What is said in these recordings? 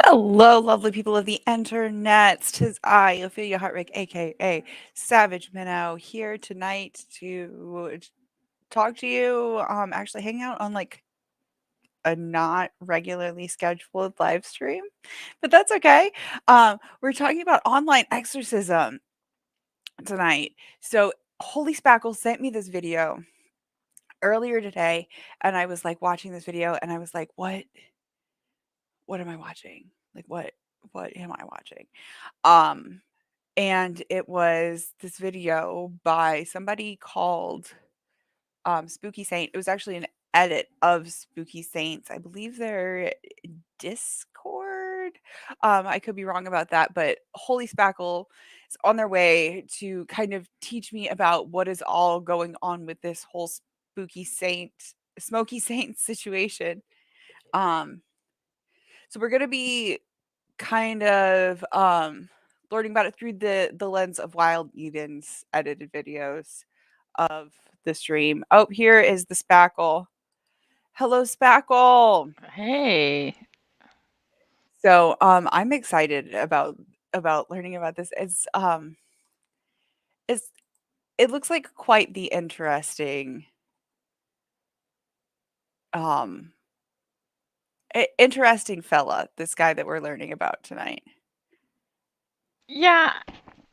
Hello, lovely people of the internet. 'Tis I, Ophelia Hartwig, aka Savage Minnow, here tonight to talk to you. Actually, hang out on like a not regularly scheduled live stream, but that's okay. We're talking about online exorcism tonight. So, Holy Spackle sent me this video earlier today, and I was like watching this video, and I was like, what am I watching? Like, what am I watching? Um, and it was this video by somebody called Spooky Saint. It was actually an edit of Spooky Saints. I believe their Discord. I could be wrong about that, but Holy Spackle is on their way to kind of teach me about what is all going on with this whole Smoky Saint situation. Um, so we're gonna be kind of learning about it through the lens of Wild Eden's edited videos of the stream. Oh, here is the Spackle. Hello, Spackle. Hey. So I'm excited about learning about this. It's it looks like quite the um interesting fella, this guy that we're learning about tonight. Yeah,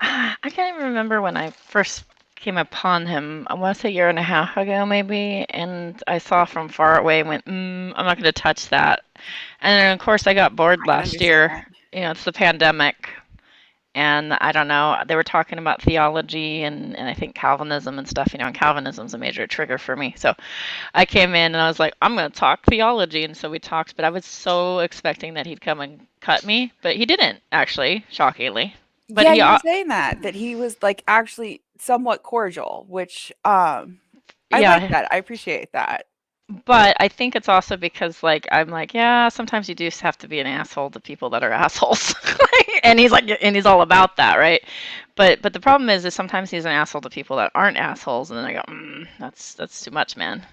I can't even remember when I first came upon him. I want to say a year and a half ago, maybe. And I saw from far away and went, I'm not going to touch that. And then, of course, I got bored I can last understand year. that. It's the pandemic. And I don't know, they were talking about theology and I think Calvinism and stuff, and Calvinism's a major trigger for me. So I came in and I was like, I'm going to talk theology. And so we talked, but I was so expecting that he'd come and cut me, but he didn't, actually, shockingly. But Yeah, he, you were saying that he was, like, actually somewhat cordial, which, I like yeah, that, I appreciate that. but I think it's also because, like, I'm like, yeah, sometimes you do have to be an asshole to people that are assholes. And he's like, and he's all about that, right? But the problem is sometimes he's an asshole to people that aren't assholes, and then I go, that's too much, man.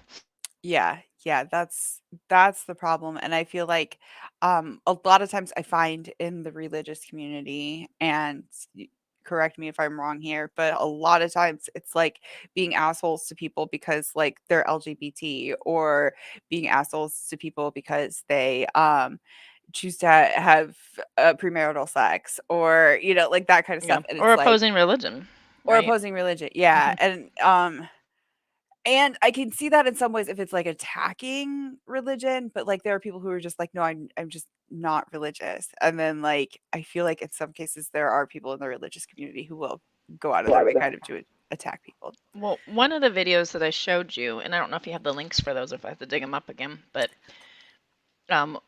Yeah, yeah, that's the problem, and I feel like, a lot of times I find in the religious community, and y correct me if I'm wrong here, but a lot of times it's, like, being assholes to people because, like, they're LGBT, or being assholes to people because they, choose to have, premarital sex, or, like, that kind of Yeah, stuff, and or it's like opposing religion, or right? opposing religion, yeah, Hmm. and I can see that in some ways if it's, like, attacking religion, but, like, there are people who are just like, "No, I'm just not religious." And then, like, I feel like in some cases there are people in the religious community who will go out of their way kind of to attack people. Well, one of the videos that I showed you, and I don't know if you have the links for those, if I have to dig them up again, but um,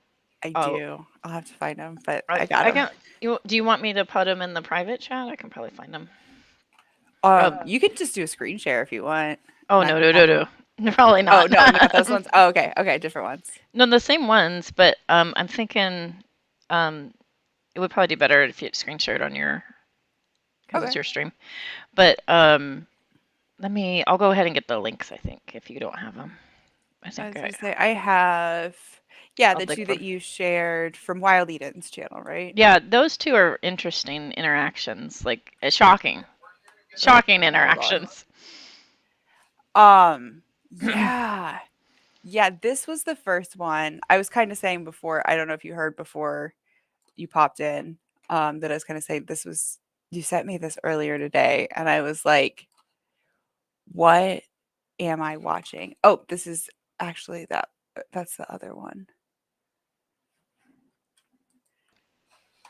I oh, do. I'll have to find them, but I, I got I them. can. Do you want me to put them in the private chat? I can probably find them. You can just do a screen share if you want. Oh Not no, gonna no, no, happen. no, probably Oh, not. no, not those ones? Oh, okay, okay, different ones. No, the same ones, but I'm thinking um, it would probably be better if you screen shared on your because it's Okay. your stream. But I'll go ahead and get the links. I think if you don't have them, I I think was gonna say I have yeah, I'll the dig 2 for that 'em. you shared from Wild Eden's channel, right? Yeah, those two are interesting interactions. Like shocking, shocking Hold on. interactions. Yeah. Yeah, this was the first one. I was kinda saying before, I don't know if you heard before you popped in, that I was kinda saying this was you sent me this earlier today, and I was like, "What am I watching?" Oh, this is actually that's the other one.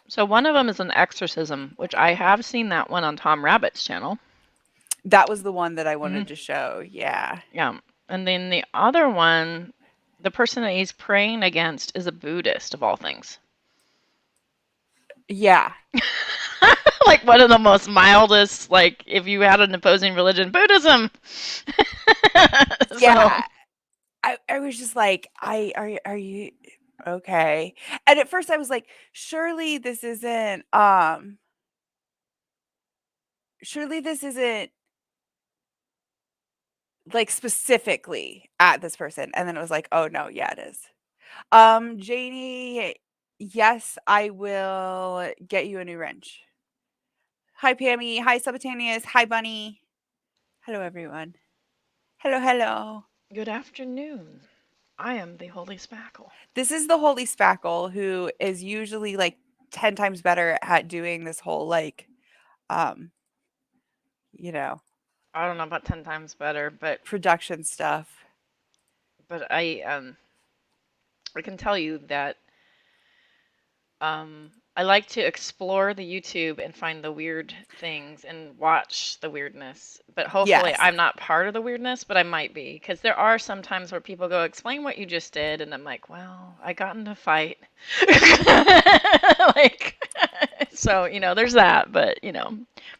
So one of them is an exorcism, which I have seen that one on Tom Rabbit's channel. That was the one that I Hmm. wanted to show, yeah. Yeah, and then the other one, the person that he's praying against is a Buddhist of all things. Yeah. Like one of the most mildest, like if you had an opposing religion, Buddhism. So Yeah. I was just like, I are you okay? And at first I was like, surely this isn't like specifically at this person. And then it was like, oh no, yeah, it is. Janie, yes, I will get you a new wrench. Hi, Pammy. Hi, Subitanius. Hi, Bunny. Hello, everyone. Hello, hello. Good afternoon. I am the Holy Spackle. This is the Holy Spackle, who is usually like 10 times better at doing this whole, like, um, you know, I don't know about 10 times better, production stuff. but I can tell you that I like to explore the YouTube and find the weird things and watch the weirdness. But hopefully, Yes. I'm not part of the weirdness, but I might be. Because there are some times where people go, explain what you just did. And I'm like, well, I got in a fight. Like, so, there's that. But,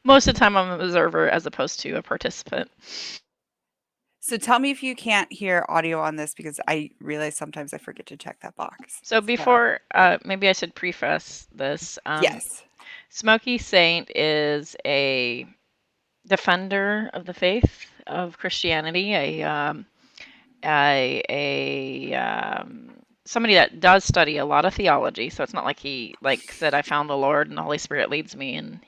most of the time I'm an observer as opposed to a participant. So tell me if you can't hear audio on this because I realize sometimes I forget to check that box. So So, before, maybe I should preface this. yes. Smokey Saint is a defender of the faith of Christianity, somebody that does study a lot of theology. So it's not like he like said, "I found the Lord and the Holy Spirit leads me," and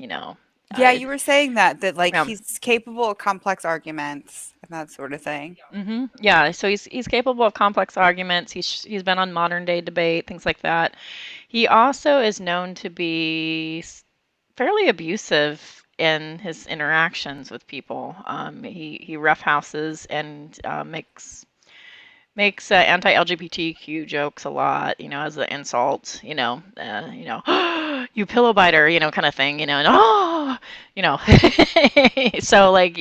Yeah, you were saying that like yeah. he's capable of complex arguments and that sort of thing. Yeah, so he's capable of complex arguments. He's been on modern day debate, things like that. He also is known to be fairly abusive in his interactions with people. He roughhouses and makes anti-LGBTQ jokes a lot, as an insult, you pillow biter, kind of thing, and you know. So like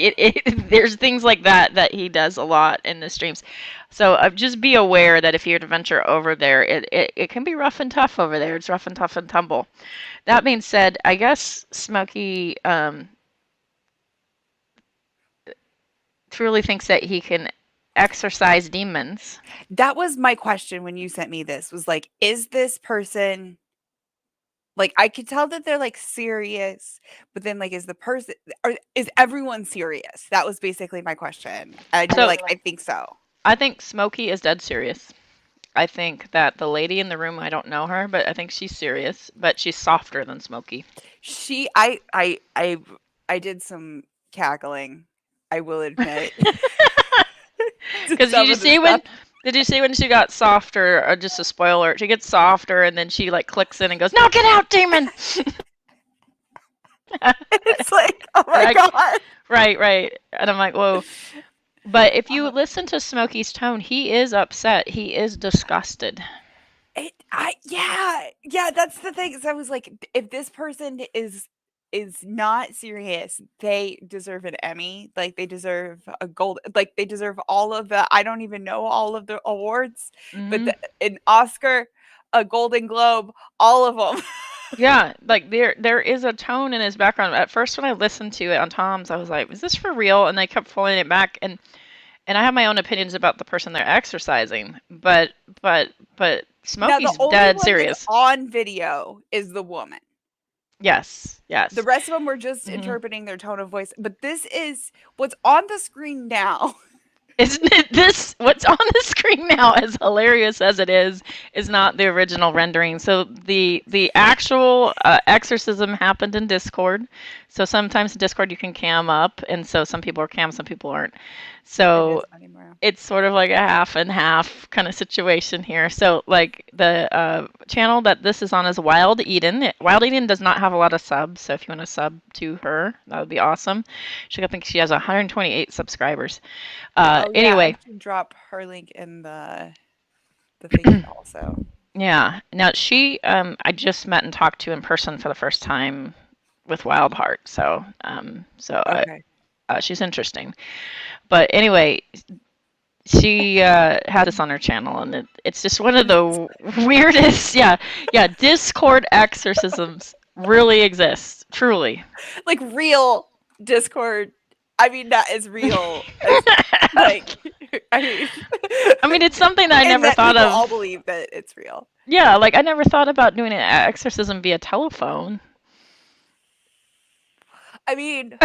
there's things like that he does a lot in the streams. So just be aware that if you're to venture over there, it can be rough and tough over there. It's rough and tough and tumble. That being said, I guess Smokey truly thinks that he can exorcise demons. That was my question when you sent me this was like, is this person like I could tell that they're like serious, but then like is the person or is everyone serious? That was basically my question. And you're So like, I think so. I think Smokey is dead serious. I think that the lady in the room, I don't know her, but I think she's serious, but she's softer than Smokey. She I did some cackling, I will admit. To Because some of the stuff. did you see when she got softer, or just a spoiler, she gets softer and then she like clicks in and goes, "No, get out, demon!" It's like, oh my Like, god. right. And I'm like, whoa. But if you listen to Smokey's tone, he is upset. He is disgusted. Yeah, that's the thing. So I was like, if this person is not serious, they deserve an Emmy. Like they deserve a gold. Like they deserve all of the. I don't even know all of the awards, but Hmm. an Oscar, a Golden Globe, all of them. Yeah, like there is a tone in his background. At first, when I listened to it on Tom's, I was like, "Is this for real?" And they kept pulling it back, and I have my own opinions about the person they're exercising, but Now the Smokey's only dead one that's serious. on video is the woman. Yes, The yes. rest of them were just Hmm. interpreting their tone of voice. But this is what's on the screen now. Isn't it this? What's on the screen now, as hilarious as it is not the original rendering. So the actual exorcism happened in Discord. So sometimes in Discord you can cam up, and so some people are cam, some people aren't. It So is funny, Mario. it's sort of like a half and half kind of situation here. So like the channel that this is on is Wild Eden. Wild Eden does not have a lot of subs, so if you want to sub to her, that would be awesome. I think she has 128 subscribers. Oh yeah, I Anyway, can drop her link in the thingy also. yeah. Now she, I just met and talked to in person for the first time with Wild Heart. Okay. She's interesting. But anyway, she had this on her channel, and it's just one of the weirdest. Yeah. Discord exorcisms really exist, truly. Like real Discord. I mean, that is real. As like, I mean, I mean, it's something that I and never that thought people all of. believe that it's real. Yeah, like I never thought about doing an exorcism via telephone. I mean,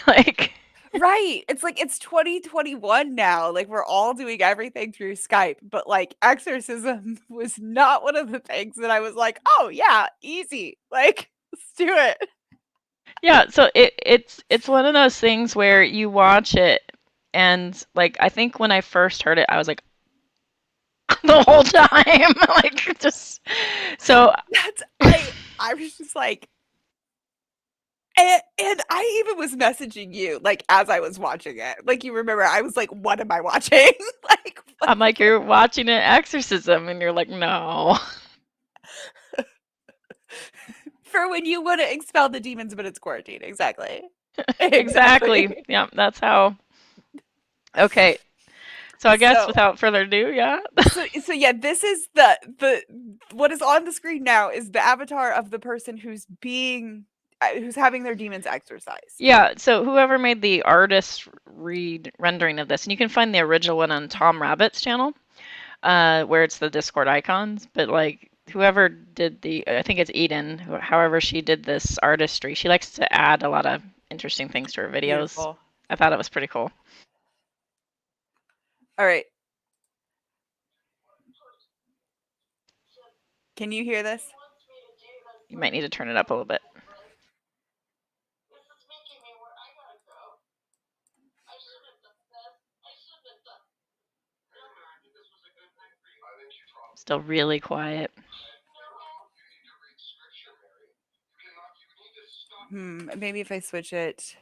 Like. Right. It's like it's 2021 now. Like we're all doing everything through Skype, but like exorcism was not one of the things that I was like, "Oh yeah, easy." Like, let's do it. Yeah, so it's one of those things where you watch it and like I think when I first heard it, I was like the whole time like just so That's I was just like and I even was messaging you like as I was watching it. Like you remember I was like, "What am I watching?" Like what I'm like you're watching an exorcism and you're like no. for when you want to expel the demons but it's quarantine. Exactly. Exactly. Exactly. Yeah, that's how. Okay. So I guess So without further ado, yeah. so yeah, this is the what is on the screen now is the avatar of the person who's having their demons exorcised. Yeah, so whoever made the artist rendering of this, and you can find the original one on Tom Rabbit's channel, where it's the Discord icons. But like whoever did I think it's Eden. However she did this artistry, she likes to add a lot of interesting things to her videos. Beautiful. I thought it was pretty cool. All right. Can you hear this? You might need to turn it up a little bit. Still really quiet. Maybe if I switch it.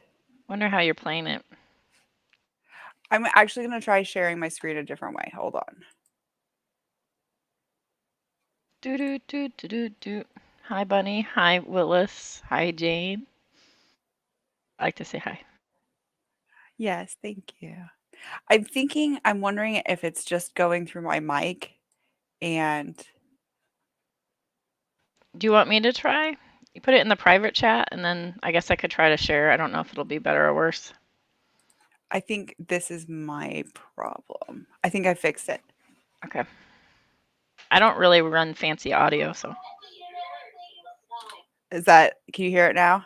Wonder how you're playing it. I'm actually going to try sharing my screen a different way. Hold on. Do do do do do do. Hi, Bunny. Hi, Willis. Hi, Jane. I like to say hi. Yes, thank you. I'm wondering if it's just going through my mic and Do you want me to try? You put it in the private chat, and then I guess I could try to share. I don't know if it'll be better or worse. I think this is my problem. I think I fixed it. Okay. I don't really run fancy audio, so Can you hear it now?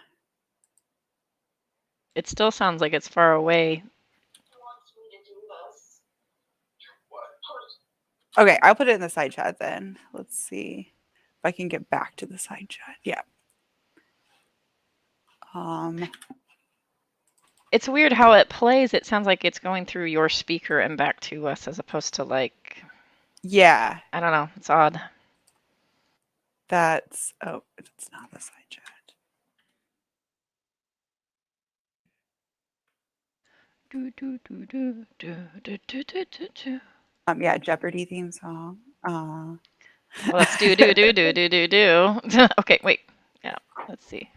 it still sounds like it's far away. Okay, I'll put it in the side chat then. Let's see if I can get back to the side chat. Yeah. It's weird how it plays. It sounds like it's going through your speaker and back to us as opposed to like, yeah, I don't know. It's odd. it's not the side chat. Do, do, do, do, do, do, do, do, do, do. Yeah, Jeopardy theme song. Well, let's do do do do do do do. Okay, wait. Yeah, let's see.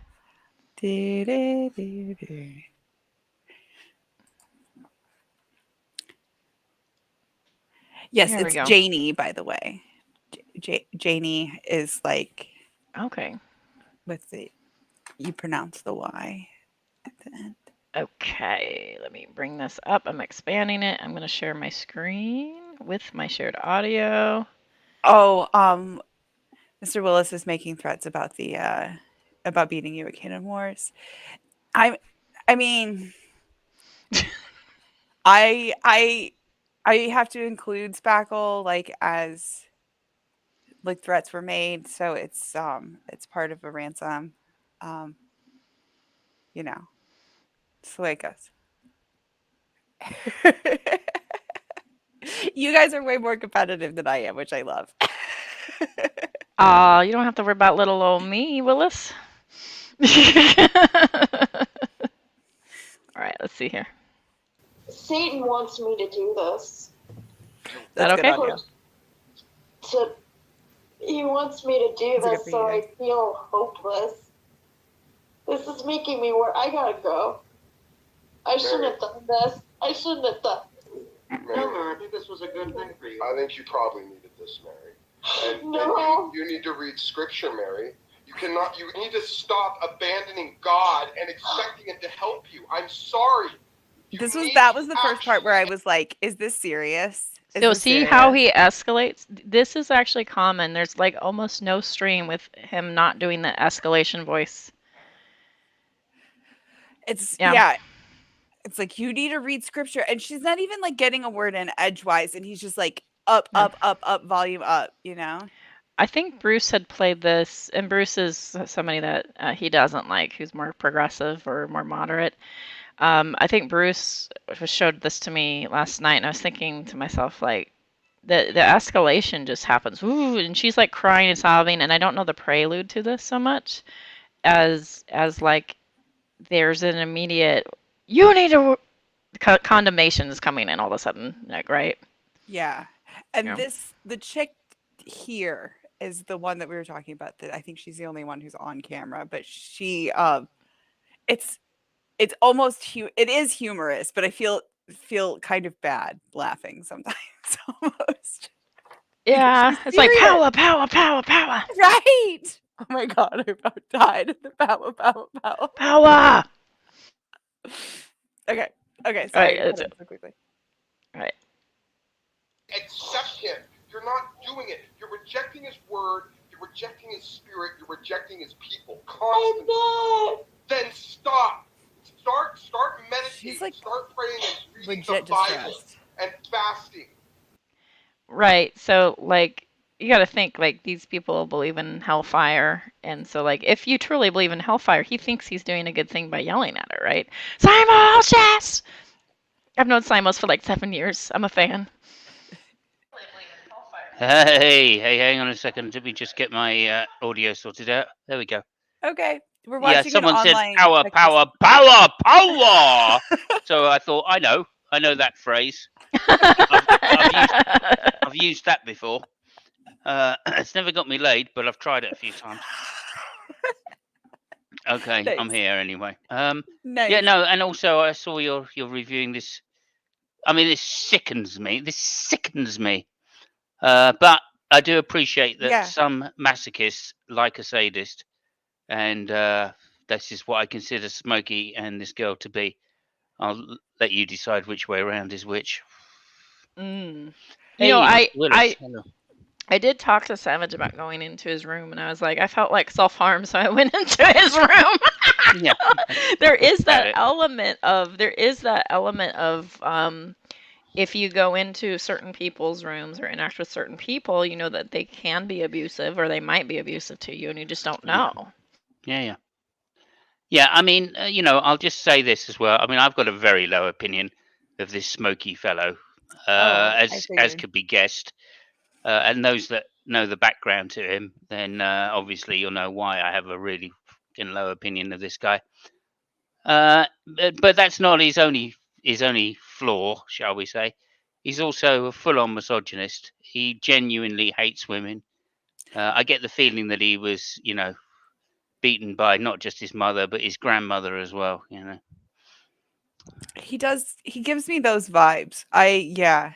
Yes, Here we it's go. Janie, by the way. Janie is like Okay. with the you pronounce the Y at the end. Okay, let me bring this up. I'm expanding it. I'm going to share my screen with my shared audio. Oh, Mr. Willis is making threats about the about beating you at Cannon Wars. I I mean, I I have to include Spackle like as like threats were made, so it's part of a ransom. Um, you know, it's the way it goes. You guys are way more competitive than I am, which I love. You don't have to worry about little old me, Willis. All right, let's see here. Satan wants me to do this. Is That's that good okay? on you. He wants me to do Is it good this, for so you? I feel hopeless. This is making me work. I gotta go. I shouldn't have done this. I shouldn't have done. Mary, I think this was a good thing for you. I think you probably needed this, Mary. And, No. and you need to read scripture, Mary. You need to stop abandoning God and expecting Him to help you. I'm sorry. That was the first part where I was like, is this serious? Is So this see how serious? he escalates? This is actually common. There's like almost no stream with him not doing the escalation voice. It's Yeah. yeah. It's like, you need to read scripture. And she's not even like getting a word in edgewise. And he's just like, up, up, up, up, volume up, you know? I think Bruce had played this, and Bruce is somebody that he doesn't like, who's more progressive or more moderate. I think Bruce showed this to me last night, and I was thinking to myself, like, the escalation just happens. Ooh, and she's like crying and sobbing, and I don't know the prelude to this so much as like there's an immediate, you need to, condemnation is coming in all of a sudden, like, right? Yeah. And Yeah. the chick here is the one that we were talking about, that I think she's the only one who's on camera, but she, it's, it is humorous, but I feel kind of bad laughing sometimes almost. Because Yeah, she's it's like serious. power, power, power, power, Right. Oh my God, I about died at the power, power, power. power. Okay. Okay, All sorry right, to cut in so quickly. all right. Accept him. You're not doing it. You're rejecting his word. You're rejecting his spirit. You're rejecting his people I'm constantly. not. Then stop. Start meditating. She's, like, start praying and reading Legit the Bible distressed. and fasting. Right. So, like, you got to think, like, these people believe in hellfire. And so, like, if you truly believe in hellfire, he thinks he's doing a good thing by yelling at her, right? Simos, yes! I've known Simos for like 7 years. I'm a fan. Hey, hang on a second. Let me just get my audio sorted out. There we go. Okay. We're Yeah, watching an someone said online power, exorcism. power, power, power. So I thought, I know that phrase. I've used that before. It's never got me laid, but I've tried it a few times. Okay, Nice. I'm here anyway. Nice. Yeah, no, and also I saw you're reviewing this. I mean, this sickens me. But I do appreciate that Yeah. some masochists like a sadist, and this is what I consider Smokey and this girl to be. I'll let you decide which way around is which. You Hey, know, Mr. Willis. Hello. I did talk to Savage about going into his room, and I was like, I felt like self-harm, so I went into his room. Yeah. There is Got it. that element of if you go into certain people's rooms or interact with certain people, you know that they can be abusive or they might be abusive to you, and you just don't know. Yeah. Yeah, I mean, I'll just say this as well. I mean, I've got a very low opinion of this Smokey fellow, I as figured. could be guessed. And those that know the background to him, then obviously you'll know why I have a really fucking low opinion of this guy. But that's not his only flaw, shall we say. He's also a full-on misogynist. He genuinely hates women. I get the feeling that he was, beaten by not just his mother but his grandmother as well. He gives me those vibes. Yeah.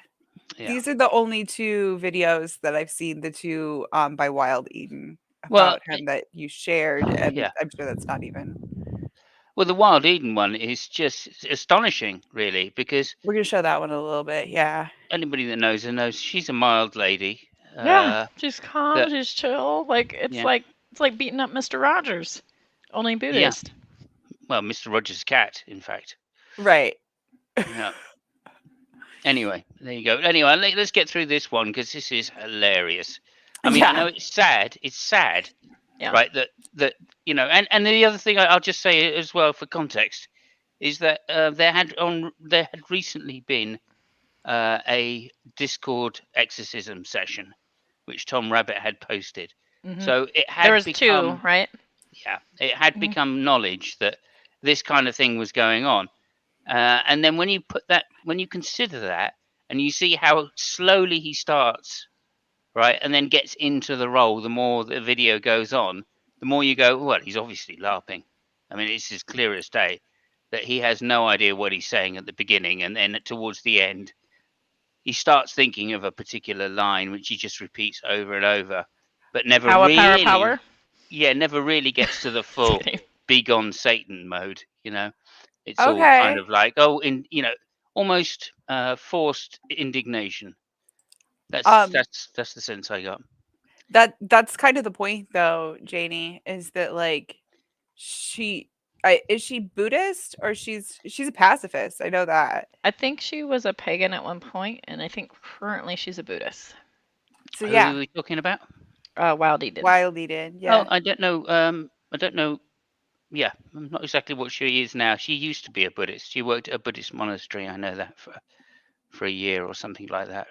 These are the only 2 videos that I've seen, the 2 by Wild Eden Well, about him that you shared, and yeah. I'm sure that's not even. Well, the Wild Eden one is just astonishing, really, because We're gonna show that one a little bit. Yeah. anybody that knows her knows she's a mild lady. Yeah, she's calm, that- she's chill. Like it's Yeah. like beating up Mr. Rogers, only Buddhist. Well, Mr. Rogers' cat, in fact. Right. Yeah. Anyway, there you go. Anyway, let's get through this one because this is hilarious. I mean, I know it's sad. It's sad, Yeah. right? That and the other thing I'll just say as well for context is that there had recently been a Discord exorcism session, which Tom Rabbit had posted. Mhm. So it had There was become 2, right? Yeah, it had Mhm. become knowledge that this kind of thing was going on. And then when you consider that, and you see how slowly he starts, right, and then gets into the role, the more the video goes on, the more you go, well, he's obviously LARPing. I mean, it's as clear as day that he has no idea what he's saying at the beginning, and then towards the end, he starts thinking of a particular line which he just repeats over and over, but never really, never really gets to the full "be gone Satan" mode. It's all kind of like, almost forced indignation. That's the sense I got. That's kind of the point, though, Janie, is that like she Is she Buddhist or she's a pacifist? I know that. I think she was a pagan at one point, and I think currently she's a Buddhist. So Who yeah, are we talking about? Wild Eden. Wild Eden. Oh, Yeah. I don't know. I don't know. Yeah, not exactly what she is now. She used to be a Buddhist. She worked at a Buddhist monastery. I know that for a year or something like that.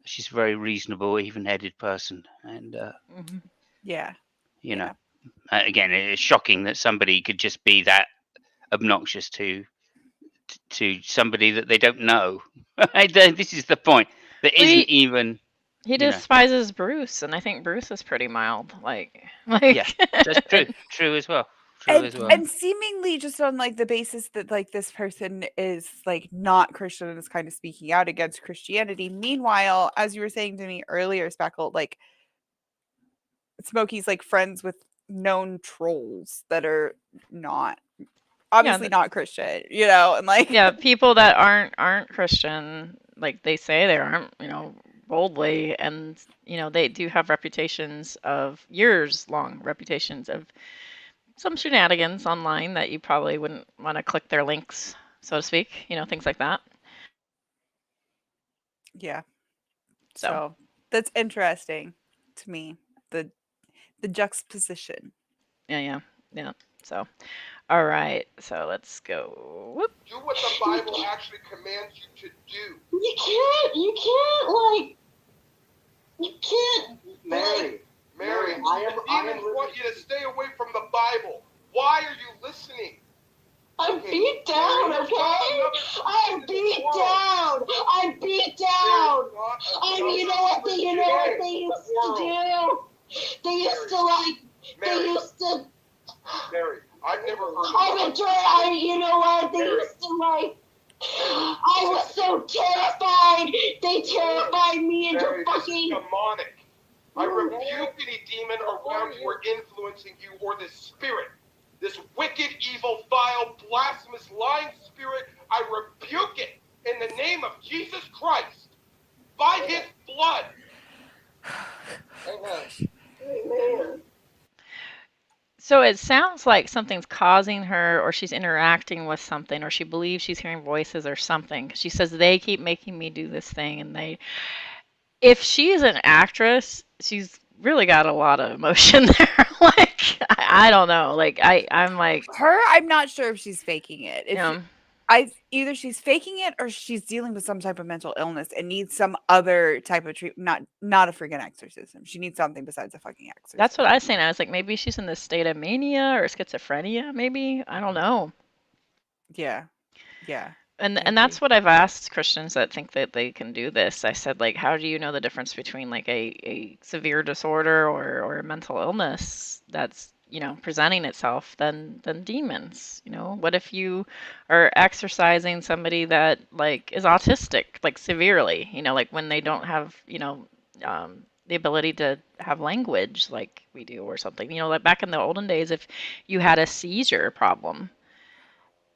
She's a very reasonable, even-headed person, and Mhm. Yeah. you know, Yeah. again, it's shocking that somebody could just be that obnoxious to somebody that they don't know. This is the point. There Well, isn't even, he you know, despises Bruce, and I think Bruce is pretty mild. yeah, that's true. True as well. True And as well. and seemingly just on like the basis that like this person is like not Christian and is kind of speaking out against Christianity. Meanwhile, as you were saying to me earlier, Speckle, like Smokey's like friends with known trolls that are not yeah, obviously not Christian, you know, and like yeah, people that aren't Christian, like they say they aren't, boldly, and they do have reputations of years long reputations of some shenanigans online that you probably wouldn't want to click their links, so to speak, things like that. yeah. So So that's interesting to me. The juxtaposition. yeah. So all right, so let's go. Whoop. Do what the Bible actually commands you to do. You can't, Mary, I the am demons want you to stay away from the Bible. Why are you listening? I'm beat down, okay? I'm beat down. I'm beat down. You know what they used to do? They used to Mary, I've never heard you know what? They used to I was so terrified. They terrified me into Mary, this is fucking. demonic. I rebuke any demon around you or influencing you or this spirit. This wicked, evil, vile, blasphemous, lying spirit, I rebuke it in the name of Jesus Christ. By his blood. Amen. So it sounds like something's causing her, or she's interacting with something, or she believes she's hearing voices or something. She says they keep making me do this thing, and if she is an actress, she's really got a lot of emotion there. Like I don't know. Like I'm like, Her, I'm not sure if she's faking it. If you either she's faking it or she's dealing with some type of mental illness and needs some other type of treatment. Not a freaking exorcism. She needs something besides a fucking exorcism. that's what I was saying. I was like, maybe she's in this state of mania or schizophrenia. Maybe I don't know. Yeah. Yeah. And I that's agree. what I've asked Christians that think that they can do this. I said, like, how do you know the difference between like a severe disorder or a mental illness that's presenting itself than demons? What if you are exercising somebody that like is autistic, like severely? Like when they don't have the ability to have language like we do or something. Like back in the olden days, if you had a seizure problem,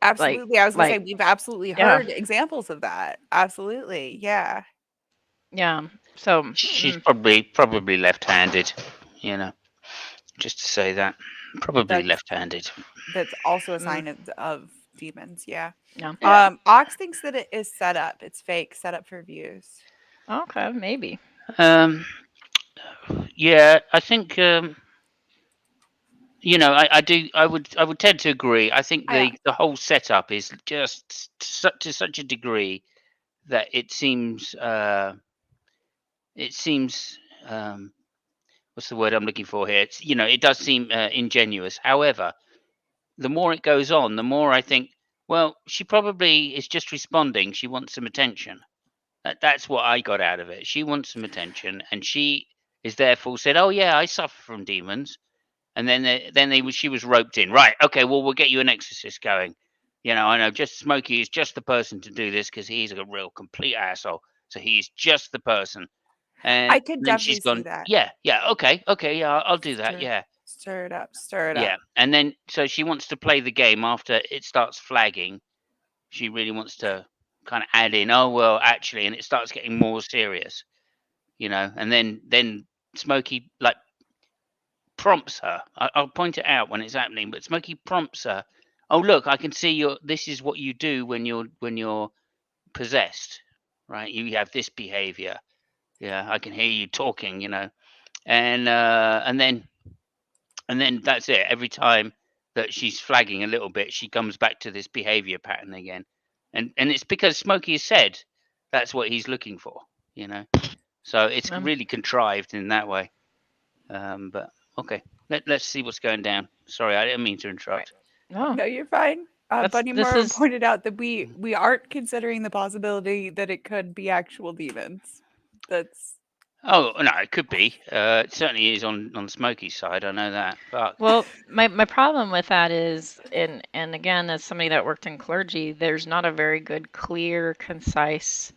like Absolutely. I was gonna say like we've absolutely yeah. heard examples of that. Absolutely. Yeah. Yeah. So, She's probably left-handed, just to say that. Probably That's left-handed. that's also a mm, sign of demons. Yeah. yeah. Yeah. Ox thinks that it is set up. It's fake, set up for views. Okay, maybe. Um, yeah, I think I would tend to agree. I think I the whole setup is just to such a degree that it seems what's the word I'm looking for here? It does seem ingenuous. However, the more it goes on, the more I think, well, she probably is just responding. She wants some attention. That's what I got out of it. She wants some attention, and she is therefore said, "Oh yeah, I suffer from demons." And she was roped in. Right? Okay. Well, we'll get you an exorcist going. I know. Just Smokey is just the person to do this because he's a real complete asshole. So he's just the person. And could then she's definitely see gone, that. yeah, okay, yeah, I'll do that, yeah, Stir it up. Stir it yeah. up. And then so she wants to play the game after it starts flagging. She really wants to kind of add in, oh well, actually, and it starts getting more serious, and then Smokey like prompts her. I'll point it out when it's happening, but Smokey prompts her oh look, I can see this is what you do when you're possessed, right? You have this behavior. Yeah, I can hear you talking, and then that's it. Every time that she's flagging a little bit, she comes back to this behavior pattern again, and it's because Smokey has said that's what he's looking for, So it's really contrived in that way. But okay, let's see what's going down. Sorry, I didn't mean to interrupt. No, No, you're fine. Bunny this Mora is pointed out that we aren't considering the possibility that it could be actual demons. That's Oh no, it could be. It certainly is on Smokey's side. I know that. But well, my problem with that is, and again, as somebody that worked in clergy, there's not a very good, clear, concise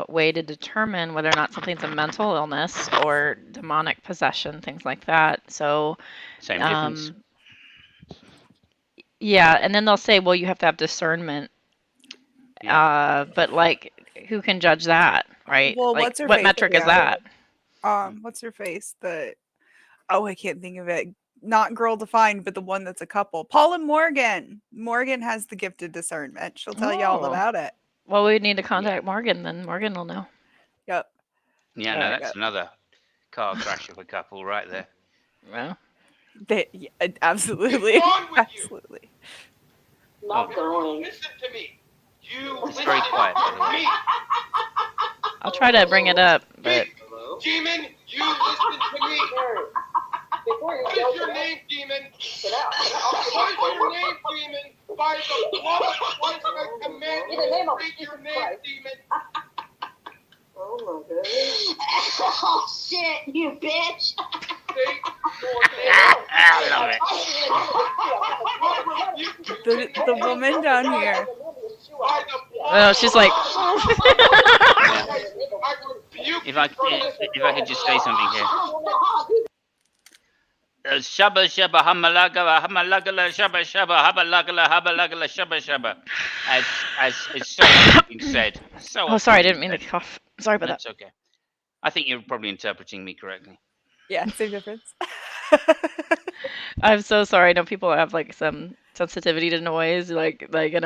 way to determine whether or not something's a mental illness or demonic possession, things like that. So, same difference. Yeah, and then they'll say, well, you have to have discernment. Yeah. But like, who can judge that, right? well, Like, what's her what face? metric is Yeah. that? What's her face? I can't think of it. Not Girl Defined, but the one that's a couple. Paula Morgan. Morgan has the gift of discernment. She'll tell you all Oh. about it. Well, we need to contact Morgan, then Morgan will know. Yep. Yeah, no, that's another car crash of a couple right there. Well, Absolutely. What's wrong with you? Absolutely. Not going. Listen to me. You It's listen very quiet, by to the way. me. I'll try to bring it up, but Demon, you listen to me. Before you What go is your to name, Demon? sit down. What is your name, Demon? By the blood of Christ, I command you In the name to of speak your Jesus name, Christ. Demon. Oh my goodness. Oh shit, you bitch. Say your name. I love it. I rebuke you The woman down here. by the blood well, she's like, of Christ. I rebuke If I could just say something here. Shabba shabba hamalagala hamalagala shabba shabba habalagala habalagala shabba shabba. As so often been said. So oh, sorry, I often didn't mean to said. cough. Sorry about That's okay. I think you're probably interpreting me correctly. Yeah, same difference. that. I'm so sorry. I know people have like some sensitivity to noise, and I'm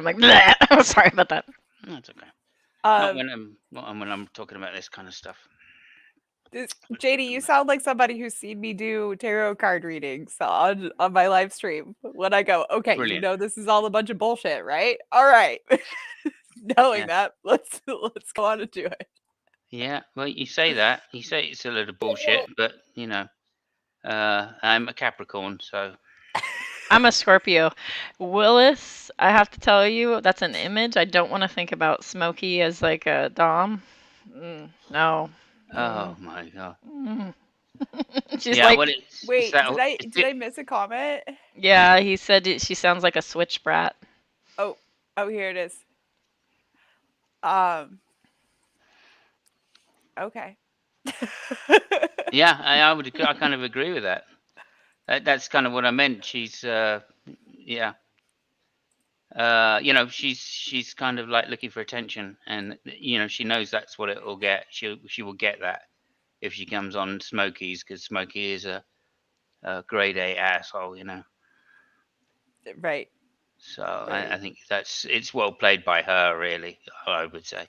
like, bleh. I'm sorry about that. That's okay. Not Um, when I'm talking about this kind of stuff. JD, you sound like somebody who's seen me do tarot card readings on my live stream. When I go, okay, you Brilliant. know this is all a bunch of bullshit, right? All right. Knowing Yeah. that, let's go on and do it. Yeah, well, you say that. You say it's a load of bullshit, but I'm a Capricorn, so I'm a Scorpio. Willis, I have to tell you, that's an image. I don't want to think about Smokey as like a Dom. No. oh my god. Mm. She's Yeah, like, well, it's Wait, that. did I miss a comment? yeah, he said she sounds like a switch brat. Oh, here it is. Okay. Yeah, I kind of agree with that. That's kind of what I meant. She's yeah. She's kind of like looking for attention, and she knows that's what it will get. She will get that if she comes on Smokey's, because Smokey is a grade A asshole, Right. So Right. I think it's well played by her, really. I would say.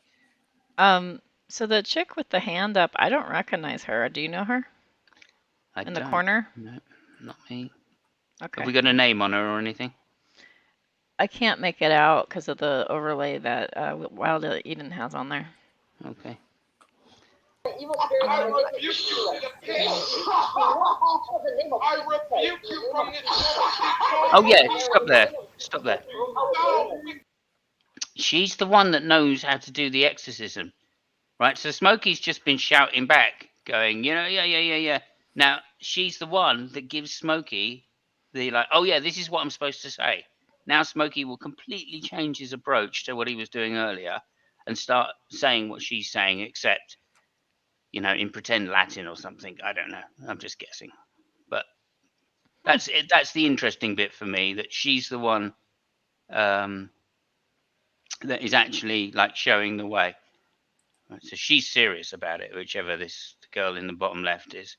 So the chick with the hand up, I don't recognize her. Do you know her? In the corner? No, not me. Okay. Have we got a name on her or anything? I can't make it out because of the overlay that Wild Eden has on there. Okay. I rebuke you to the pit. I rebuke you from this moment. Oh yeah, stop there. She's the one that knows how to do the exorcism, right? So Smokey's just been shouting back, going, yeah. Now she's the one that gives Smokey the oh yeah, this is what I'm supposed to say. Now Smokey will completely change his approach to what he was doing earlier and start saying what she's saying, except in pretend Latin or something. I don't know. I'm just guessing. But that's it. That's the interesting bit for me, that she's the one that is actually showing the way. Right, so she's serious about it, whichever this girl in the bottom left is.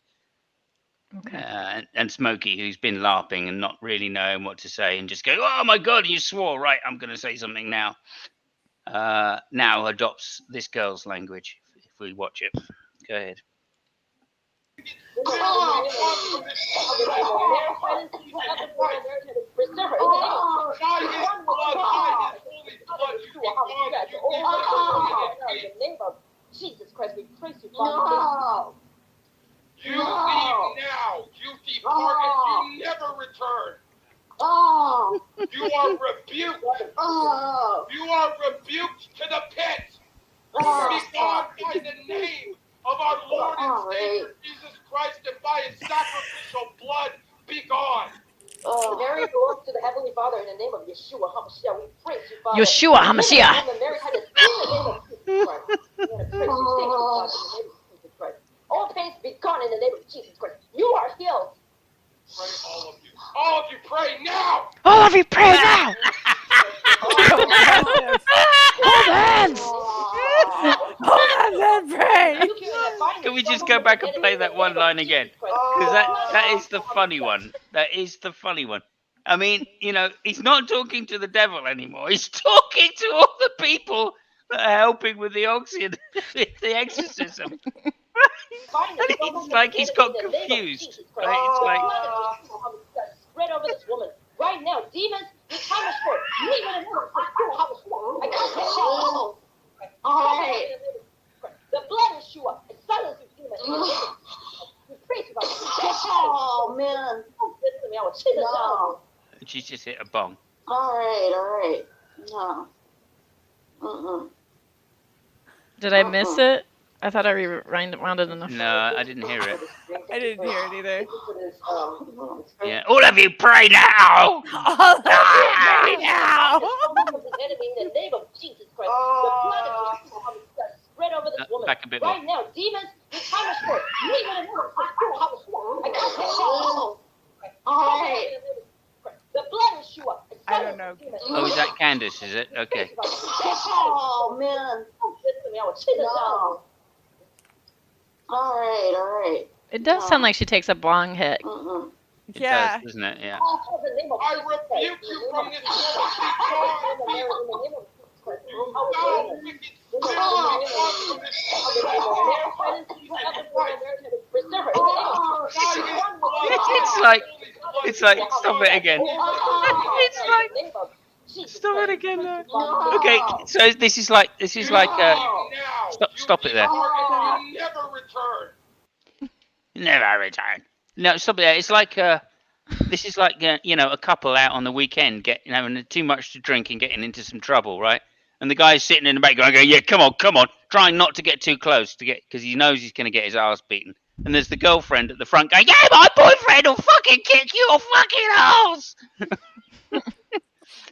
Okay. And Smokey, who's been LARPing and not really knowing what to say, and just going, "Oh my God, you swore! Right, I'm going to say something now." Now adopts this girl's language. If we watch it, go ahead. Jesus Christ, we praise you, Father. You leave now. You depart and you never return. You are rebuked. You are rebuked to the pit. Be gone by the name of our Lord and Savior Jesus Christ, and by his sacrificial blood, be gone. Mary belongs to the Heavenly Father in the name of Yeshua HaMashiach. We praise you, Father. Yeshua HaMashiach. Mary had to in the name of Jesus Christ. We want to praise you, thank you, Father, in the name of Jesus Christ. All pains be gone in the name of Jesus Christ. You are healed. Pray, all of you. All of you, pray now. All of you pray now. Hold hands. Hold hands and pray. Can we just go back and play that one line again? Because that is the funny one. That is the funny one. I mean, he's not talking to the devil anymore. He's talking to all the people that are helping with the oxygen, with the exorcism. It's like he's got confused. Right? It's like Spread over this woman right now, demons. The time is short. Leave it alone. All right. The blood is Yeshua. I silence you, demons. We praise you, Father. Oh man. Listen to me. I will say this down. she's just hit a bong. All right. No. Did I miss it? I thought I rewound it enough. No, I didn't hear it. I didn't hear it either. Yeah, all of you pray now. All of you pray now. In the name of Jesus Christ, the blood of Jesus spread over this woman Back a bit more. right now. Demons, the time is short. Leave it alone. All right. The blood is Yeshua. I don't know. Oh, is that Candace? Is it? Okay. Oh man. Listen to me. I will say this down. All right. It does sound like she takes a bong hit. It Yeah. does, doesn't it? Yeah. I rebuke you from this It's like stop it again. It's like stop it again. No. Okay, so this is like stop it there. Never return. Never return. No, stop it there. It's like this is like a couple out on the weekend having too much to drink and getting into some trouble, right? And the guy's sitting in the back going, yeah, come on, trying not to get too close because he knows he's going to get his ass beaten. And there's the girlfriend at the front going, yeah, my boyfriend will fucking kick your fucking ass.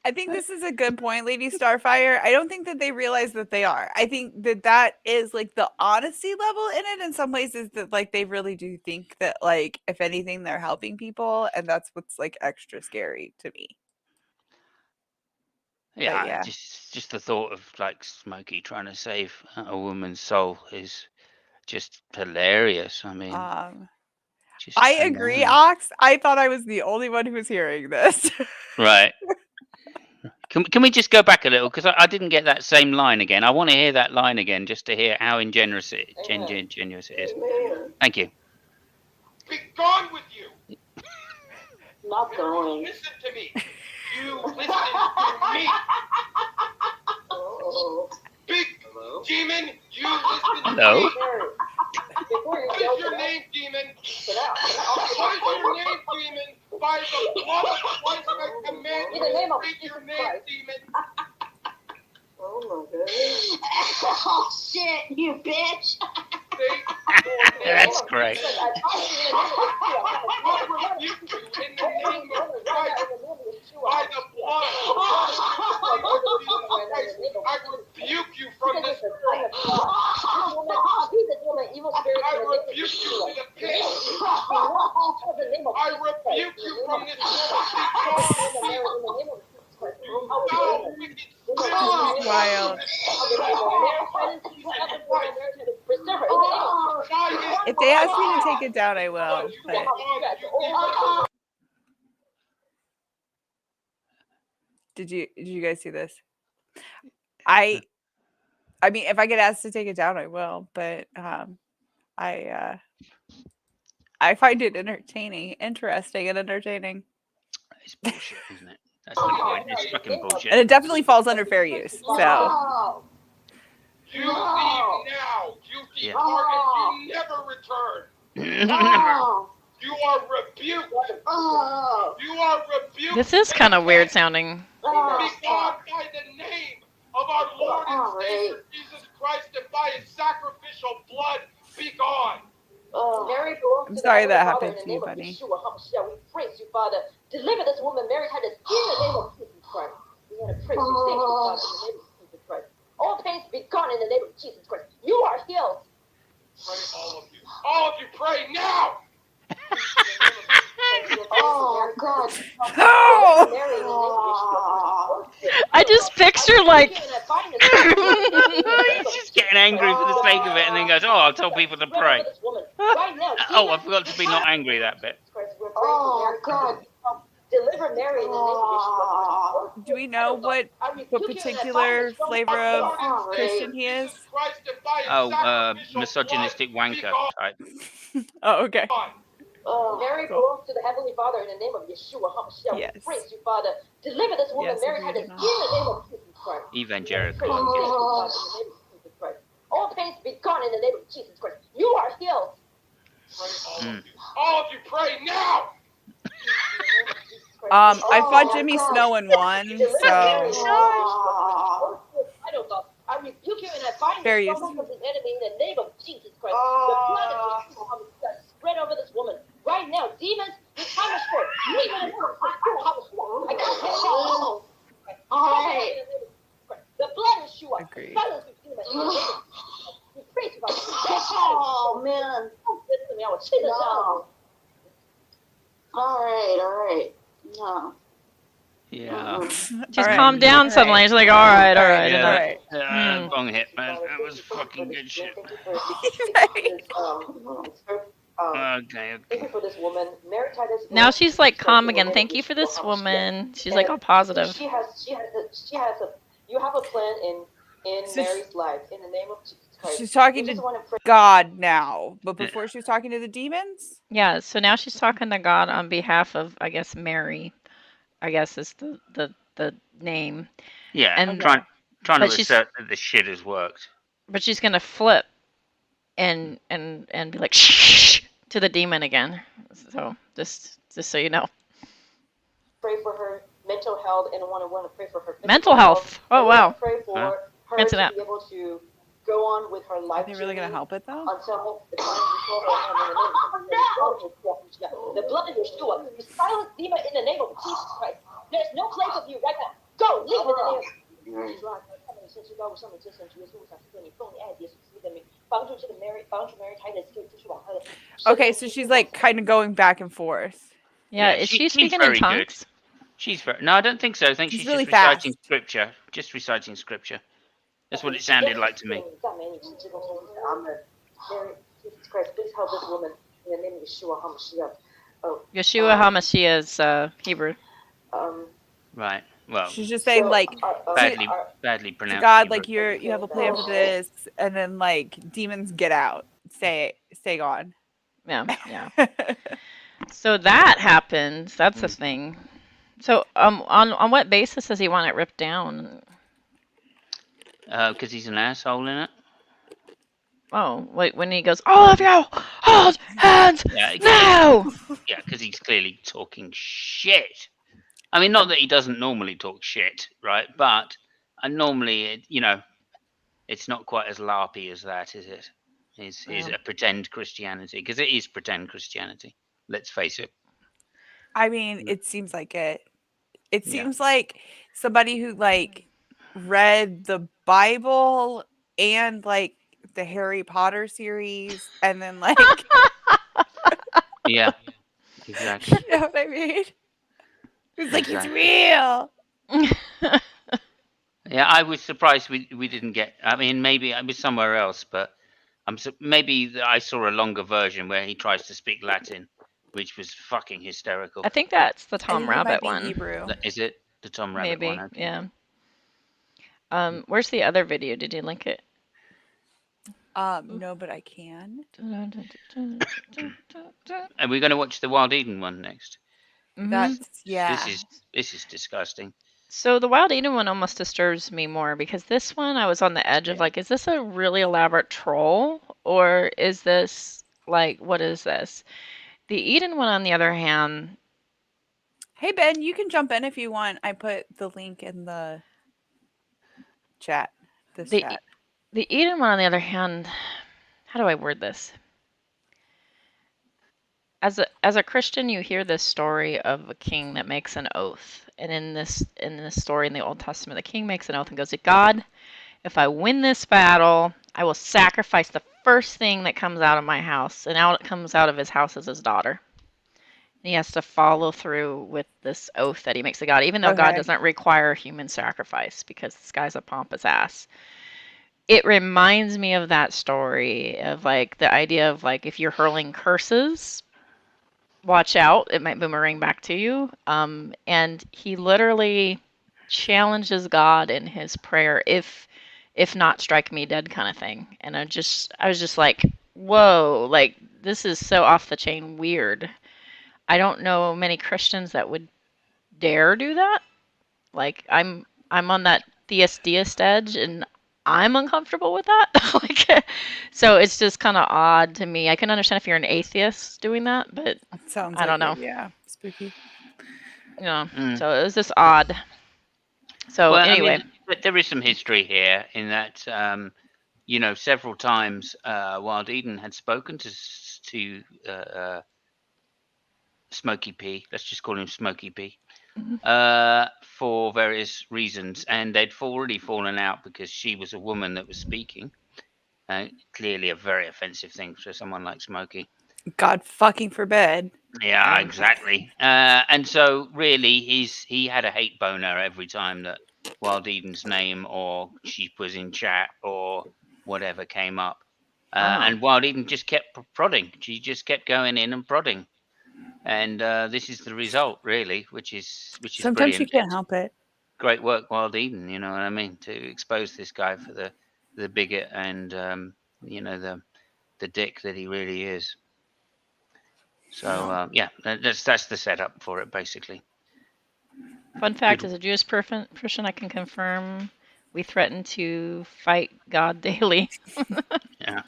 I think this is a good point, Lady Starfire. I don't think that they realize that they are. I think that is like the honesty level in it in some places that like they really do think that like if anything they're helping people, and that's what's like extra scary to me. Yeah, just the thought of like Smokey trying to save a woman's soul is just hilarious. I mean, I agree, Ox. I thought I was the only one who was hearing this. Right. Can we just go back a little because I didn't get that same line again. I want to hear that line again just to hear how ingenuous it is. Thank you. Be gone with you. Not going. Listen to me. You listen to me. Big demon, you listen to me. What is your name, demon? What is your name, demon? By the blood of Christ, I command you to speak your name, demon. Oh my goodness. Oh shit, you bitch. That's great. By the blood I rebuke you from this world. I rebuke you to the pit. I rebuke you from this world. Wild. If they ask me to take it down, I will. But did you guys see this? I mean, if I get asked to take it down, I will. But I find it interesting, and entertaining, It's bullshit, isn't it? That's the point. It's fucking and bullshit. it definitely falls under fair use. So No. You leave now. You Yeah. depart and you never return. No. You are rebuked. Oh. You are rebuked. This is kind of weird sounding. Be gone by the name of our Lord and Savior Jesus Christ, and by His sacrificial blood, be gone. Mary belongs I'm to sorry the that Heavenly happened Father to in you, the name buddy. of Yeshua HaMashiach. We praise you, Father. Deliver this woman, Mary Titus, in the name of Jesus Christ. We want to praise you, thank you, Father, in the name of Jesus Christ. All pains be gone in the name of Jesus Christ. You are healed. Pray, all of you. All of you, pray now. Oh, God. Oh! Mary, in the name of Yeshua. I just picture like He's just getting angry for the sake of it, and then goes, "Oh, I'll tell people to pray." Oh, I forgot to be not angry that bit. Oh, God. Deliver Mary in the name of Yeshua. Do we know what particular flavor of Christian he is? Oh, misogynistic wanker type. Oh, okay. Mary belongs to the Heavenly Father in the name of Yeshua HaMashiach. Yes. We praise you, Father. Deliver this woman, Yes, Mary agreed Titus, in on. the name of Jesus Christ. Evangelical. Praise you, Father, in the name of Jesus Christ. All pains be gone in the name of Jesus Christ. You are healed. Pray, all of you, pray now. I fought Jimmy Snow in one, so I rebuke you and I bind Fair the use. stronghold of the enemy in the name of Jesus Christ. The blood of Yeshua HaMashiach spread over this woman. Right now, demons, your time is short. Leave it in the name of Yeshua HaMashiach. I can't hear you. All right. The blood of Yeshua. Agreed. Silence you, demons. We praise you, God. Oh, man. Don't listen to me. I will take it down. All right. No. Yeah. she's Alright, calmed down alright. suddenly. She's like, all right. Yeah, Alright. that bong hit, man. That was fucking good shit. Okay. Thank you for this woman, Mary Titus. Now she's like calm again. Thank you for this woman. She's like all positive. She has you have a plan in So Mary's life in the name of Jesus Christ. she's talking We just to want to pray. God now, but before she was talking to the demons? Yeah, so now she's talking to God on behalf of, I guess, Mary. I guess is the name. Yeah, And and trying to but she's- assert that the shit has worked. But she's gonna flip and be like shh to the demon again. So just so you know. Pray for her mental health and want to pray for her physical Mental health. Oh, I wanna wow. Pray for Huh? her Answer to that. be able to go on with her Are life. they really gonna journey help it though? Until the time you call her in the name of the blood of Yeshua. You silence demon in the name of Jesus Christ. There's no place of you right now. Go, leave in the name of Jesus Christ. 他们甚至高上的真神主耶稣，我想是对你奉你爱耶稣基督的名，帮助这个 Mary，帮助 Mary 她的就继续往她的。 Okay, so she's like kind of going back and forth. Yeah, Yeah, is she's she speaking very in good. tongues? She's very. No, I don't think so. I think She's she's really just reciting fast. scripture. Just reciting scripture. That's what it sounded like to me. 赞美你，是这个同时阿门。Mary Jesus Christ, please help this woman in the name of Yeshua HaMashiach. Yeshua HaMashiach is Hebrew. Right. Well, She's just saying like badly to pronounced. God, Hebrew. like you have a plan for this, and then like demons get out, stay gone. Yeah. So that happens. That's a thing. So on what basis does he want it ripped down? Because he's an asshole in it. Oh, wait, when he goes, all of you, hold hands now! Yeah, because he's clearly talking shit. I mean, not that he doesn't normally talk shit, right? But normally, it's not quite as larpy as that, is it? Is a pretend Christianity, because it is pretend Christianity. Let's face it. I mean, it seems like it. It seems like somebody who like read the Bible and like the Harry Potter series, and then like Yeah, exactly. you know what I mean? It's like it's real. Yeah, I was surprised we didn't get. I mean, maybe I was somewhere else, but Maybe I saw a longer version where he tries to speak Latin, which was fucking hysterical. I think that's the I Tom think it might Rabbit be one. Hebrew. Is it the Tom Rabbit one? Maybe, Okay. yeah. Where's the other video? Did you link it? No, but I can. Are we going to watch the Wild Eden one next? That's yeah. This is disgusting. So the Wild Eden one almost disturbs me more because this one I was on the edge of like, is this a really elaborate troll or is this like, what is this? The Eden one, on the other hand, Hey Ben, you can jump in if you want. I put the link in the chat. This the chat. the Eden one, on the other hand, how do I word this? As a Christian, you hear this story of a king that makes an oath, and in this story in the Old Testament, the king makes an oath and goes, God, if I win this battle, I will sacrifice the first thing that comes out of my house. And out it comes out of his house is his daughter. And he has to follow through with this oath that he makes to God, even though God Okay. doesn't require human sacrifice because this guy's a pompous ass. It reminds me of that story of like the idea of like if you're hurling curses, watch out, it might boomerang back to you. And he literally challenges God in his prayer, if not strike me dead kind of thing. And I was just like, whoa, like this is so off the chain weird. I don't know many Christians that would dare do that. Like I'm on that theist edge and I'm uncomfortable with that. Like, so it's just kind of odd to me. I can understand if you're an atheist doing that, but Sounds I don't like know. it, yeah. Spooky. Yeah. So it was just odd. So Well, anyway, I mean, there is some history here in that, you know, several times Wild Eden had spoken to Smokey P. Let's just call him Smokey P. For various reasons, and they'd already fallen out because she was a woman that was speaking. Clearly, a very offensive thing for someone like Smokey. God fucking forbid. Yeah, exactly. And so, really, he had a hate boner every time that Wild Eden's name or she was in chat or whatever came up. And Wild Eden just kept prodding. She just kept going in and prodding. And this is the result, really, which is Sometimes you brilliant. can't help it. Great work, Wild Eden. You know what I mean? To expose this guy for the bigot and you know the dick that he really is. So yeah, that's the setup for it, basically. fun fact: as a Jewish person, I can confirm we threaten to fight God daily. Yeah.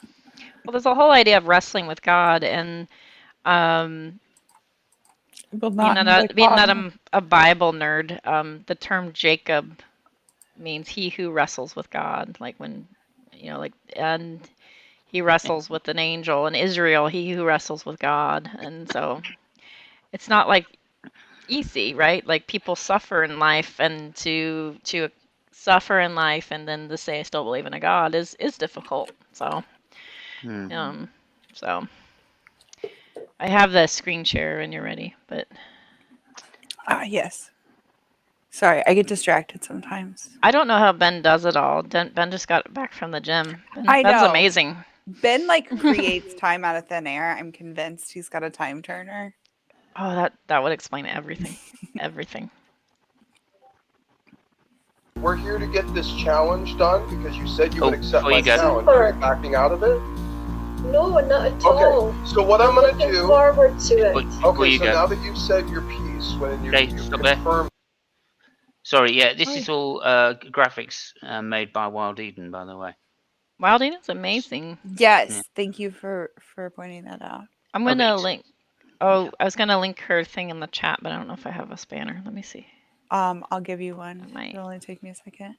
Well, there's a whole idea of wrestling with God, and um, Will being not that, like being that bottom. I'm a Bible nerd, the term Jacob means he who wrestles with God, like when, like, and he wrestles with an angel, and Israel, he who wrestles with God. And so it's not like easy, right? Like people suffer in life, and to suffer in life and then to say I still believe in a God is difficult. So so I have the screen share when you're ready, but Yes. Sorry, I get distracted sometimes. I don't know how Ben does it all. Ben just got back from the gym. I Ben's know. amazing. Ben like creates time out of thin air. I'm convinced he's got a time turner. Oh, that would explain everything. Everything. We're here to get this challenge done because you said you would accept before my you go. challenge. Are you backing out of it? No, not at all. Okay, so what I'm going to Looking do... forward to it. Before Okay, you so go. now that you've said your piece, when you've Stop there. confirmed... Sorry, yeah, this is all graphics made by Wild Eden, by the way. Wild Eden's amazing. Yes, Yeah. thank you for pointing that out. I'm gonna link. Oh, I was gonna link her thing in the chat, but I don't know if I have a spanner. Let me see. I'll give you one. Might. It'll only take me a second.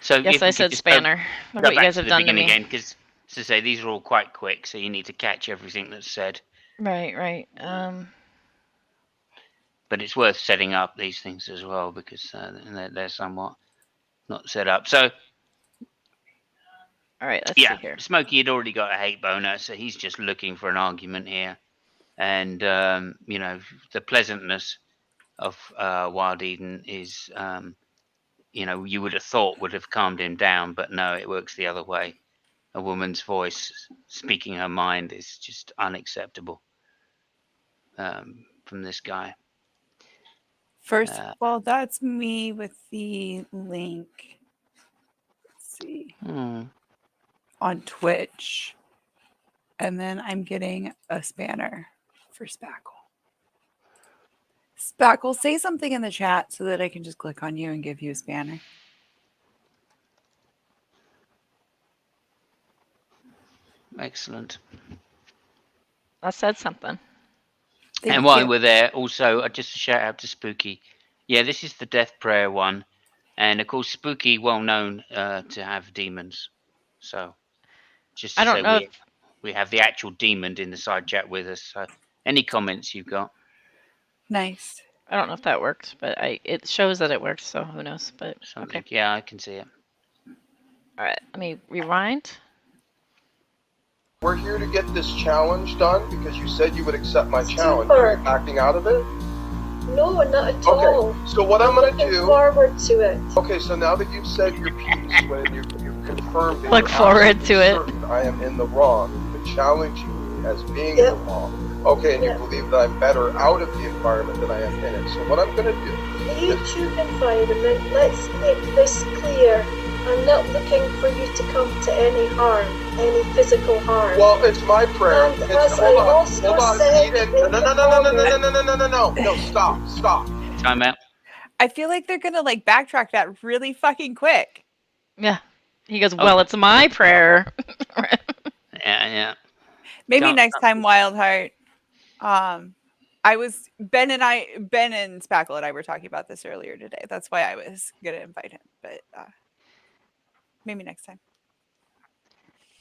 So Yes, if I we said could just spanner. go What you back guys to have the done to beginning me. again, because to say these are all quite quick, so you need to catch everything that's said. Right. But it's worth setting up these things as well because they're somewhat not set up. So all right, let's see here. Smokey had already got a hate boner, so he's just looking for an argument here. And the pleasantness of Wild Eden is you would have thought would have calmed him down, but no, it works the other way. A woman's voice speaking her mind is just unacceptable from this guy. First of all, that's me with the link. Let's see. On Twitch. And then I'm getting a spanner for Spackle. Spackle, say something in the chat so that I can just click on you and give you a spanner. Excellent. I said something. And while we're there, also, just a shout out to Spooky. Yeah, this is the death prayer one. And of course, Spooky, well known to have demons. So, just to say, we have the actual demon in the side chat with us. So, any comments you've got? Nice. I don't know if that worked, but it shows that it worked, so who knows? But something. Okay. Yeah, I can see it. All right, let me rewind. We're here to get this challenge done because you said you would accept my challenge. Are you backing out of it? No, not at all. Okay, so what I'm going to do... Look forward to it. Okay, so now that you've said your piece, when you've confirmed it, look forward to it. I am in the wrong. You've been challenging me as being in the wrong. Okay, and you believe that I'm better out of the environment than I am in it. So what I'm going to do... The YouTube environment, let's make this clear. I'm not looking for you to come to any harm, any physical harm. Well, it's my prayer. And as I also said... No, stop. Time out. I feel like they're going to like backtrack that really fucking quick. Yeah. He goes, well, it's my prayer. Yeah. Maybe next time, Wildheart. Ben and Spackle and I were talking about this earlier today. That's why I was going to invite him, but maybe next time.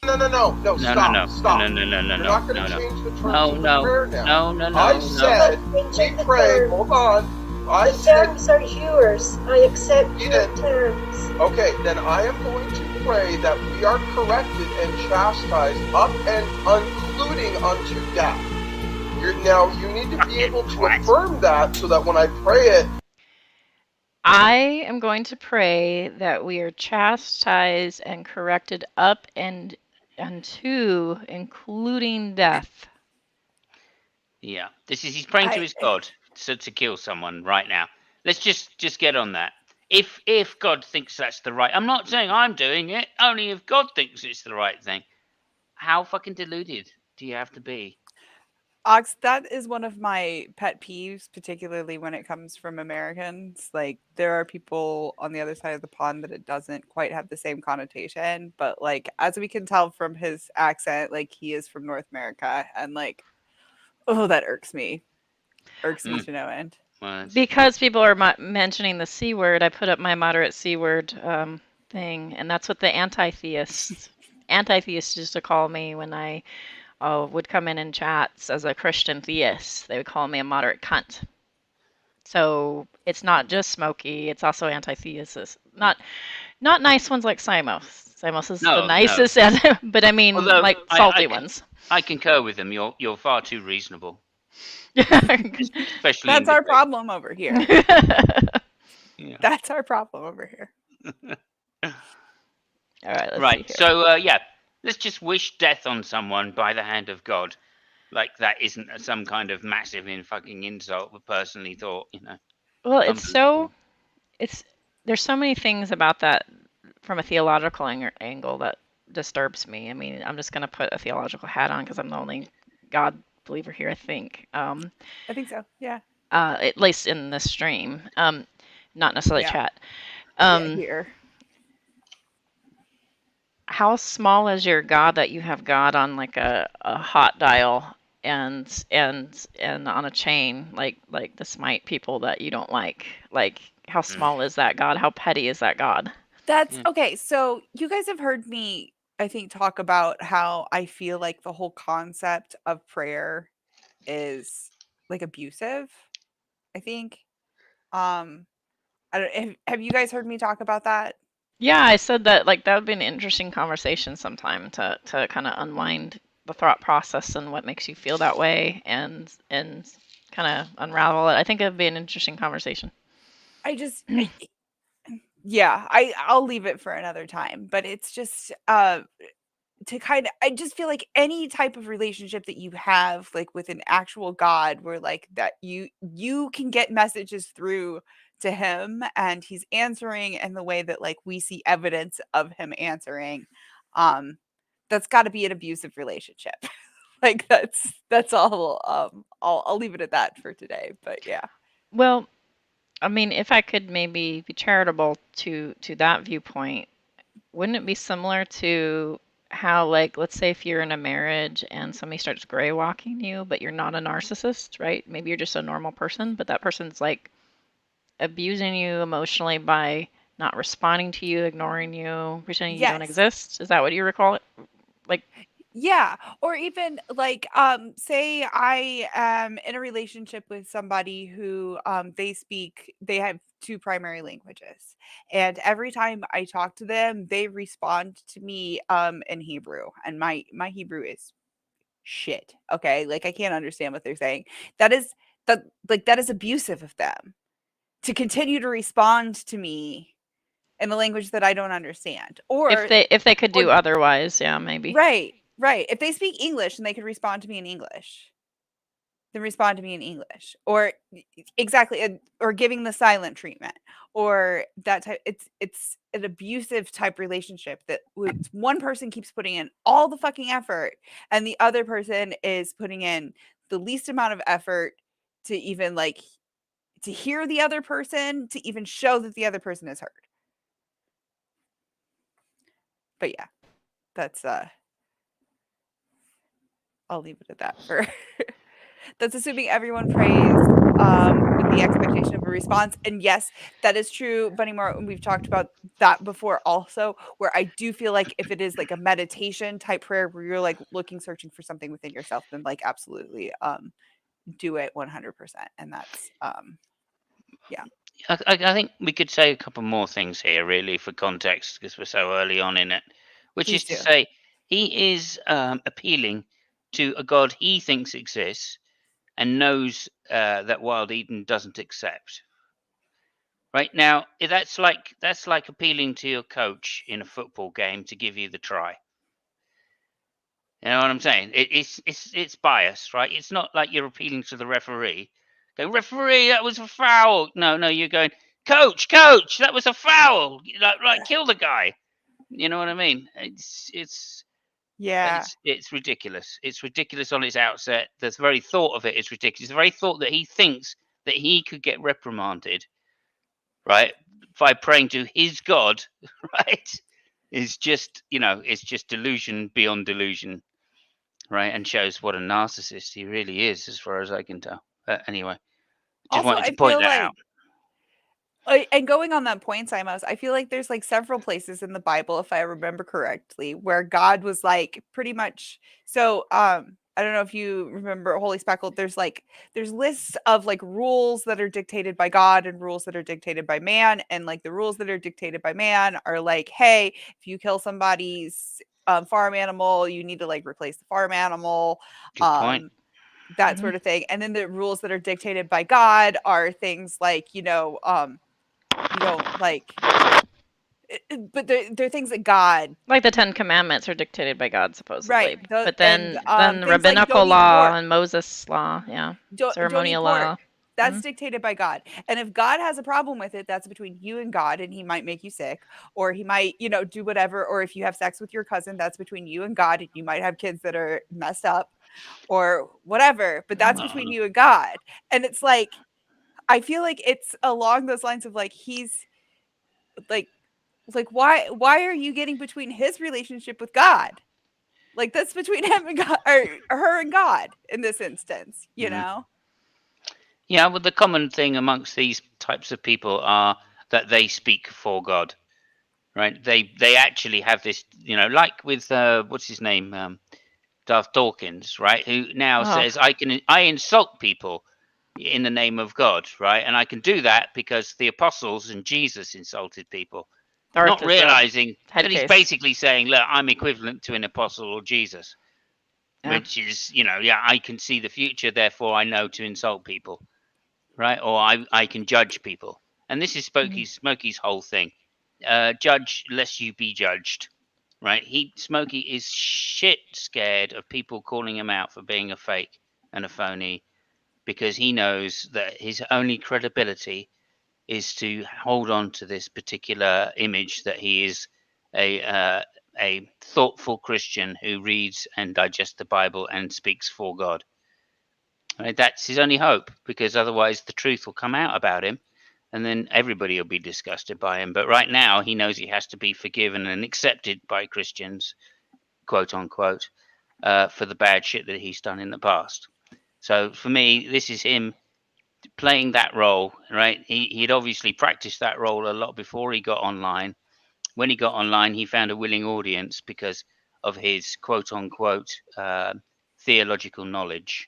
No, stop. No. You're not going to change the terms of the prayer now. No. I said, we pray, hold on. The terms are yours. I accept your terms. Okay, then I am going to pray that we are corrected and chastised up and including unto death. You need to be able to affirm that so that when I pray it... I am going to pray that we are chastised and corrected up and unto, including death. Yeah, he's praying to his God to kill someone right now. Let's just get on that. If God thinks that's the right... I'm not saying I'm doing it, only if God thinks it's the right thing. How fucking deluded do you have to be? Ox, that is one of my pet peeves, particularly when it comes from Americans. Like, there are people on the other side of the pond that it doesn't quite have the same connotation, but like, as we can tell from his accent, like, he is from North America, and like, oh, that irks me to no end. Because people are mentioning the C word, I put up my moderate C word thing, and that's what the anti-theists used to call me when I would come in chats as a Christian theist. They would call me a moderate cunt. So it's not just Smokey, it's also anti-theists. Not nice ones like Simos. Simos is the nicest, but I mean, although, like salty ones. I concur with them. You're far too reasonable. Especially that's our problem over here. Yeah. That's our problem over here. All right. Let's right. See here. So let's just wish death on someone by the hand of God. Like that isn't some kind of massive fucking insult. But personally thought, Well, there's so many things about that from a theological angle that disturbs me. I mean, I'm just going to put a theological hat on because I'm the only God believer here, I think. I think so, yeah. At least in this stream, not necessarily chat. Here. How small is your God that you have God on like a hot dial and on a chain, like the Smite people that you don't like? Like, how small is that God? How petty is that God? That's okay. So you guys have heard me, I think, talk about how I feel like the whole concept of prayer is like abusive, I think. I don't have you guys heard me talk about that? Yeah, I said that like that would be an interesting conversation sometime to kind of unwind the thought process and what makes you feel that way and kind of unravel it. I think it would be an interesting conversation. yeah, I'll leave it for another time, but it's just to kind of, I just feel like any type of relationship that you have like with an actual God where like that you can get messages through to him and he's answering in the way that like we see evidence of him answering, um that's got to be an abusive relationship. Like that's all. I'll leave it at that for today, but yeah. Well, I mean, if I could maybe be charitable to that viewpoint, wouldn't it be similar to how, like, let's say if you're in a marriage and somebody starts gray walking you, but you're not a narcissist, right? Maybe you're just a normal person, but that person's like abusing you emotionally by not responding to you, ignoring you, pretending you don't Yes. exist. Is that what you recall it? Like, Yeah, or even like say I am in a relationship with somebody who they have two primary languages. And every time I talk to them, they respond to me in Hebrew. And my Hebrew is shit. Okay? Like I can't understand what they're saying. That is that is abusive of them to continue to respond to me in a language that I don't understand. if they could Or do otherwise, yeah, maybe. right, right. If they speak English and they could respond to me in English, then respond to me in English. Or exactly, or giving the silent treatment or that type. It's an abusive type relationship that one person keeps putting in all the fucking effort and the other person is putting in the least amount of effort to even like to hear the other person, to even show that the other person is heard. But yeah, that's I'll leave it at that for that's assuming everyone prays with the expectation of a response. And yes, that is true, Bunny Moore. And we've talked about that before also, where I do feel like if it is like a meditation type prayer where you're like looking, searching for something within yourself, then like absolutely do it 100%. And that's yeah. I think we could say a couple more things here, really, for context, because we're so early on in it. Which is Please to do. say, he is appealing to a God he thinks exists and knows that Wild Eden doesn't accept. Right now, that's like appealing to your coach in a football game to give you the try. You know what I'm saying? It's biased, right? It's not like you're appealing to the referee. Go, referee, that was a foul. No, you're going, coach, that was a foul. Like, kill the guy. You know what I mean? Yeah. It's ridiculous. It's ridiculous on its outset. The very thought of it is ridiculous. The very thought that he thinks that he could get reprimanded, right, by praying to his God, right, is just, it's just delusion beyond delusion, right, and shows what a narcissist he really is, as far as I can tell. Anyway, just Also, wanted to I point feel that like out. and going on that point, Simos, I feel like there's like several places in the Bible, if I remember correctly, where God was like pretty much so I don't know if you remember Holy Spackle, there's lists of like rules that are dictated by God and rules that are dictated by man. And like the rules that are dictated by man are like, hey, if you kill somebody's farm animal, you need to like replace the farm animal. Good point. That Mhm. sort of thing. And then the rules that are dictated by God are things like, you don't like but they're things that God Like the Ten Commandments are dictated by God, right, supposedly. those But and, then things like rabbinical don't eat law pork, and Moses law, yeah, don't eat ceremonial pork. law. That's Mhm. dictated by God. And if God has a problem with it, that's between you and God, and he might make you sick, or he might, do whatever. Or if you have sex with your cousin, that's between you and God, and you might have kids that are messed up or whatever, but that's between you and God. And it's like, I feel like it's along those lines of like he's like why are you getting between his relationship with God? Like that's between him and God or her and God in this instance, you Mhm. know? Yeah, well, the common thing amongst these types of people are that they speak for God, right? They actually have this, like with what's his name, Darth Dawkins, right? Who now Oh, says I insult people in the name of God, right? And I can do that because the apostles and Jesus insulted people, Darth not is a realizing head that he's case. basically saying, look, I'm equivalent to an apostle or Jesus, Yeah. which is, yeah, I can see the future, therefore I know to insult people, right? Or I can judge people. And this is Mhm. Smokey's whole thing. judge lest you be judged. Right? Smokey is shit scared of people calling him out for being a fake and a phony, because he knows that his only credibility is to hold on to this particular image that he is a thoughtful Christian who reads and digests the Bible and speaks for God. Right? That's his only hope, because otherwise the truth will come out about him, and then everybody will be disgusted by him. But right now, he knows he has to be forgiven and accepted by Christians, quote unquote, for the bad shit that he's done in the past. So for me, this is him playing that role, right? He'd obviously practiced that role a lot before he got online. When he got online, he found a willing audience because of his quote unquote theological knowledge,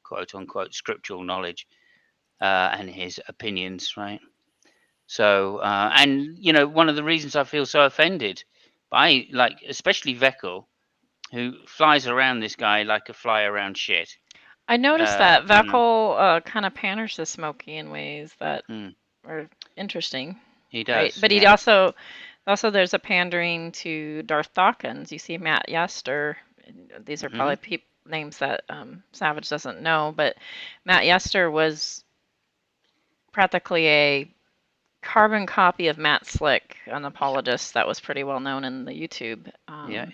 quote unquote scriptural knowledge, and his opinions, right? So, and one of the reasons I feel so offended by, like, especially Veckel, who flies around this guy like a fly around shit. I noticed that Veckel kind of panders to Smokey in ways that are interesting. He does, right? But yeah. he also there's a pandering to Darth Dawkins. You see Matt Yester. These are probably names that Savage doesn't know, but Matt Yester was practically a carbon copy of Matt Slick, an apologist that was pretty well known in the YouTube. Yeah.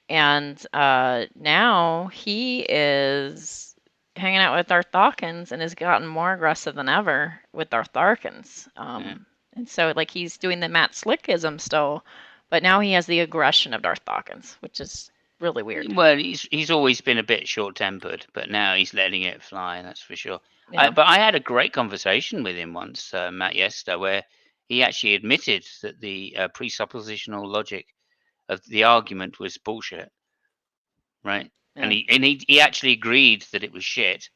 And now he is hanging out with Darth Dawkins and has gotten more aggressive than ever with Darth Dawkins. And so, like, he's doing the Matt Slickism still, but now he has the aggression of Darth Dawkins, which is really weird. Well, he's always been a bit short-tempered, but now he's letting it fly, that's for sure. Yeah. But I had a great conversation with him once, Matt Yester, where he actually admitted that the presuppositional logic of the argument was bullshit, right? Yeah. And he actually agreed that it was shit,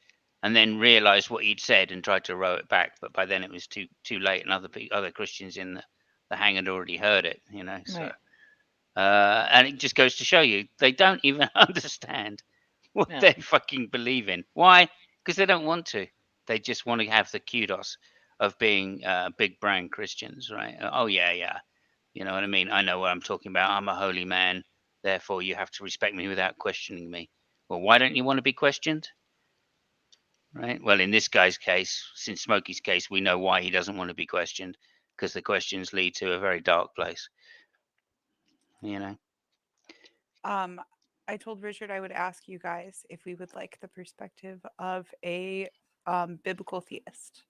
and then realized what he'd said and tried to row it back. But by then it was too late, and other Christians in the hang had already heard it, So, right. And it just goes to show you they don't even understand what they fucking believe in. Why? Because they don't want to. They just want to have the kudos of being big brand Christians, right? Oh yeah. You know what I mean? I know what I'm talking about. I'm a holy man. Therefore, you have to respect me without questioning me. Well, why don't you want to be questioned? Right? Well, in this guy's case, since Smokey's case, we know why he doesn't want to be questioned, because the questions lead to a very dark place. I told Richard I would ask you guys if we would like the perspective of a biblical theist.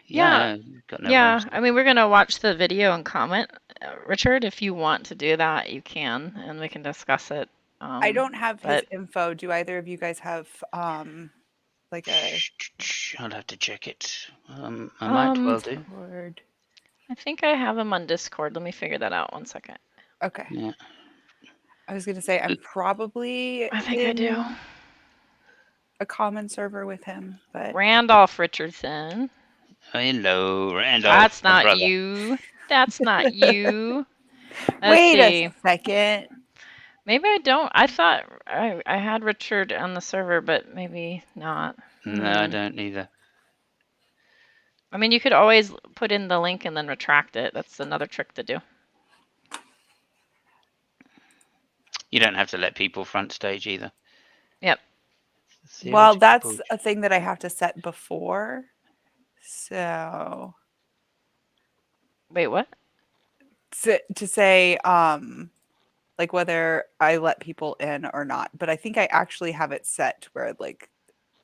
Yeah. I mean, we're going to watch the video and comment. Richard, if you want to do that, you can, and we can discuss it. I don't have his info. Do either of you guys have like a... I'll have to check it. I might well do. Discord. I think I have him on Discord. Let me figure that out 1 second. Okay. Yeah. I was going to say I'm probably I think I do. A common server with him, but Randolph Richardson. Hello, Randolph. That's not you. That's not you. Wait a second. Maybe I don't. I thought I had Richard on the server, but maybe not. No, I don't either. I mean, you could always put in the link and then retract it. That's another trick to do. You don't have to let people front stage either. Yep. Well, that's a thing that I have to set before. So. Wait, what? To say, like whether I let people in or not. But I think I actually have it set to where, like,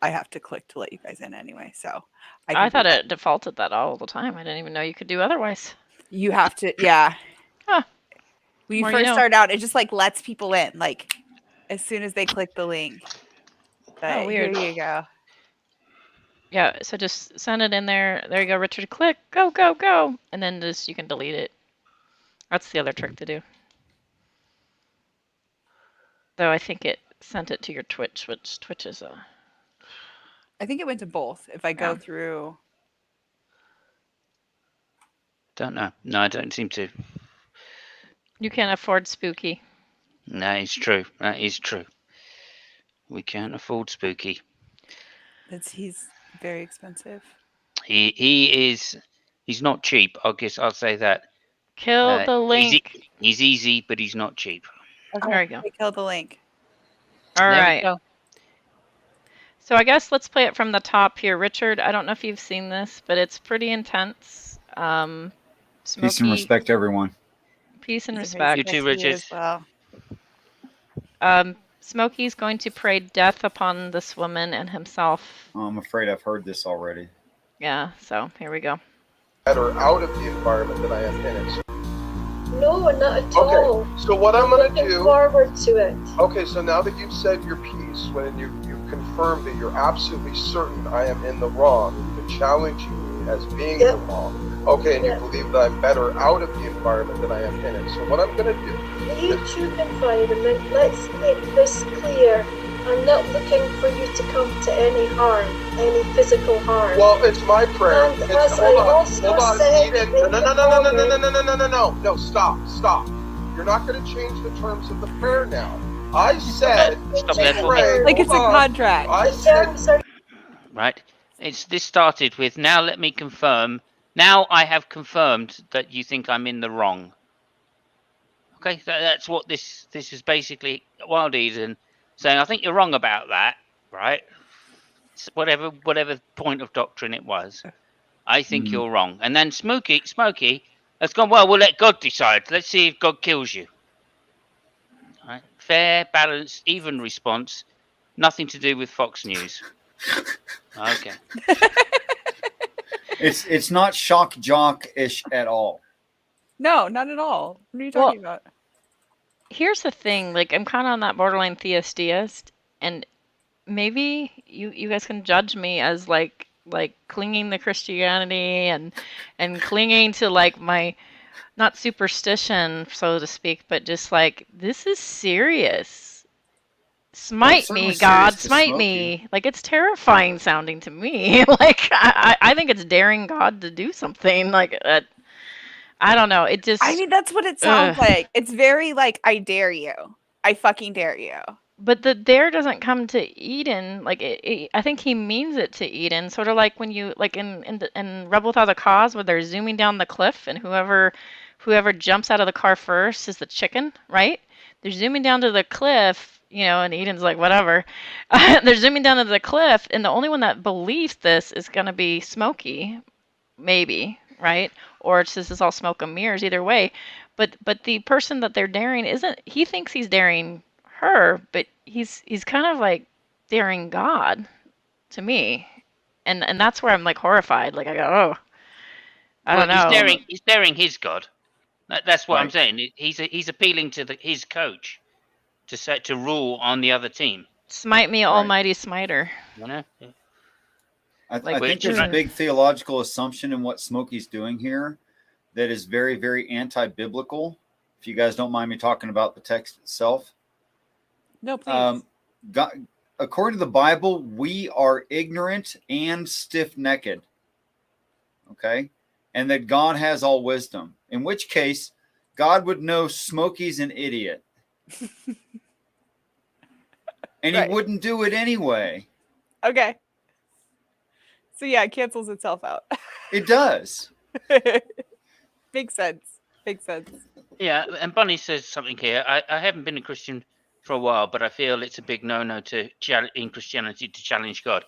I have to click to let you guys in anyway. So I thought it defaulted that all the time. I didn't even know you could do otherwise. You have to, yeah. Huh. When you first start out, it just like lets people in, like as soon as they click the link. But weird. Here you go. Yeah, so just send it in there. There you go, Richard. Click, go, go, go, and then just you can delete it. That's the other trick to do. Though I think it sent it to your Twitch, which Twitch is a. I think it went to both. If I go through. Don't know. No, I don't seem to. You can't afford Spooky. No, it's true. That is true. We can't afford Spooky. He's very expensive. He is. He's not cheap. I'll say that. Kill the link. He's easy, but he's not cheap. Okay, There we go. we killed the link. All There we right. go. So I guess let's play it from the top here. Richard, I don't know if you've seen this, but it's pretty intense. Smokey, Peace and respect, everyone. peace and Peace and respect. You too, respect to Richard. as well. Smokey's going to pray death upon this woman and himself. I'm afraid I've heard this already. Yeah, so here we go. Better out of the environment than I am in it. No, not at all. Okay, so what I'm going to Looking do... forward to it. Okay, so now that you've said your piece, when you confirmed that you're absolutely certain I am in the wrong, you've been challenging me as being in the wrong. Okay, and you believe that I'm better out of the environment than I am in it. So what I'm going to do... Each environment, let's make this clear. I'm not looking for you to come to any harm, any physical harm. Well, it's my prayer. And as I also said, Eden. No, stop. You're not going to change the terms of the prayer now. I said, Stop that. pray. Like it's a Hold on. contract. I the said, terms are Right. This started with, now let me confirm. Now I have confirmed that you think I'm in the wrong. Okay, that's what this is basically. Wild Eden saying, I think you're wrong about that, right? Whatever point of doctrine it was, I think you're wrong. And then Smokey has gone, well, we'll let God decide. Let's see if God kills you. Right? Fair, balanced, even response. Nothing to do with Fox News. Okay. It's not shock jock-ish at all. No, not at all. What are you talking about? Here's the thing, like I'm kind of on that borderline theist, and maybe you guys can judge me as like clinging to Christianity and clinging to like my not superstition, so to speak, but just like this is serious. Smite me, God, smite me. Like it's terrifying sounding to me. Like I think it's daring God to do something like that. I don't know. It just I mean, that's what it sounds like. It's very like, I dare you. I fucking dare you. But the dare doesn't come to Eden. Like I think he means it to Eden. Sort of like when you like in Rebel Without a Cause, where they're zooming down the cliff, and whoever jumps out of the car first is the chicken, right? They're zooming down to the cliff, and Eden's like whatever. They're zooming down to the cliff, and the only one that believes this is gonna be Smokey, maybe, right? Or it's this is all smoke and mirrors. Either way, but the person that they're daring isn't. He thinks he's daring her, but he's kind of like daring God to me, and that's where I'm like horrified. Like I go, oh, I don't know. He's daring his God. That's what I'm Right. saying. He's appealing to his coach to rule on the other team. Smite me, Right. Almighty Smiter. You know. I Like, think there's a big theological assumption in what Smokey's doing here that is very, very anti-biblical. If you guys don't mind me talking about the text itself. No, please. God, according to the Bible, we are ignorant and stiff-necked. Okay? And that God has all wisdom. In which case, God would know Smokey's an idiot. And Right. he wouldn't do it anyway. Okay. So yeah, it cancels itself out. It does. Makes sense. Makes sense. Yeah, and Bunny says something here. I haven't been a Christian for a while, but I feel it's a big no-no in Christianity to challenge God.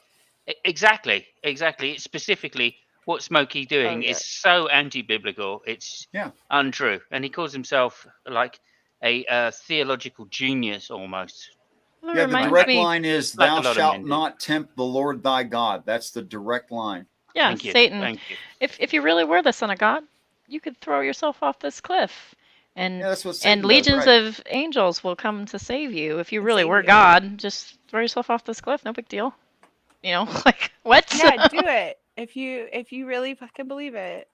Exactly. It's specifically what Smokey doing is so anti-biblical. It's untrue, and he calls himself like a theological genius almost. Well, Yeah, the direct line is, Like a thou lot of shalt men do. not tempt the Lord thy God. That's the direct line. Yeah, Thank you. Satan. Thank you. If you really were the son of God, you could throw yourself off this cliff, and Yeah, that's what Satan and does, legions right. of angels will come to save you. If you And really save were you. God, just throw yourself off this cliff. No big deal. Like what? Yeah, do it. If you really fucking believe it.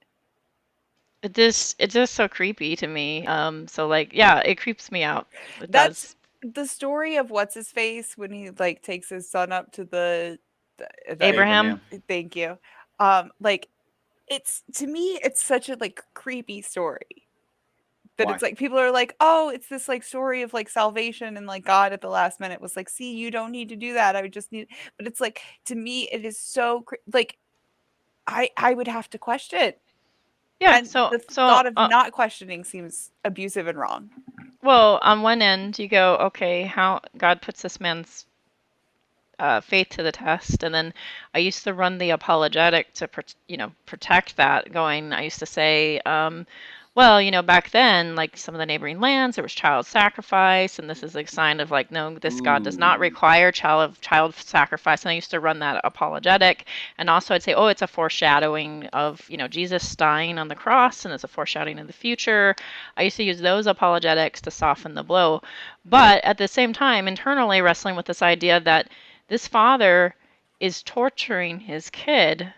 It's just so creepy to me. So like, yeah, it creeps me out. It That's does. the story of what's his face when he like takes his son up to the Abraham. Thank you. Like it's, to me, it's such a like creepy story. That Why? it's like people are like, oh, it's this like story of like salvation, and like God at the last minute was like, see, you don't need to do that. I would just need, but it's like, to me, it is so like I would have to question. Yeah. And the thought of not questioning seems abusive and wrong. Well, on one end, you go, okay, how God puts this man's faith to the test, and then I used to run the apologetic to protect that. I used to say, well, back then, like some of the neighboring lands, there was child sacrifice, and this is a sign of like, no, this God does not require child sacrifice. And I used to run that apologetic, and also I'd say, oh, it's a foreshadowing of Jesus dying on the cross, and it's a foreshadowing of the future. I used to use those apologetics to soften the blow, but at the same time, internally wrestling with this idea that this father is torturing his kid,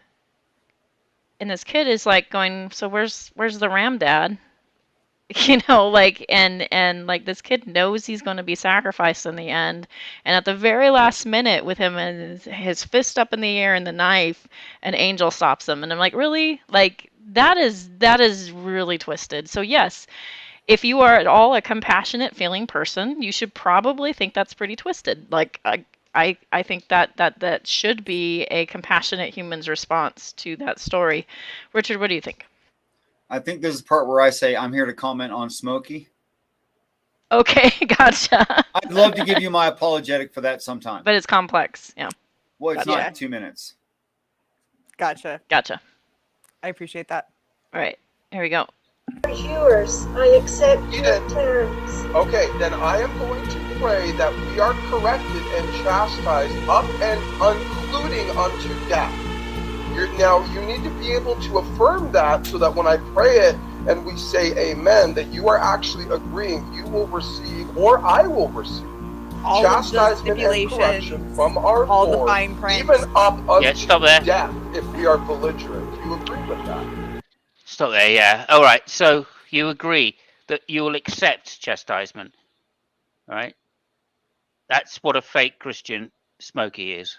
and this kid is like going, so where's the ram, Dad? Like, and like this kid knows he's going to be sacrificed in the end, and at the very last minute, with him and his fist up in the air and the knife, an angel stops him, and I'm like, really? Like that is really twisted. So yes, if you are at all a compassionate feeling person, you should probably think that's pretty twisted. Like I think that should be a compassionate human's response to that story. Richard, what do you think? I think this is the part where I say I'm here to comment on Smokey. Okay, gotcha. I'd love to give you my apologetic for that sometime. But it's complex, yeah. Well, it's Gotcha. not 2 minutes. Gotcha. I appreciate that. All right, here we go. Viewers, I accept your terms. Okay, then I am going to pray that we are corrected and chastised up and including unto death. Now, you need to be able to affirm that so that when I pray it and we say amen, that you are actually agreeing you will receive or I will receive all chastisement and correction from our all Lord, the fine print. even up unto stop there. death if we are belligerent. Do you agree with that? Stop there, yeah. All right, so you agree that you will accept chastisement, right? That's what a fake Christian Smokey is.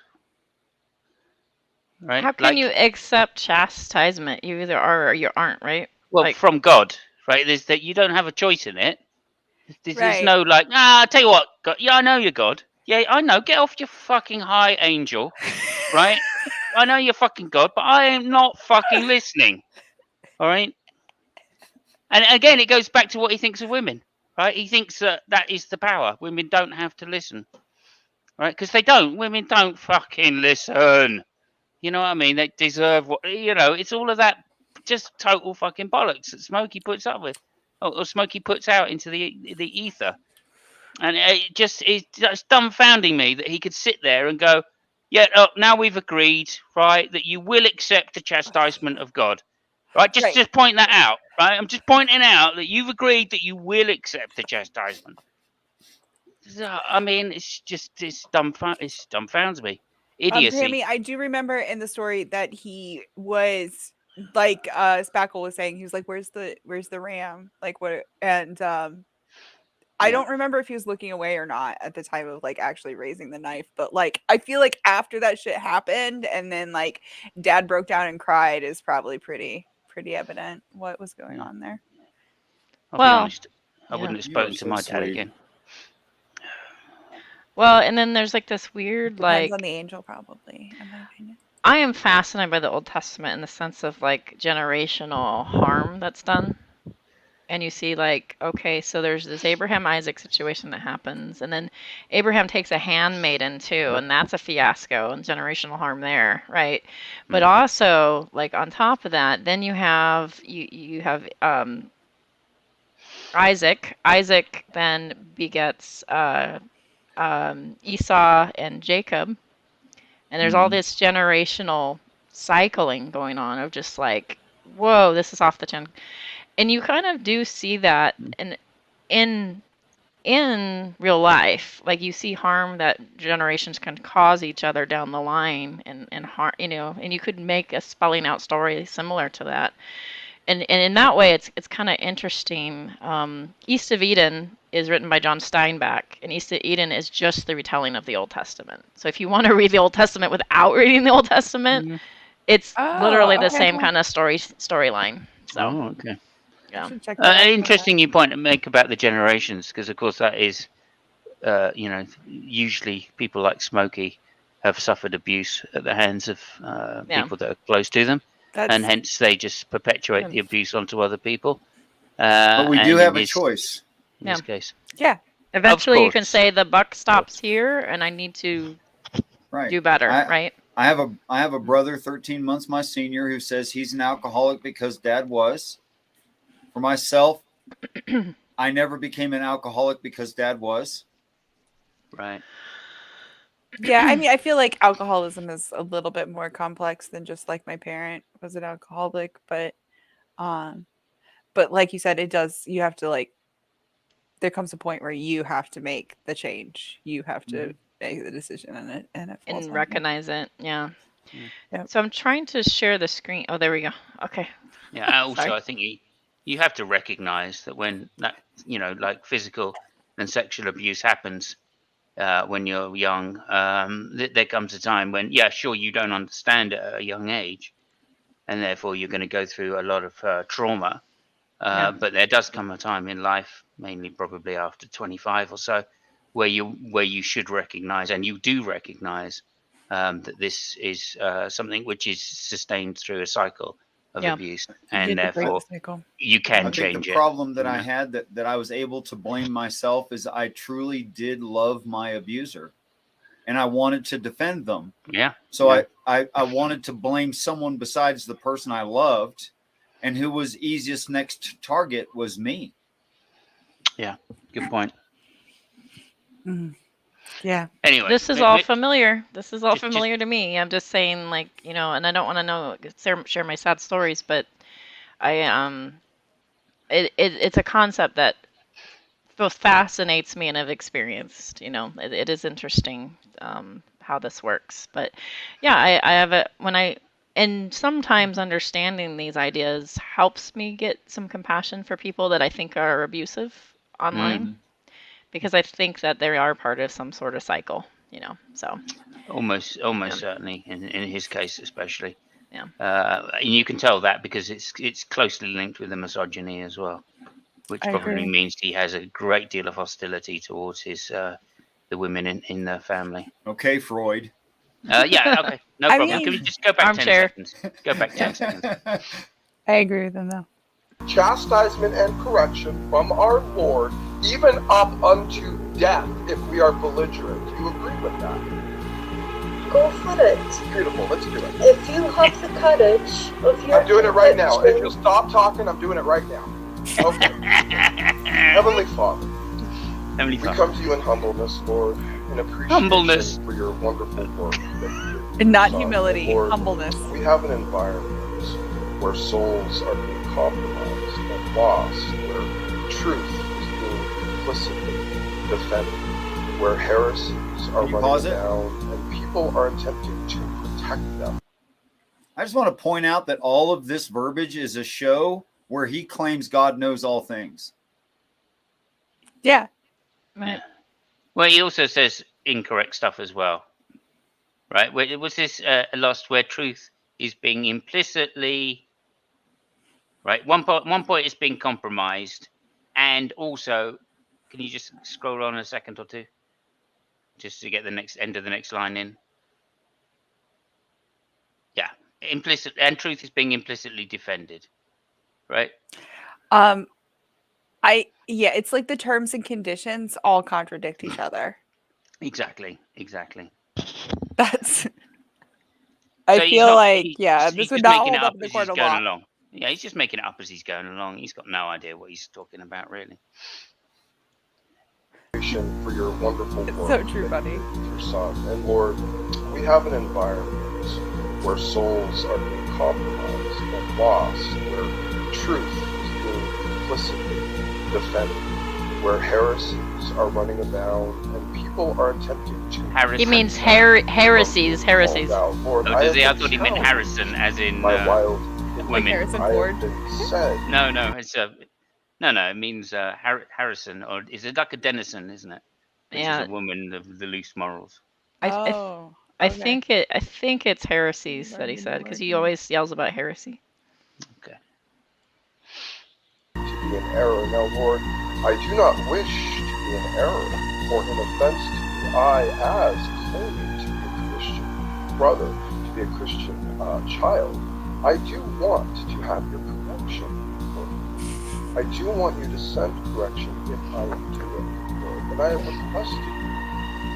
Right? How can you accept chastisement? You either are or you aren't, right? Well, from God, right? There's that you don't have a choice in it. There's Right. no like, I'll tell you what, God, yeah, I know you're God. Yeah, I know. Get off your fucking high, angel, right? I know you're fucking God, but I am not fucking listening. All right? And again, it goes back to what he thinks of women, right? He thinks that is the power. Women don't have to listen, right? Because they don't. Women don't fucking listen. You know what I mean? They deserve what, it's all of that just total fucking bollocks that Smokey puts up with, or Smokey puts out into the ether. And it's just dumbfounding me that he could sit there and go, yeah, now we've agreed, right, that you will accept the chastisement of God. Right? Just point that out, right? I'm just pointing out that you've agreed that you will accept the chastisement. I mean, it dumbfounds me. Idiocy. Tammy, I do remember in the story that he was like Spackle was saying, he was like, where's the ram? Like what? And I don't remember if he was looking away or not at the time of like actually raising the knife, but like I feel like after that shit happened and then like Dad broke down and cried is probably pretty evident what was going on there. I'll be honest, I wouldn't have spoken to my dad again. Well, and then there's like this weird Depends on the angel, probably, in my opinion. I am fascinated by the Old Testament in the sense of like generational harm that's done. And you see like, okay, so there's this Abraham-Isaac situation that happens, and then Abraham takes a handmaiden too, and that's a fiasco and generational harm there, right? But also, like on top of that, then you have Isaac. Isaac then begets Esau and Jacob, and there's all this generational cycling going on of just like, whoa, this is off the chain. And you kind of do see that in real life. Like you see harm that generations can cause each other down the line, and harm, and you could make a spelling out story similar to that. And in that way, it's kind of interesting. East of Eden is written by John Steinbeck, and East of Eden is just the retelling of the Old Testament. So if you want to read the Old Testament without reading the Old Testament, it's literally the same kind of storyline. So, okay. Yeah. Interesting you point to make about the generations, because of course that is, usually people like Smokey have suffered abuse at the hands of people that are close to them. and hence they just perpetuate the abuse onto other people. But we do and have in a choice. In this case, Yeah. Eventually, you can course. say the buck stops here, and I need to Right. do better, right? I have a brother 13 months my senior who says he's an alcoholic because dad was. For myself, I never became an alcoholic because dad was. Right. Yeah, I mean, I feel like alcoholism is a little bit more complex than just like my parent was an alcoholic, but like you said, it does. You have to like. There comes a point where you have to make the change. You have to make the decision, and it falls And on recognize it. Yeah. Yep. So I'm trying to share the screen. Oh, there we go. Okay. Yeah. Also, Sorry. I think you have to recognize that when that like physical and sexual abuse happens when you're young, there comes a time when sure you don't understand it at a young age, and therefore you're going to go through a lot of trauma. But there does come a time in life, mainly probably after 25 or so, where you should recognize, and you do recognize, that this is something which is sustained through a cycle of abuse, You and have to break the therefore cycle. you I can think change the it. problem that I had that I was able to blame myself is I truly did love my abuser, and I wanted to defend them. Yeah. So I wanted to blame someone besides the person I loved, and who was easiest next target was me. Yeah. Good point. Yeah. Anyway, This is all familiar. This is all familiar to me. I'm just saying, like, and I don't want to share my sad stories, but it's a concept that both fascinates me and I've experienced. It is interesting how this works. But yeah, I have and sometimes understanding these ideas helps me get some compassion for people that I think are abusive online, because I think that they are part of some sort of cycle. So almost certainly in his case, especially. Yeah. And you can tell that because it's closely linked with the misogyny as well, which probably means he has a great deal of hostility towards the women in the family. Okay, Freud. Yeah, okay, no problem. mean, Can we just go back armchair. 10 seconds? Go back 10 seconds. I agree with them though. Chastisement and correction from our Lord, even up unto death, if we are belligerent. Do you agree with that? Go for it. Beautiful, let's do it. If you have the courage of your I'm doing it right now. If conviction- you'll stop talking, I'm doing it right now. Okay. Heavenly Father, we come to you in humbleness, Lord, in appreciation for your wonderful work. And not humility, Lord, humbleness. We have an environment where souls are being compromised and lost, where truth is being implicitly defended, where heresies are running down, and people are attempting to protect them. I just want to point out that all of this verbiage is a show where he claims God knows all things. Yeah. Right. Well, he also says incorrect stuff as well, right? Was this lost where truth is being implicitly, right? One point is being compromised, and also, can you just scroll on a second or two, just to get the next end of the next line in? Yeah, implicit and truth is being implicitly defended, right? It's like the terms and conditions all contradict each other. Exactly. That's. So I feel like he's this would just not making hold it up up in the as court he's of going law. along. Yeah, he's just making it up as he's going along. He's got no idea what he's talking about, really. For your wonderful work. So true, buddy. Your Son. And Lord, we have an environment where souls are being compromised and lost, where truth is being implicitly defended, where heresies are running abound, and people are attempting to... He means heresies. Lord, I thought he meant Harrison, as in women. Like Harrison Ford? No, it's no, it means Harrison, or is it like a Denison, isn't it? Which is a woman of the loose morals. I think it's heresies that he said, because he always yells about heresy. Okay. To be in error. Now, Lord, I do not wish to be in error, or in offense to you. I, as claiming to be a Christian brother, to be a Christian child, I do want to have your correction, Lord. I do want you to send correction if I am doing, Lord. And I request you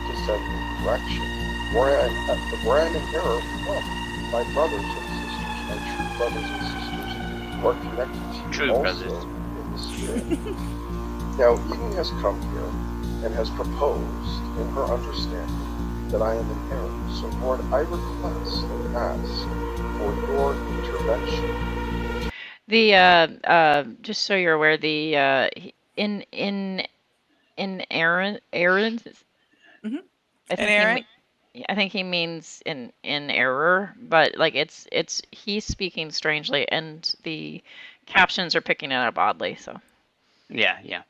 to send me correction where I'm in error from my brothers and sisters, my true brothers and sisters who are connected to you True also brothers. in the Spirit. Now, Eden has come here and has proposed in her understanding that I am in error. So, Lord, I request and ask for your intervention. Just so you're aware, the in Aaron Mhm. I And think he Aaron? I think he means in error, but like it's he's speaking strangely, and the captions are picking it up oddly. So Yeah, yeah.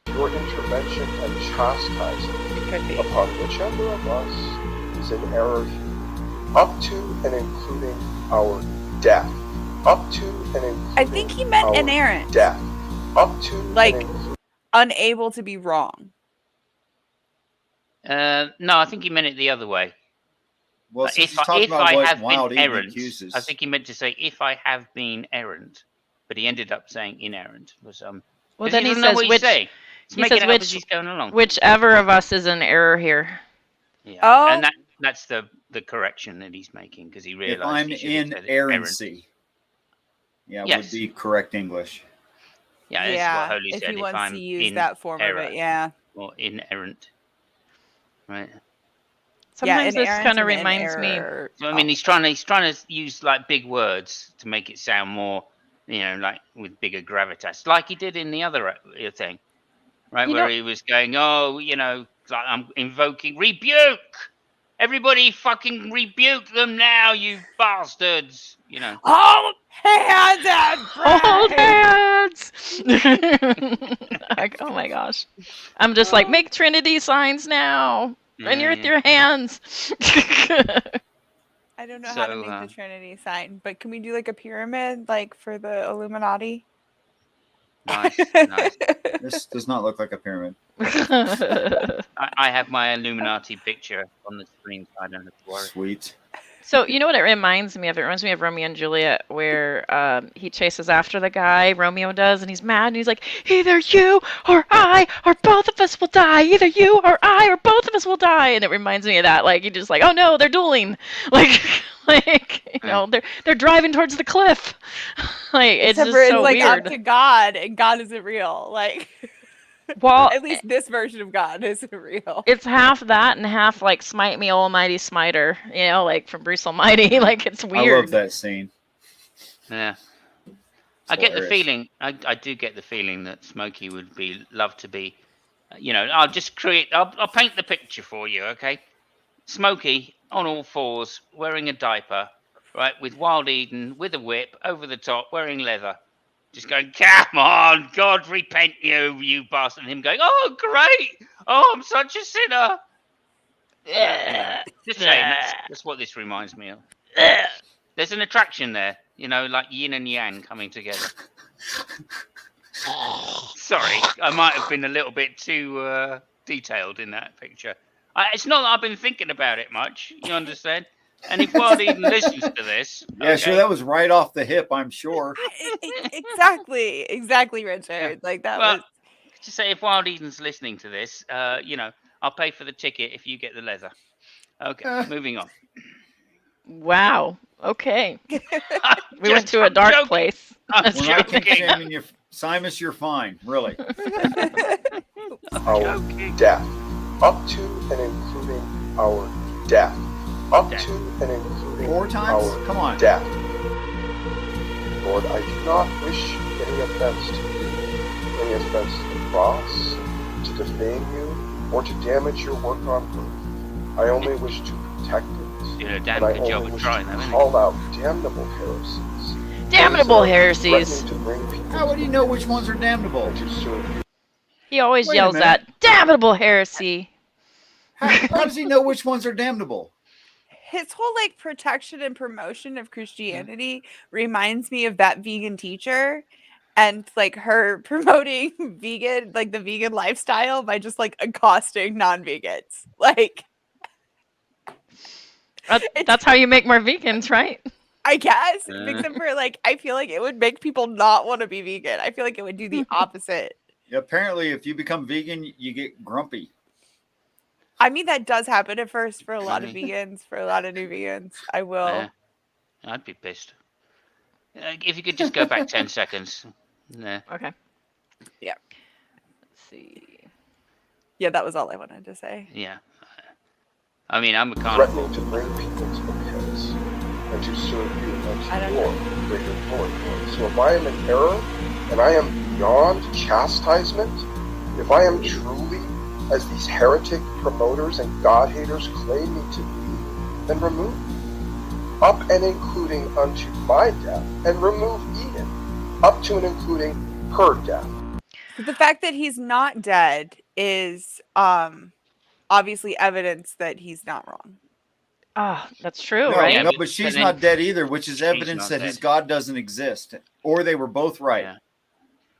Your intervention and chastisement It could be. upon whichever of us is in error here, up to and including our death. Up to and including I think he meant our inerrant. death. Up to Like- and including Unable to be wrong. No, I think he meant it the other way. Well, since If he's talking if about I what have been Wild Eden errant, accuses. I think he meant to say if I have been errant, but he ended up saying inerrant. Was well, 'cause then he he doesn't know says what he's which saying. He's he making says it up as which he's going along. whichever of us is in error here. Yeah. Oh. And that's the correction that he's making because he if realized I'm he should have in said errant. errancy, yeah, Yes. would be correct English. Yeah, this is what Holy if said. he If wants I'm to use in that form error of it, yeah. or inerrant, right? Sometimes this inerrant kind of and in reminds me. error. So I mean, he's trying to use like big words to make it sound more, like with bigger gravitas, like he did in the other thing, right? You Where know- he was going, oh, like I'm invoking rebuke. Everybody, fucking rebuke them now, you bastards! Hold hands and Hold pray! hands! Like, oh my gosh. I'm just like, make Trinity signs now. And you're with your hands. I don't know how to So, make the Trinity sign, but can we do like a pyramid, like for the Illuminati? nice. This does not look like a pyramid. I have my Illuminati picture on the screen, so I don't have to worry. Sweet. So you know what it reminds me of? It reminds me of Romeo and Juliet, where he chases after the guy, Romeo does, and he's mad, and he's like, either you or I or both of us will die. Either you or I or both of us will die. And it reminds me of that. Like, you're just like, oh no, they're dueling. Like they're driving towards the cliff. Like, it's Except just for it's so like weird. up to God, and God isn't real. Like, Well, at least this version of God isn't real. it's half that and half like Smite Me, Almighty Smiter, like from Bruce Almighty. Like, it's I weird. love that scene. Yeah. It's I get the hilarious. feeling. I do get the feeling that Smokey would love to be. I'll just create. I'll paint the picture for you, okay? Smokey on all fours, wearing a diaper, right, with Wild Eden with a whip over the top, wearing leather, just going, "Come on, God, repent you bastard!" And him going, "Oh, great! Oh, I'm such a sinner." Anyway, just saying. That's what this reminds me of. There's an attraction there, like yin and yang coming together. Sorry, I might have been a little bit too detailed in that picture. It's not that I've been thinking about it much, you understand? And if Wild Eden listens to this, Yeah, sure. That was right off the hip, I'm sure. Exactly, Richard. Like that well, was. to say if Wild Eden's listening to this, I'll pay for the ticket if you get the leather. Okay, moving on. Wow. Okay. We went Just- to a I'm dark joking. place. I'm We're not joking. condemning you, Simos. You're fine, really. our Joking. death. Up to and including our death. Up Death. to and including 4 times? our Come on. death. Lord, I do not wish any offense to you, any offense to the cross, to defame you, or to damage your work on earth. I only wish to protect it, Doing a and damn I good job only of wish trying to that, isn't call out damnable heresies. Damnable Those that are heresies. threatening to bring people How would you know which ones are damnable? and to serve you. He always Wait a yells minute. that damnable heresy. How does he know which ones are damnable? His whole like protection and promotion of Christianity reminds me of that vegan teacher and like her promoting vegan, like the vegan lifestyle by just like accosting non-vegans. Like That's how you make more vegans, right? I guess, Uh. except for like, I feel like it would make people not want to be vegan. I feel like it would do the opposite. Apparently, if you become vegan, you get grumpy. I mean, that does happen at first for a lot of Really? vegans, for a lot of new vegans. I will. I'd be pissed. If you could just go back 10 seconds. Nah. Okay. Yeah. Let's see. Yeah, that was all I wanted to say. Yeah. I mean, I'm a carnivore. Threatening to bring people to the pits and to serve you I and don't to your greater glory, Lord. So if I am in error and I am beyond chastisement, if I am truly as these heretic promoters and God-haters claim me to be, then remove me, up and including unto my death, and remove Eden, up to and including her death. So the fact that he's not dead is obviously evidence that he's not wrong. Oh, that's true, No, right? Yeah, no, but- but she's but then not dead either, which is she's evidence not that his dead. God doesn't exist. Or they were both right. Yeah.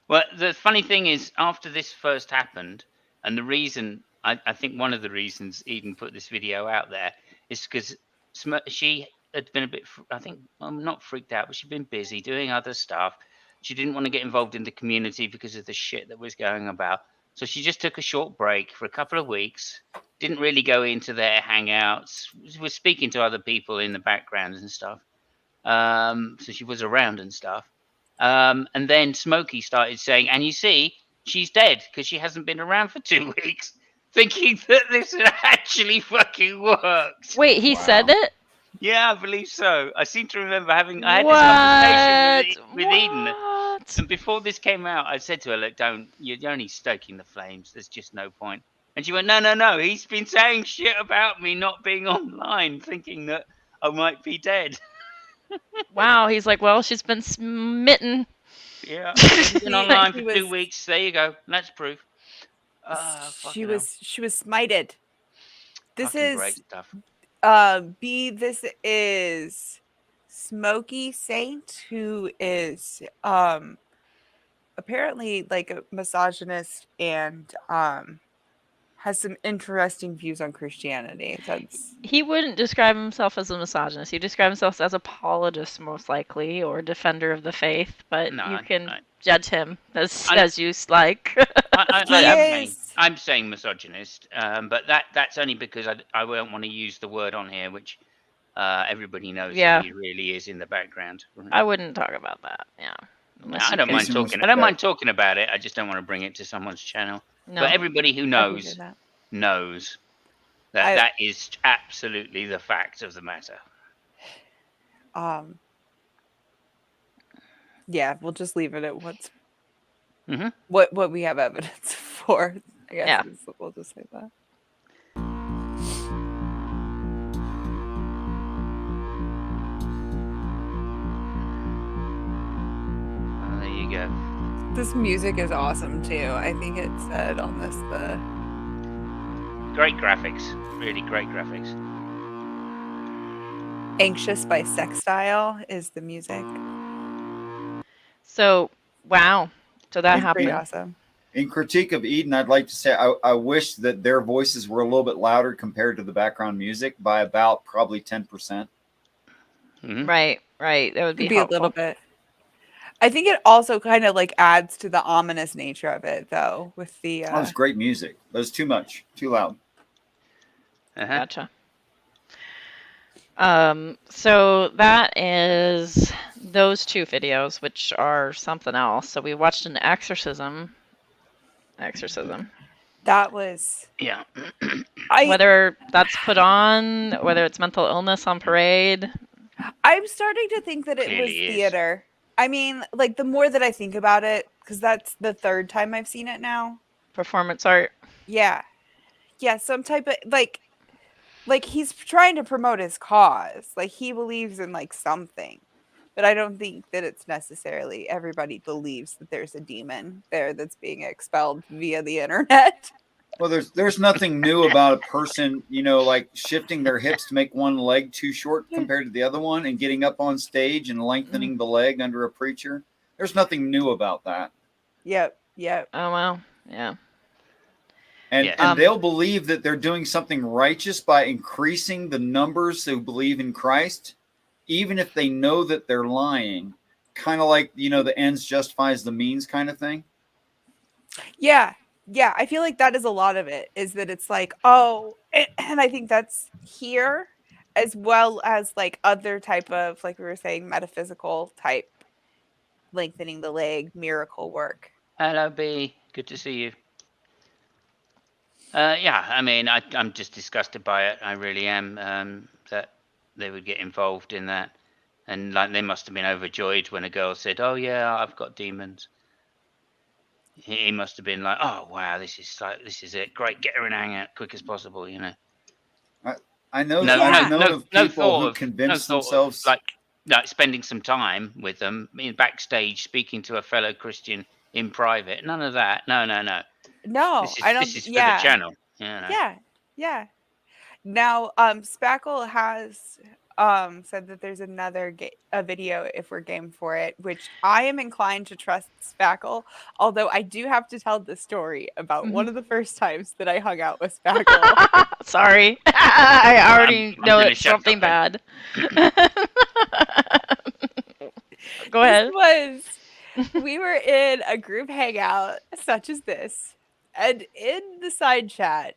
Well, the funny thing is, after this first happened, and the reason, I think one of the reasons Eden put this video out there is because she had been a bit, I think, not freaked out, but she'd been busy doing other stuff. She didn't want to get involved in the community because of the shit that was going about. So she just took a short break for a couple of weeks, didn't really go into their hangouts, was speaking to other people in the background and stuff. So she was around and stuff. And then Smokey started saying, and you see, she's dead because she hasn't been around for 2 weeks, thinking that this had actually fucking worked. Wait, he said it? Yeah, I believe so. I seem to remember I had this conversation with Eden. What? And before this came out, I said to her, look, you're only stoking the flames. There's just no point. And she went, no. He's been saying shit about me not being online, thinking that I might be dead. Wow, he's like, well, she's been smitten. Yeah, she's been online He for 2 was- weeks. There you go. That's proof. she was smited. This fucking great is stuff. this is Smokey Saint, who is apparently like a misogynist and has some interesting views on Christianity. That's He wouldn't describe himself as a misogynist. He describes himself as apologist, most likely, or defender of the faith. But No, you can I- judge him as you like. I'm saying misogynist, but that's only because I don't want to use the word on here, which everybody knows Yeah. that he really is in the background. I wouldn't talk about that. Yeah. Unless I you don't can- mind Jason was talking. I don't right. mind talking about it. I just don't want to bring it to someone's channel. No. But everybody who I can knows do that. knows that I- that is absolutely the fact of the matter. Yeah, we'll just leave it at what's Mhm. what we have evidence for. I guess Yeah. we'll just say that. There you go. This music is awesome too. I think it said on this Great graphics. Really great graphics. Anxious by Sextile is the music. So, wow. So that It's Pretty happened. awesome. In critique of Eden, I'd like to say I wish that their voices were a little bit louder compared to the background music by about probably 10%. Mhm. Right. That would Could be be a helpful. little bit. I think it also kind of like adds to the ominous nature of it though, with the That was great music. That was too much, too loud. Uh-huh. Gotcha. So that is those two videos, which are something else. So we watched an exorcism. that was Yeah. Whether that's put on, whether it's mental illness on parade. I'm starting to think that it was Clearly is. theater. I mean, like the more that I think about it, because that's the third time I've seen it now. Performance art. Yeah. Some type of like he's trying to promote his cause. Like he believes in like something. But I don't think that it's necessarily everybody believes that there's a demon there that's being expelled via the internet. Well, there's nothing new about a person, like shifting their hips to make one leg too short compared to the other one and getting up on stage and lengthening the leg under a preacher. There's nothing new about that. Yep. Oh, wow. Yeah. And, Yes. and they'll believe that they're doing something righteous by increasing the numbers who believe in Christ, even if they know that they're lying, kind of like, the ends justifies the means kind of thing. Yeah. Yeah. I feel like that is a lot of it, is that it's like, oh, and I think that's here as well as like other type of, like we were saying, metaphysical type lengthening the leg, miracle work. Hello, B. Good to see you. Yeah, I mean, I'm just disgusted by it. I really am. That they would get involved in that, and like they must have been overjoyed when a girl said, "Oh yeah, I've got demons." He must have been like, "Oh wow, this is it. Great, get her in hang out quick as possible." I know. No, I've no, known no, of no people thought who of convince no thought themselves. of like spending some time with them in backstage, speaking to a fellow Christian in private. None of that. No. No, I don't. This is for the Yeah. channel. Yeah. Yeah. Now, Spackle has said that there's another a video if we're game for it, which I am inclined to trust Spackle. Although I do have to tell the story about one of the first times that I hung out with Spackle. Sorry, I already I'm know gonna it's shut something up bad. Go ahead. We were in a group hangout such as this, and in the side chat,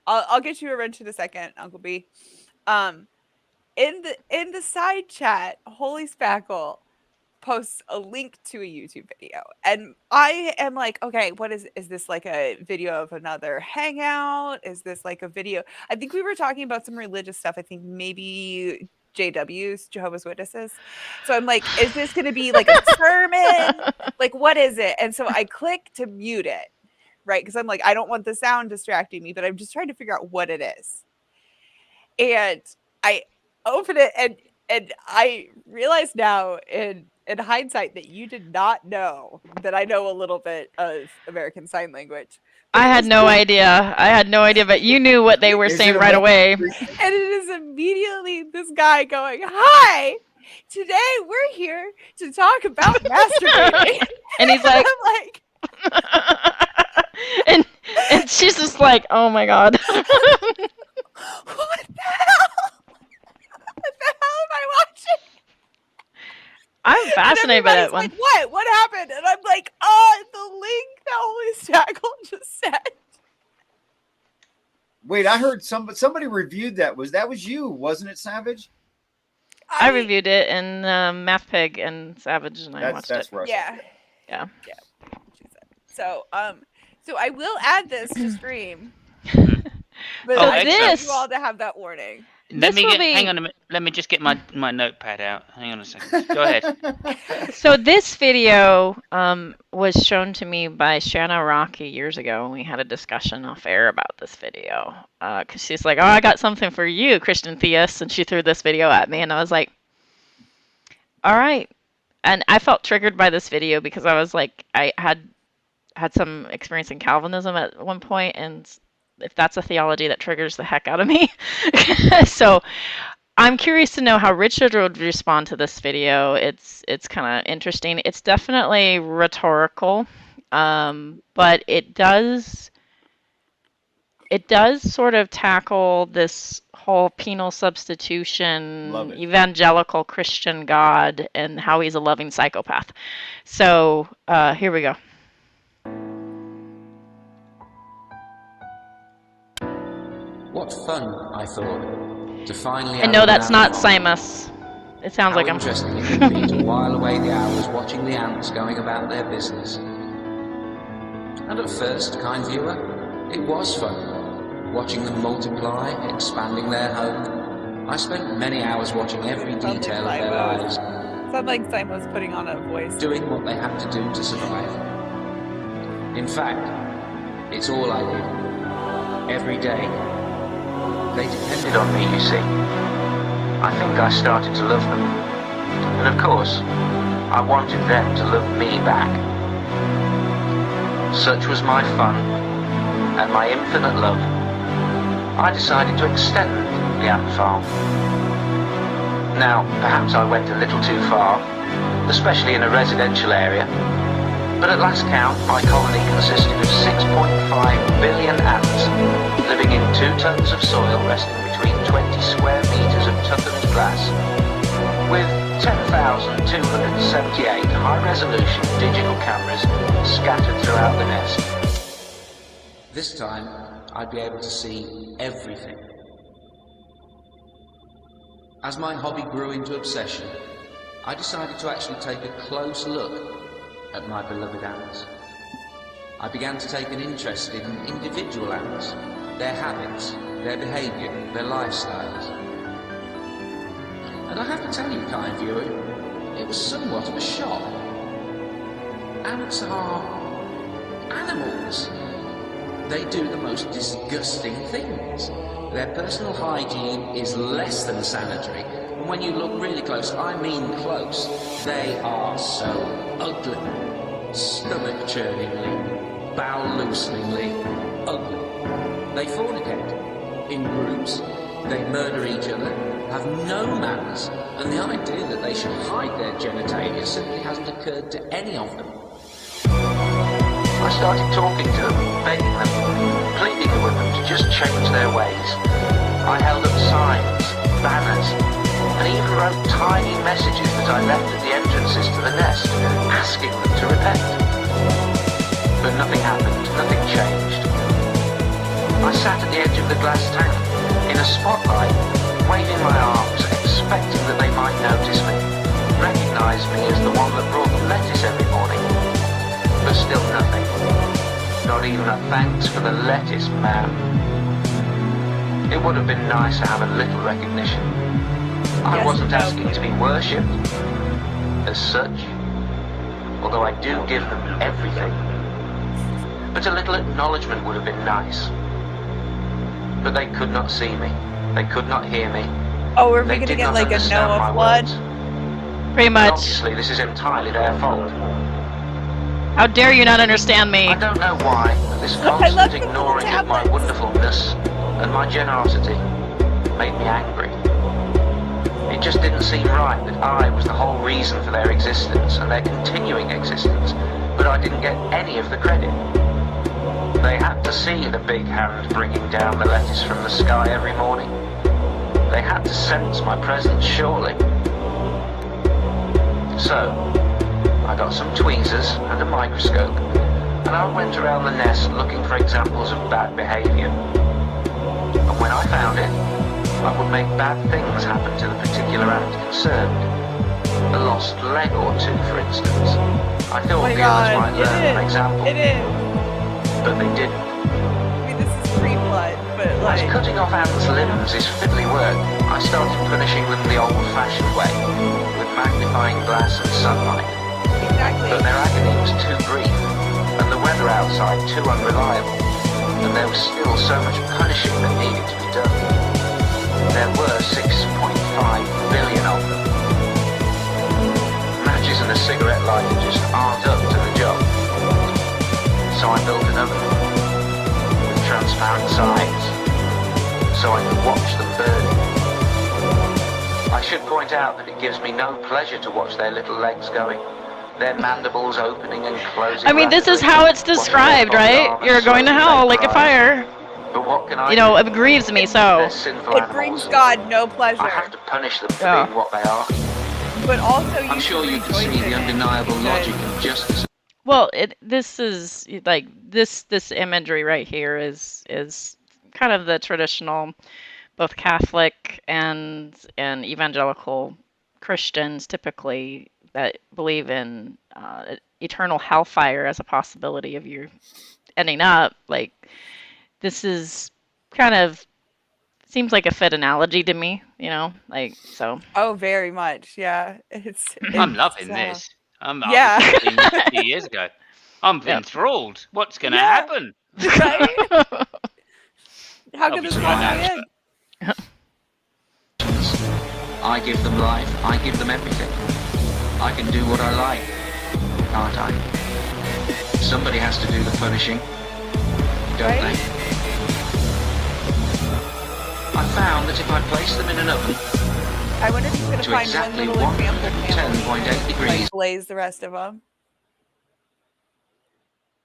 I'll get you a wrench in a second, Uncle B. In the side chat, Holy Spackle posts a link to a YouTube video, and I am like, okay, what is this, like a video of another hangout? Is this like a video? I think we were talking about some religious stuff. I think maybe JWs, Jehovah's Witnesses. So I'm like, is this going to be like a sermon? Like, what is it? And so I click to mute it. Right, because I'm like, I don't want the sound distracting me, but I'm just trying to figure out what it is. And I open it, and I realize now in hindsight that you did not know that I know a little bit of American Sign Language. I had no idea, but you knew what they were saying right away. And it is immediately this guy going, "Hi, today we're here to talk about masturbating." And he's like, I'm like, and she's just like, oh my god. what the hell? What the hell am I watching? I'm fascinated by that one. Like, what? What happened? And I'm like, oh, the link that Holy Spackle just sent. Wait, I heard somebody reviewed that. That was you, wasn't it, Savage? I reviewed it, and MathPig and Savage and I watched it. Russia. Yeah. So I will add this to stream. But I want you all to have that warning. Hang on a minute. Let me just get my notepad out. Hang on a second. Go ahead. So this video was shown to me by Shanna Rocky years ago, and we had a discussion off air about this video. Because she's like, oh, I got something for you, Christian theist, and she threw this video at me, and I was like, all right. And I felt triggered by this video because I was like, I had some experience in Calvinism at one point, and if that's a theology, that triggers the heck out of me. So I'm curious to know how Richard would respond to this video. It's kind of interesting. It's definitely rhetorical, but it does sort of tackle this whole penal substitution, evangelical Christian God, and how he's a loving psychopath. So here we go. What fun, I thought, to finally... And no, that's not Simos. It sounds like him. Interesting it would be to while away the hours watching the ants going about their business. And at first, kind viewer, it was fun, watching them multiply, expanding their home. I spent many hours watching every detail of their lives. Sounds like Simos putting on a voice. Doing what they had to do to survive. In fact, it's all I did. Every day. They depended on me, you see. I think I started to love them. And of course, I wanted them to love me back. Such was my fun and my infinite love. I decided to extend the ant farm. Now, perhaps I went a little too far, especially in a residential area. But at last count, my colony consisted of 6.5 billion ants, living in 2 tons of soil resting between 20 square meters of toughened glass, with 10,278 high-resolution digital cameras scattered throughout the nest. This time, I'd be able to see everything. As my hobby grew into obsession, I decided to actually take a close look at my beloved ants. I began to take an interest in individual ants, their habits, their behaviour, their lifestyles. And I have to tell you, kind viewer, it was somewhat of a shock. Ants are animals. They do the most disgusting things. Their personal hygiene is less than sanitary. And when you look really close, I mean close, they are so ugly. Stomach-churningly, bowel-looseningly ugly. They fornicate in groups. They murder each other, have no manners, and the idea that they should hide their genitalia simply hasn't occurred to any of them. I started talking to them, begging them, pleading with them to just change their ways. I held up signs, banners, and even wrote tiny messages that I left at the entrances to the nest, asking them to repent. But nothing happened, nothing changed. I sat at the edge of the glass tank, in a spotlight, waving my arms, expecting that they might notice me, recognise me as the one that brought them lettuce every morning. But still nothing. Not even a thanks for the lettuce, ma'am. It would have been nice to have a little recognition. I wasn't asking to be worshipped, as such, although I do give them everything. But a little acknowledgement would have been nice. But they could not see me. They could not hear me. Oh, we're They going to did get not like a understand my Noah flood. words. Pretty And much. obviously, this is entirely their fault. How dare you not understand me? I don't know why, but this I constant love the ignoring of my tablets. wonderfulness and my generosity made me angry. It just didn't seem right that I was the whole reason for their existence and their continuing existence, but I didn't get any of the credit. They had to see the big hand bringing down the lettuce from the sky every morning. They had to sense my presence, surely. So, I got some tweezers and a microscope, and I went around the nest looking for examples of bad behaviour. And when I found it, I would make bad things happen to the particular ant concerned. A lost leg or two, for instance. I Oh thought my the others god, might learn from example, it is. but they didn't. I mean, this is pre-blood, but As like, cutting off ants' limbs is fiddly work, I started punishing them the old-fashioned way, with magnifying glass and sunlight. exactly. But their agony was too brief, and the weather outside too unreliable, and there was still so much punishing that needed to be done. There were 6.5 billion of them. Matches and a cigarette lighter just aren't up to the job. So I built an oven with transparent sides, so I could watch them burning. I should point out that it gives me no pleasure to watch their little legs going, their mandibles opening and closing. I mean, this is how it's described, right? You're going to hell like a fire. But what can I You know, do? it grieves me so. They're sinful It brings animals. God no I have pleasure, to punish them for Yeah. being what they are. but also you I'm sure should you can rejoice see in the it undeniable because- logic and justice. Well, this is like this imagery right here is kind of the traditional, both Catholic and evangelical Christians typically that believe in eternal hellfire as a possibility of you ending up. Like, this is kind of seems like a fit analogy to me, you know, like, so. Oh, very much, yeah. I'm loving this. Yeah. I was thinking this a few years ago. I'm Yeah. enthralled. What's going to Yeah. happen? Right? How could this Obviously, possibly I end? I give them life. I give them everything. I can do what I like, can't I? Somebody has to do the punishing, don't Right? they? I found that if I place them in an oven I wonder if he's going to to find one exactly little example panel 110.8 degrees, like blaze the rest of them.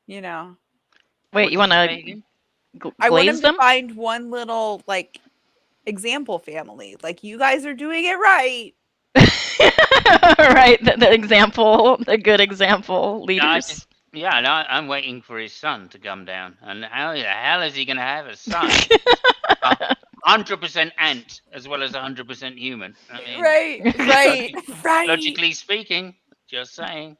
you know. Wait, What you did want say to again? I want glaze him to them? find one little like example family. Like you guys are doing it right. Right, the example, the good example I leaders. just, yeah, no, I'm waiting for his son to come down. And how the hell is he going to have a son? 100% ant as well as 100% human. I mean, Right, right, right. logically speaking, just saying.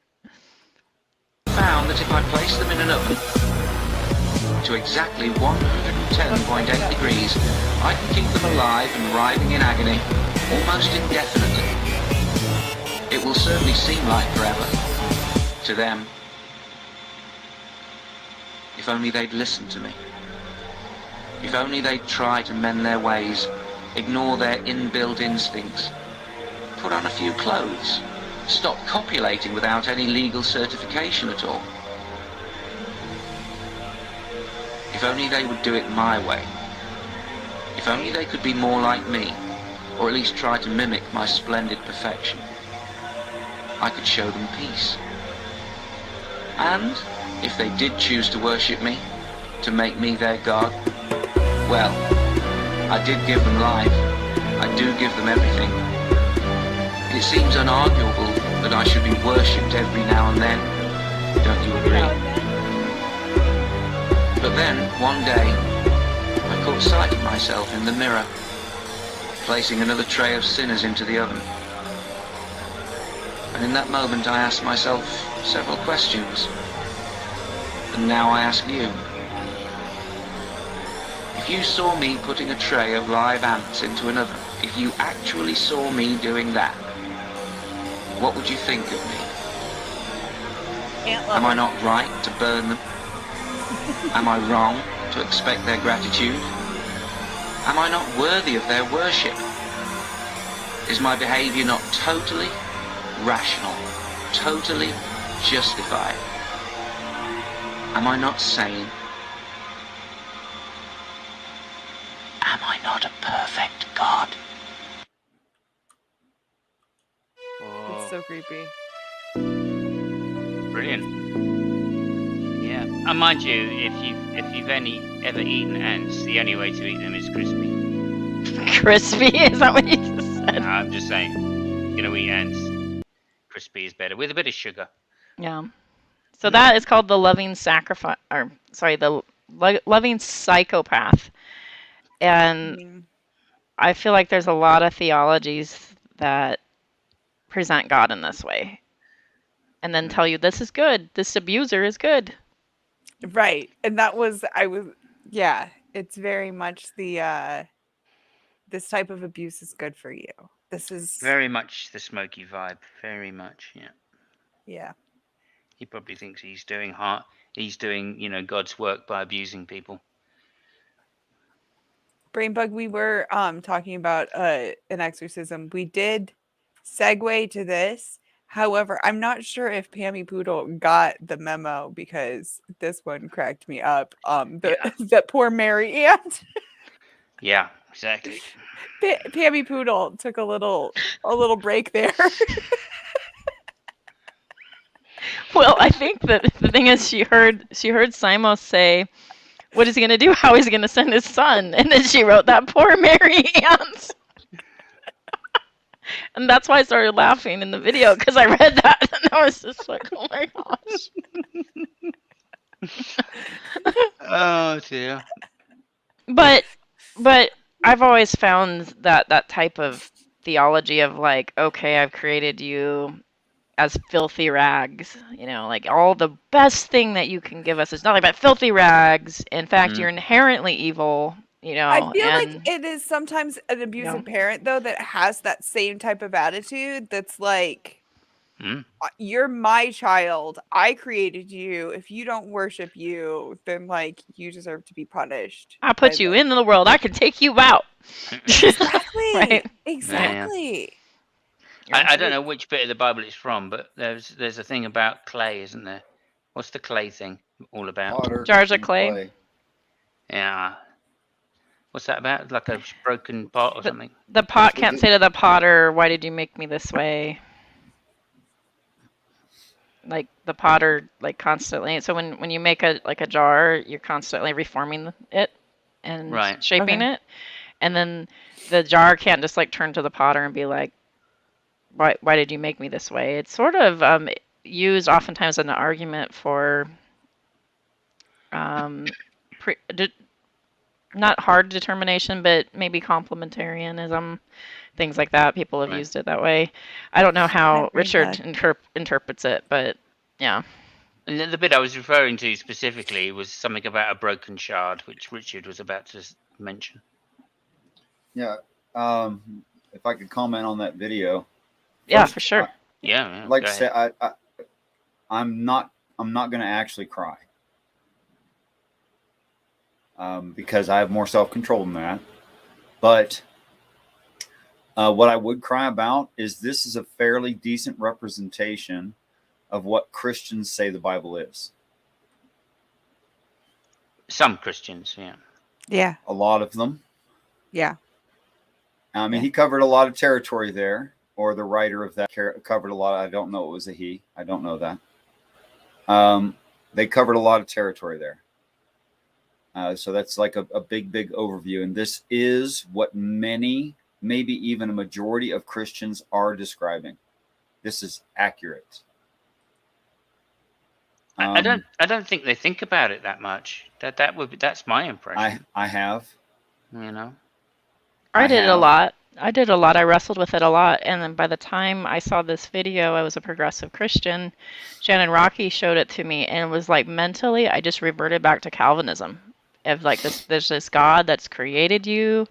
Found that if I place them in an oven to exactly 110.8 degrees, I can keep them alive and writhing in agony almost indefinitely. It will certainly seem like forever to them. If only they'd listen to me. If only they'd try to mend their ways, ignore their inbuilt instincts, put on a few clothes, stop copulating without any legal certification at all. If only they would do it my way. If only they could be more like me, or at least try to mimic my splendid perfection. I could show them peace. And if they did choose to worship me, to make me their God, well, I did give them life. I do give them everything. It seems unarguable that I should be worshipped every now and then. Don't you agree? But then, one day, I caught sight of myself in the mirror, placing another tray of sinners into the oven. And in that moment I asked myself several questions. And now I ask you. If you saw me putting a tray of live ants into an oven, if you actually saw me doing that, what would you think of me? Am I not right to burn them? Am I wrong to expect their gratitude? Am I not worthy of their worship? Is my behavior not totally rational, totally justified? Am I not sane? Am I not a perfect God? It's so creepy. Brilliant. Yeah, and mind you, if you've ever eaten ants, the only way to eat them is crispy. Crispy? Is that what you just said? No, I'm just saying, you're gonna eat ants. Crispy is better with a bit of sugar. Yeah. So that is called the loving sacrifice, or sorry, the loving psychopath. And Mm. I feel like there's a lot of theologies that present God in this way, and then tell you this is good, this abuser is good. Right. And yeah, it's very much the this type of abuse is good for you. This is Very much the Smokey vibe. Very much, yeah. yeah. He probably thinks he's doing God's work by abusing people. Brainbug, we were talking about an exorcism. We did segue to this. However, I'm not sure if Pammy Poodle got the memo because this one cracked me up. That poor Mary Aunt. Yeah, exactly. Pammy Poodle took a little break there. Well, I think that the thing is she heard Simos say, what is he going to do? How is he going to send his son? And then she wrote that poor Mary Aunt. And that's why I started laughing in the video, because I read that and I was just like, oh my gosh. Oh dear. But I've always found that type of theology of like, okay, I've created you as filthy rags, like all the best thing that you can give us is nothing but filthy rags. In fact, you're inherently evil, I feel and like it is sometimes an abusive parent though that has that same type of attitude that's like, you're my child. I created you. If you don't worship you, then like you deserve to be punished. I put you in the world. I can take you out. Exactly. Right? Exactly. I don't know which bit of the Bible it's from, but there's a thing about clay, isn't there? What's the clay thing all about? Potter Jars of and clay. Yeah. What's that about? Like a broken pot or something? The pot can't say to the potter, why did you make me this way? like the potter like constantly. So when you make a like a jar, you're constantly reforming it and Right. shaping Okay. it, and then the jar can't just like turn to the potter and be like, why did you make me this way? It's sort of used oftentimes in an argument for um, pre, de, not hard determination, but maybe complementarianism, things like that. People have Right. used it that way. I don't know how I've read Richard that. interprets it, but yeah. And the bit I was referring to specifically was something about a broken shard, which Richard was about to mention. Yeah. If I could comment on that video. Yeah, First, for sure. Yeah. I'd like Go to say ahead. I'm not going to actually cry because I have more self control than that. But what I would cry about is this is a fairly decent representation of what Christians say the Bible is. Some Christians, yeah. Yeah. A lot of them. Yeah. I mean, Yeah. he covered a lot of territory there, or the writer of that covered a lot. I don't know. It was a he. I don't know that. They covered a lot of territory there. So that's like a big overview. And this is what many, maybe even a majority of Christians are describing. This is accurate. I don't think they think about it that much. That's my impression. I have. You know. I did a have. lot. I did a lot. I wrestled with it a lot. And then by the time I saw this video, I was a progressive Christian. Shannon Rocky showed it to me, and it was like mentally, I just reverted back to Calvinism. Of like this, there's this God that's created you,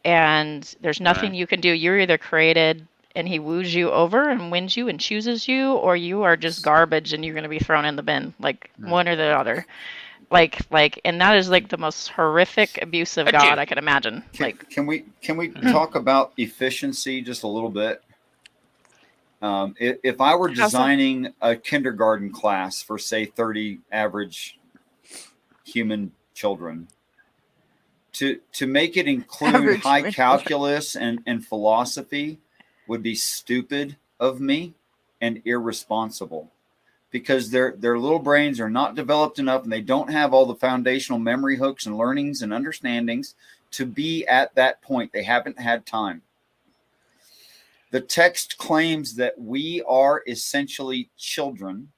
and there's nothing Right. you can do. You're either created and he woos you over and wins you and chooses you, or you are just garbage and you're going to be thrown in the bin, like one or the other. Like, and that is like the most horrific abuse of God I could imagine. Can we talk about efficiency just a little bit? If I were designing a kindergarten class for say 30 average human children, to make it include Average high human calculus and philosophy would be stupid of me and irresponsible, because their little brains are not developed enough and they don't have all the foundational memory hooks and learnings and understandings to be at that point. They haven't had time. The text claims that we are essentially children,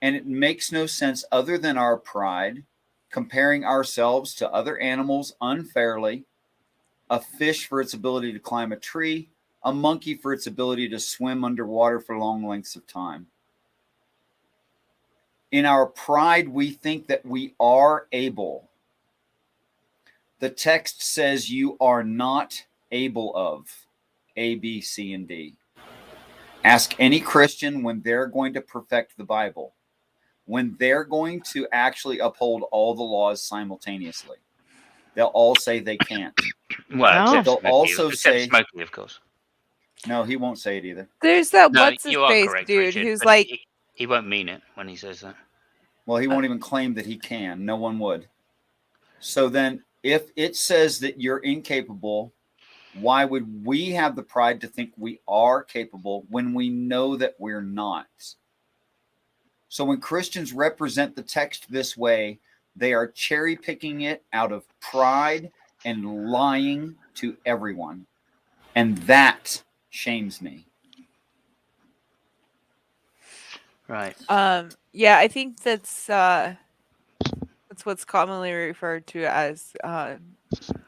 and it makes no sense other than our pride, comparing ourselves to other animals unfairly, a fish for its ability to climb a tree, a monkey for its ability to swim underwater for long lengths of time. In our pride, we think that we are able. The text says you are not able of A, B, C, and D. Ask any Christian when they're going to perfect the Bible, when they're going to actually uphold all the laws simultaneously. They'll all say they can't. Well, But they'll also say, Smokey, of course. No, he won't say it either. There's that No, what's his you are face correct, dude Richard, who's but like, he won't mean it when he says that. Well, he won't even claim that he can. No one would. So then, if it says that you're incapable, why would we have the pride to think we are capable when we know that we're not? So when Christians represent the text this way, they are cherry picking it out of pride and lying to everyone. And that shames me. Right. yeah, I think that's what's commonly referred to as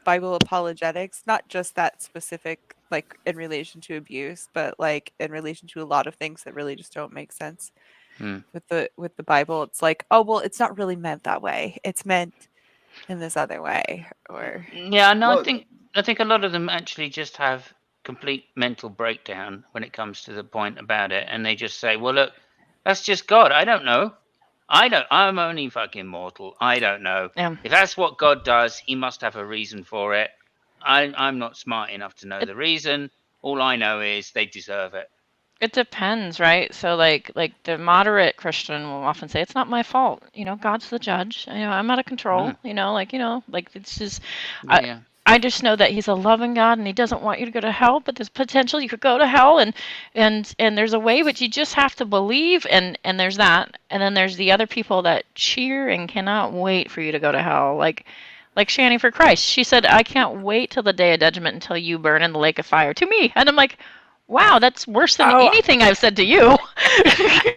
Bible apologetics, not just that specific, like in relation to abuse, but like in relation to a lot of things that really just don't make sense with the Bible. It's like, oh well, it's not really meant that way. It's meant in this other way, or Yeah, no, Well, I think a lot of them actually just have complete mental breakdown when it comes to the point about it, and they just say, "Well, look, that's just God. I don't know. I'm only fucking mortal. I don't know. Yeah. If that's what God does, He must have a reason for it. I'm not smart enough to know the reason. All I know is they deserve it." It depends, right? So like the moderate Christian will often say it's not my fault. You know, God's the judge. You know, I'm out of control. Mm. You know, like it's just Yeah. I just know that he's a loving God and he doesn't want you to go to hell, but there's potential you could go to hell, and there's a way, but you just have to believe, and there's that. And then there's the other people that cheer and cannot wait for you to go to hell. Like Shanny for Christ. She said, I can't wait till the day of judgment until you burn in the lake of fire to me. And I'm like, wow, that's worse than Oh, anything I've said to you.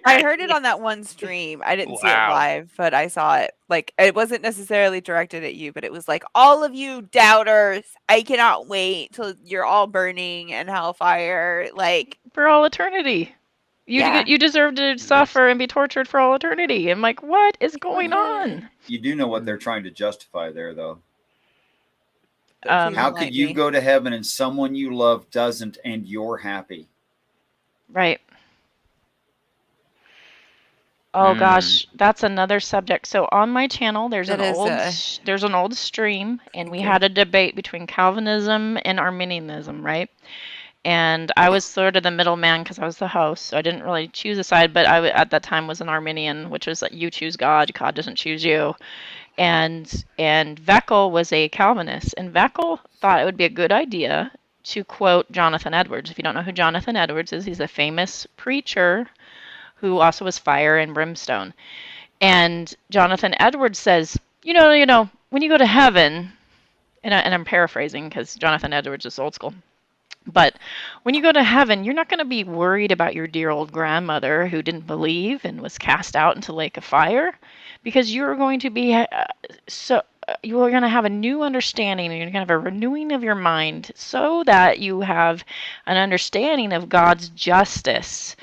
I heard it on that one stream. I didn't see it Wow. live, but I saw it. Like, it wasn't necessarily directed at you, but it was like, all of you doubters, I cannot wait till you're all burning in hellfire. Like, For all eternity. yeah. You deserve to suffer and be tortured for all eternity. I'm like, what is going Okay. on? You do know what they're trying to justify there, though. Um, How could you go to heaven and someone you love doesn't, and you're happy? Right. Oh gosh, that's another subject. So on my channel, there's That an is old a- there's an old stream, and we Okay. had a debate between Calvinism and Arminianism, right? And I was sort of the middleman because I was the host, so I didn't really choose a side. But at that time was an Arminian, which was like you choose God, God doesn't choose you. And Veckel was a Calvinist, and Veckel thought it would be a good idea to quote Jonathan Edwards. If you don't know who Jonathan Edwards is, he's a famous preacher who also was fire and brimstone. And Jonathan Edwards says, you know, when you go to heaven, and I'm paraphrasing because Jonathan Edwards is old school, but when you go to heaven, you're not going to be worried about your dear old grandmother who didn't believe and was cast out into the lake of fire, because you're going to be you are going to have a new understanding, and you're going to have a renewing of your mind so that you have an understanding of God's justice,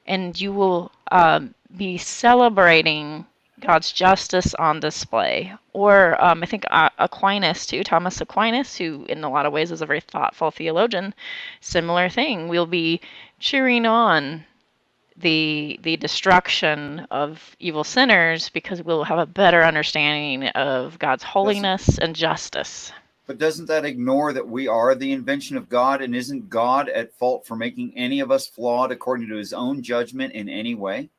and you will be celebrating God's justice on display. Or I think Aquinas too, Thomas Aquinas, who in a lot of ways is a very thoughtful theologian, similar thing. We'll be cheering on the destruction of evil sinners because we'll have a better understanding of God's holiness and justice. But doesn't that ignore that we are the invention of God, and isn't God at fault for making any of us flawed according to his own judgment in any way?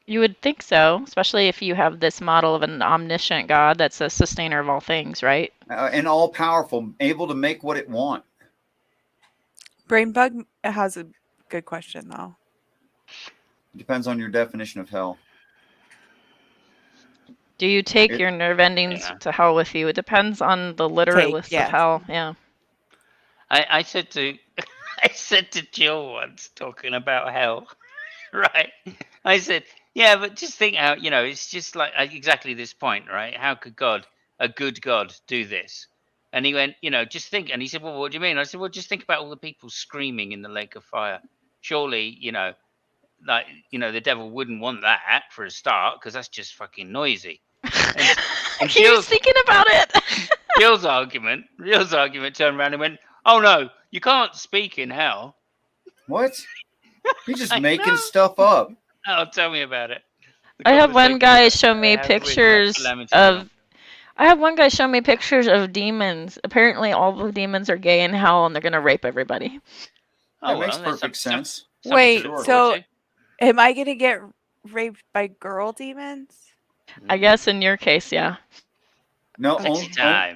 You would think so, especially if you have this model of an omniscient God that's a sustainer of all things, right? And all powerful, able to make what it want. Brainbug has a good question, though. Depends on your definition of hell. Do you take your nerve endings to hell with you? It depends on the literalist of hell. Yeah. I said to I said to Jill once, talking about hell, right? I said, yeah, but just think how, it's just like exactly this point, right? How could God, a good God, do this? And he went, just think. And he said, well, what do you mean? I said, well, just think about all the people screaming in the lake of fire. Surely, the devil wouldn't want that for a start, because that's just fucking noisy. And he was thinking about it. Jill's argument turned around and went, oh no, you can't speak in hell. What? You're just making stuff up. Oh, tell me about it. I have one guy show me pictures of. I have one guy show me pictures of demons. Apparently, all the demons are gay in hell, and they're gonna rape everybody. That makes perfect sense. Wait, so am I gonna get raped by girl demons? I guess in your case, yeah. No,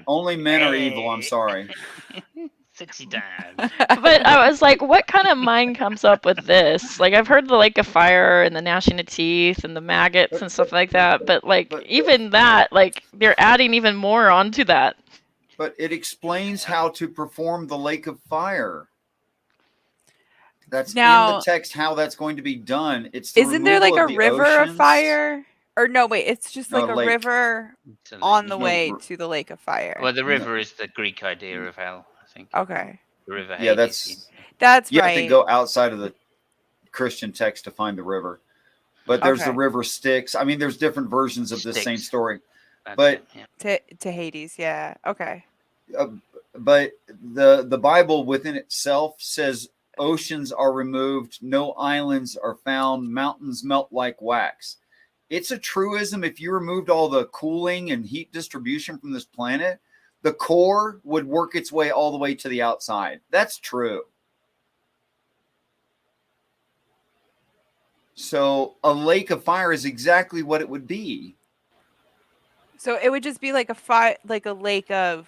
only men are evil. I'm sorry. 60 times. But I was like, what kind of mind comes up with this? Like, I've heard the lake of fire and the gnashing of teeth and the maggots and stuff like that. But even that, they're adding even more onto that. But it explains how to perform the lake of fire. That's in the text how that's going to be done. It's isn't there like a river of fire? Or no, wait, it's just like a river on the way to the lake of fire. Well, the river is the Greek idea of hell, I think. Okay. The river. Yeah, Hades. That's you right. have to go outside of the Christian text to find the river. But there's the river Styx. I mean, there's different versions of this same story. But to Hades, yeah. Okay. But the Bible within itself says oceans are removed, no islands are found, mountains melt like wax. It's a truism. If you removed all the cooling and heat distribution from this planet, the core would work its way all the way to the outside. That's true. So a lake of fire is exactly what it would be. So it would just be like a lake of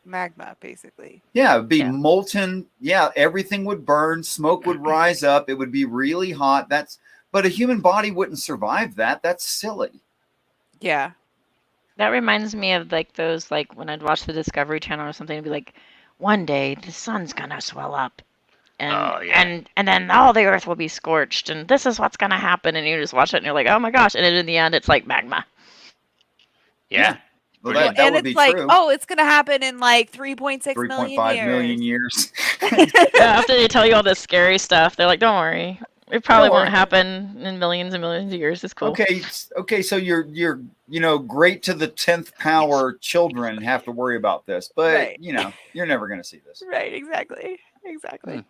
magma, basically. Yeah, it'd be Yeah. molten. Yeah, everything would burn. Smoke would rise up. It would be really hot. But a human body wouldn't survive that. That's silly. Yeah. That reminds me of like those like when I'd watch the Discovery Channel or something, it'd be like, one day the sun's gonna swell up, and Oh, yeah. and then all the Earth will be scorched, and this is what's gonna happen, and you just watch it and you're like, oh my gosh, and then in the end it's like magma. Yeah. Well, Brilliant. that And would be it's like, true. oh, it's gonna happen in like 3.6 million 3.5 million years. Yeah, after they tell you all this scary stuff, they're like, don't worry, it probably Don't won't worry. happen in millions and millions of years. It's cool. Okay. So you're great to the 10th power children have to worry about this, but Right. you're never going to see this. Right, exactly. Exactly.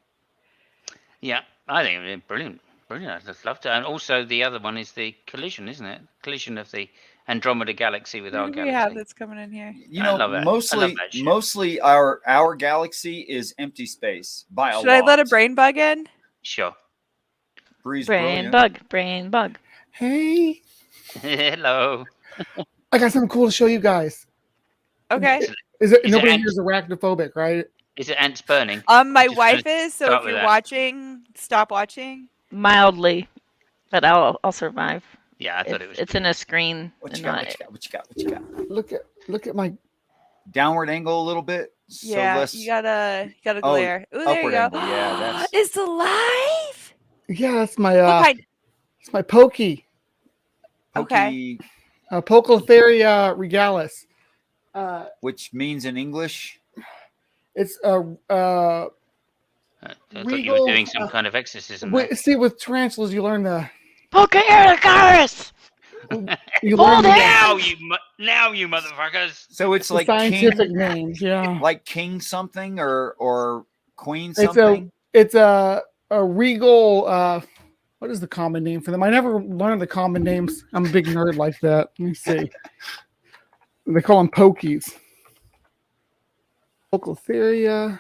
Yeah, I think it'd be brilliant. Brilliant. I'd just love to. And also the other one is the collision, isn't it? Collision of the Andromeda Galaxy with our Who do we have galaxy. that's coming in here? I love it. I love that shit. Mostly our galaxy is empty space by a lot. Should I let a brain bug in? Sure. Bree's Brain brilliant. bug. Hey, Hello. I got something cool to show you guys. Okay. Is it Is it nobody ants? here's arachnophobic, right? Is it ants burning? My Just wife gonna is, so start if with you're that. watching, stop watching. Mildly, but I'll survive. Yeah, I thought it was. It's in a screen. What you and got? not- What you got? Look at my Downward angle a little bit. So Yeah, less. you gotta Oh, glare. Ooh, there you upward go. angle, yeah, that's- It's alive. that's my What kind? it's my Pokey. Okay. Poecilotheria regalis. Which means in English. It's I thought you were regal, doing some kind of exorcism. there. see, with tarantulas you learn the Pokeiricaris! you Hold learn it! Now you motherfuckers. So it's the like scientific king, names, yeah. like king something or queen It's something. a regal. What is the common name for them? I never learned the common names. I'm a big nerd like that. Let me see. They call them pokies. Poecilotheria.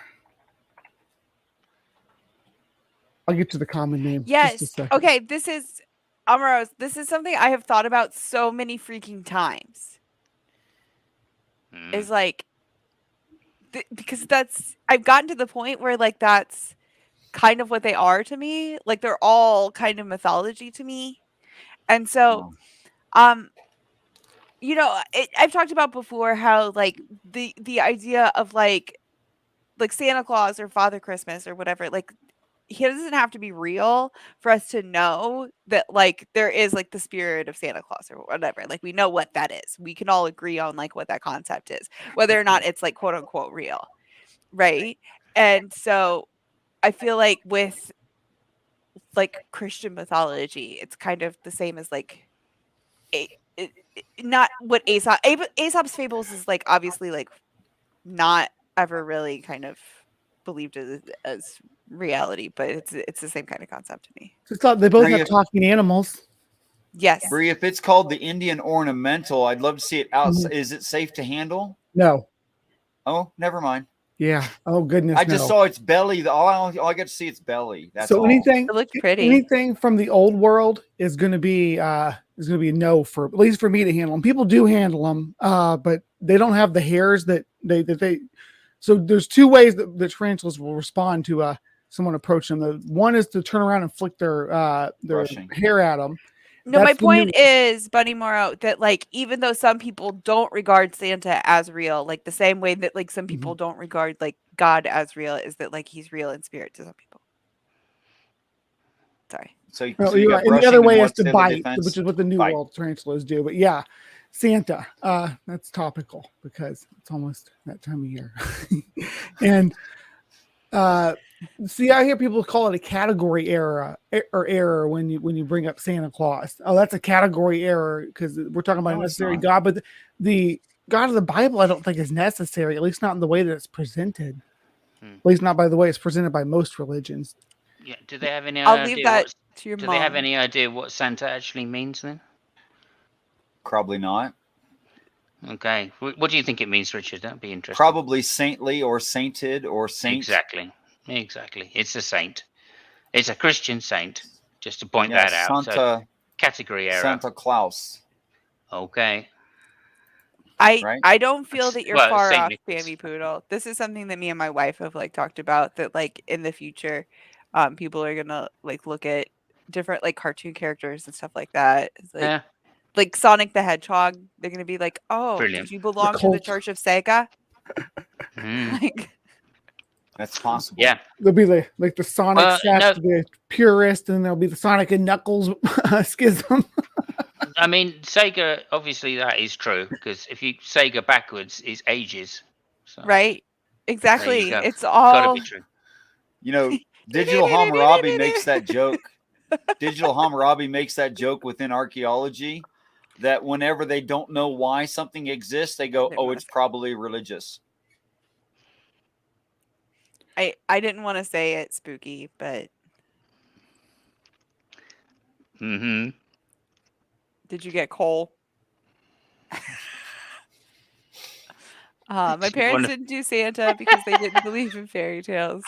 I'll get to the common name. Just a Yes. second. Okay. This is Amaros. This is something I have thought about so many freaking times. Hmm. Is like because I've gotten to the point where like that's kind of what they are to me. Like they're all kind of mythology to me. And so I've talked about before how like the idea of like Santa Claus or Father Christmas or whatever, like he doesn't have to be real for us to know that like there is like the spirit of Santa Claus or whatever. Like we know what that is. We can all agree on like what that concept is, whether or not it's like quote unquote real. Right. And so I feel like with like Christian mythology, it's kind of the same as like not what Aesop's fables is like obviously like not ever really kind of believed as reality, but it's the same kind of concept to me. It's not, they both Bring have it- talking animals. Yes. Bree, if it's called the Indian ornamental, I'd love to see it out. Mhm. Is it safe to handle? No. Oh, never mind. Yeah. Oh goodness. I just no. saw its belly. All I get to see its belly. That's So all. anything It looked pretty. anything from the old world is going to be a no, for at least for me to handle them. People do handle them, but they don't have the hairs that they. So there's two ways that the tarantulas will respond to someone approaching them. The one is to turn around and flick their Brushing. hair at them. No, my That's the point new- is, Bunny Morrow, that like even though some people don't regard Santa as real, like the same way that like some people don't regard like God as real, is that like he's real in spirit to some people. Sorry. So, Well, so you you're got right. And the brushing other and way is what's to the other bite, defense? which is what the new Bite. world tarantulas do. But yeah, Santa, that's topical because it's almost that time of year. And see, I hear people call it a category error when you bring up Santa Claus. Oh, that's a category error because we're talking about a No, it's necessary not. God, but the God of the Bible, I don't think is necessary, at least not in the way that it's presented. At least not by the way it's presented by most religions. Yeah. Do they have any I'll idea? leave that to your Do mom. they have any idea what Santa actually means then? Probably not. Okay. What do you think it means, Richard? That'd be interesting. Probably saintly or sainted or saint. Exactly. It's a saint. It's a Christian saint. Just to point Yeah, that out. So Santa category error. Santa Claus. Okay. Right? I don't feel that you're Well, far Saint off, Nicholas. Sammy Poodle. This is something that me and my wife have like talked about that like in the future, people are gonna like look at different like cartoon characters and stuff like that. It's Yeah, like Sonic the Hedgehog. They're gonna be like, oh, did brilliant. you The belong to the cult. Church of Sega? Mm, Like, That's possible. yeah. There'll be like the Sonic Well, no, the purist, and there'll be the Sonic and Knuckles schism. I mean Sega. Obviously, that is true because if you Sega backwards is ages. So right? there you Exactly. go. It's Got to all be true. You know, Digital Hammurabi makes that joke. Digital Hammurabi makes that joke within archaeology that whenever they don't know why something exists, they go, They "Oh, wanna it's say- probably religious." I didn't want to say it spooky, but Hmm. did you get coal? My One parents of- didn't do Santa because they didn't believe in fairy tales.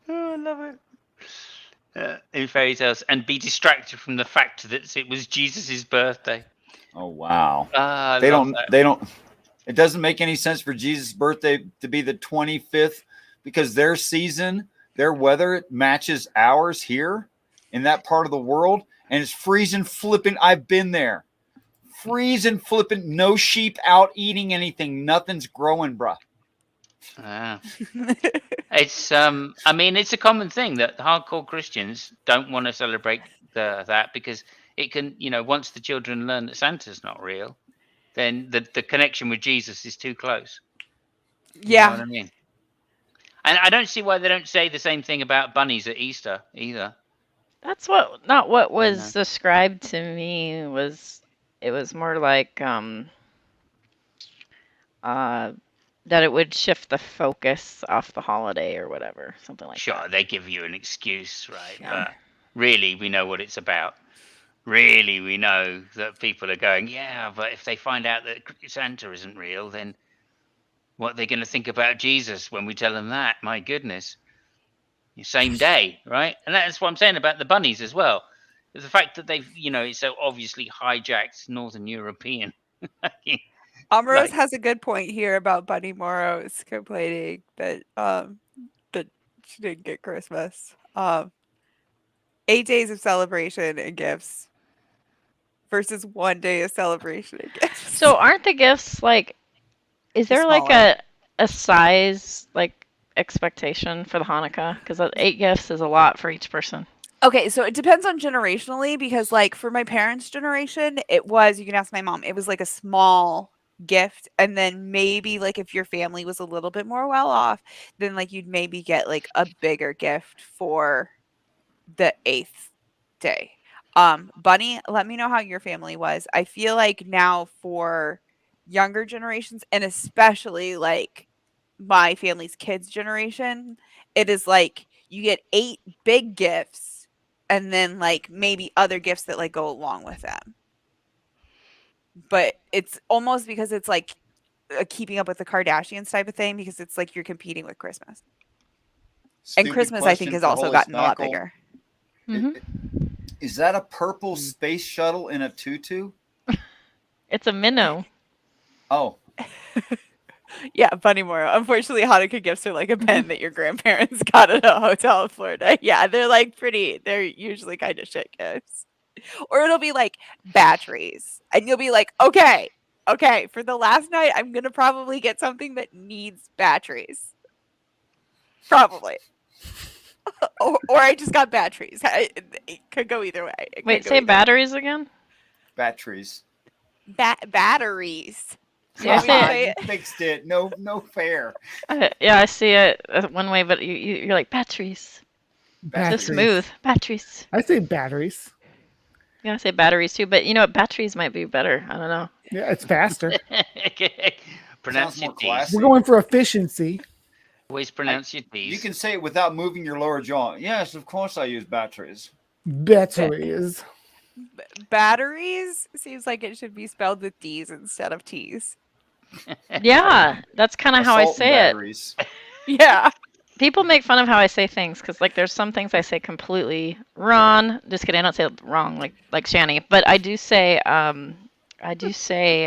Oh, I love it. In fairy tales, and be distracted from the fact that it was Jesus' birthday. Oh wow. Ah, I They love don't that. they don't it doesn't make any sense for Jesus' birthday to be the 25th because their season, their weather matches ours here in that part of the world, and it's freezing flipping. I've been there. Freezing flipping, no sheep out eating anything. Nothing's growing, bruh. Ah. It's I mean it's a common thing that hardcore Christians don't want to celebrate that because it can, once the children learn that Santa's not real, then the connection with Jesus is too close. You know what Yeah. I mean? And I don't see why they don't say the same thing about bunnies at Easter either. That's not what You was know. described to me. It was more like that it would shift the focus off the holiday or whatever, something like Sure, that. they give you an excuse, right? Yeah. But really, we know what it's about. Really, we know that people are going, yeah, but if they find out that Santa isn't real, then what are they going to think about Jesus when we tell them that? My goodness. Same day, right? And that's what I'm saying about the bunnies as well. The fact that they've, it's so obviously hijacked Northern European. Ambrose Like, has a good point here about Bunny Morrow's complaining that she didn't get Christmas. 8 days of celebration and gifts versus 1 day of celebration and gifts. So aren't the gifts like? Is there like Smaller. a size like expectation for the Hanukkah? Because 8 gifts is a lot for each person. Okay, so it depends on generationally because like for my parents' generation, it was, you can ask my mom, it was like a small gift, and then maybe like if your family was a little bit more well off, then like you'd maybe get like a bigger gift for the 8th day. Bunny, let me know how your family was. I feel like now for younger generations and especially like my family's kids generation, it is like you get 8 big gifts and then like maybe other gifts that like go along with them. But it's almost because it's like a keeping up with the Kardashians type of thing because it's like you're competing with Christmas. And Stupid Christmas I think question has for also Holy gotten a lot Spackle. bigger. Mhm. Is that a purple space shuttle in a tutu? It's a minnow. Oh, Yeah, Bunny Morrow. Unfortunately, Hanukkah gifts are like a pen that your grandparents got at a hotel in Florida. Yeah, they're like they're usually kind of shit gifts. Or it'll be like batteries. And you'll be like, okay, for the last night, I'm going to probably get something that needs batteries. Probably. or I just got batteries. It could go either way. It Wait, could go say either way. batteries again? batteries. Batteries. See, I Come say on, it. say You fixed it. No fair. Yeah, I see it one way, but you're like batteries. Just Batteries. smooth batteries. I say batteries. Yeah, I say batteries too, but batteries might be better. I don't know. Yeah, it's faster. Pronounce Sounds more your D's. classy. We're going for efficiency. Always pronounce your D's. You can say it without moving your lower jaw. Yes, of course I use batteries. Batteries. batteries seems like it should be spelled with D's instead of T's. Yeah, that's kind of how I Assault and say it. batteries. Yeah. People make fun of how I say things because, like, there's some things I say completely wrong. Just kidding, I don't say it wrong like Shani, but I do say I do say,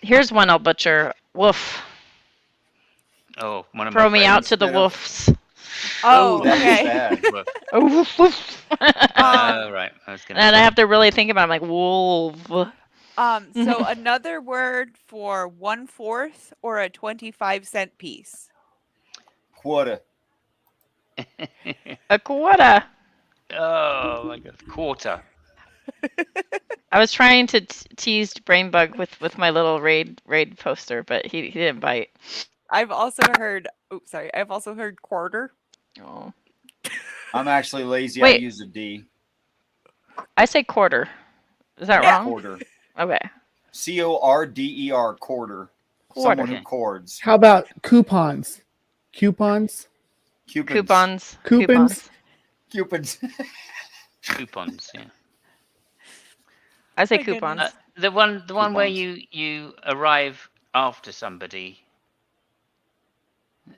here's one I'll butcher. Woof. Oh, one of Throw my me out to the Instead of- wolves. Oh, that is okay. bad. favorites. Oh, woof, woof. Right. I was gonna. And I have to really think about it. I'm like, wolf. So another word for 1/4 or a 25-cent piece. Quarter. A quarter. Oh my god, quarter. I was trying to tease Brainbug with my little raid poster, but he didn't bite. I've also heard. Oops, sorry. I've also heard quarter. Oh. I'm actually lazy. I Wait. use a D. I say quarter. Is that Yeah. wrong? Quarter. Okay. Corder. Quarter. Someone who Quarter. cords. How about coupons? Coupons? Coupons. Coupons. Coupons. Coupons. Yeah. I say My coupons. goodness. The one where Coupons. you arrive after somebody.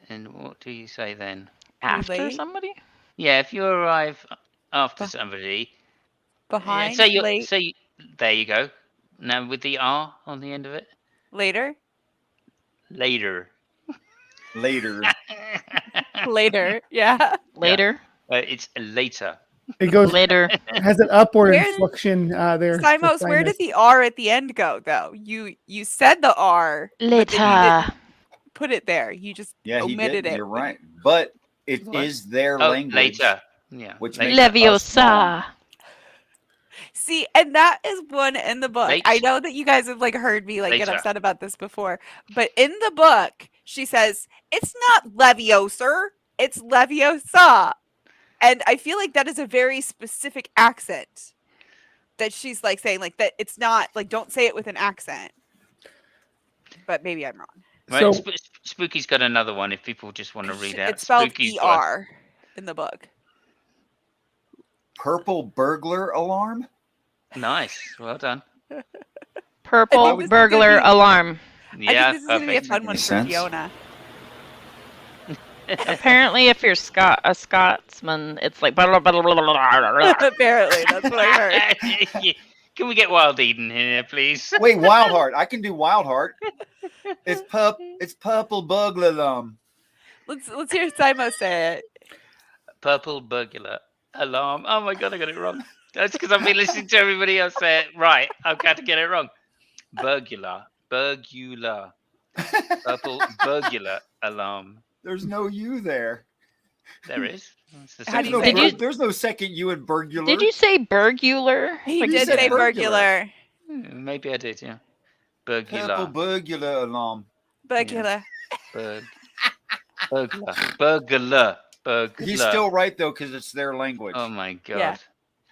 And what do you say then? After late? somebody? Yeah, if you arrive after Beh- somebody. Behind, Say you late, say. There you go. Now with the R on the end of it. later, Later. Later. later. Yeah. Later. It's later. It goes Later. has an upward Where's- inflection there. for Simos, where did sinus. the R at the end go, though? You said the R, but then you Later. didn't put it there. You just Yeah, he omitted did. it. You're right. But it What? is their Oh, language. later. Yeah. Which later. makes us small. Leviosa. See, and that is one in the book. Late. I know that you guys have like heard me like get Later. upset about this before, but in the book, she says it's not Leviosa, it's Leviosa, and I feel like that is a very specific accent that she's like saying like that. It's not like don't say it with an accent, but maybe I'm wrong. Right. So- Spooky's got another one. If people just want to read out, It's spelled Spooky's one. ER in the book. Purple burglar alarm? Nice. Well done. I Purple think this is burglar gonna be- alarm. Yeah. I think this is going to be a perfect. fun one Makes for sense. Fiona. Apparently, if you're a Scotsman, it's like. Blah, blah, blah, blah, blah, blah. Apparently, that's what I heard. Can we get Wild Eden in here, please? Wait, Wildheart. I can do Wildheart. It's purple burglar alarm. Let's hear Simon say it. Purple burglar alarm. Oh my god, I got it wrong. That's because I've been listening to everybody else say it right. I've got to get it wrong. Burglar. Purple burglar alarm. There's no U there. There is. It's the How do second you There's say no, one. Did there's no second U in burglar. Did you say burglar? He Like you did said say burglar. burglar. Maybe I did, yeah. Purple Burglar. burglar alarm. Burglar. Burglar. He's still right though, because it's their language. Oh my god. Yeah.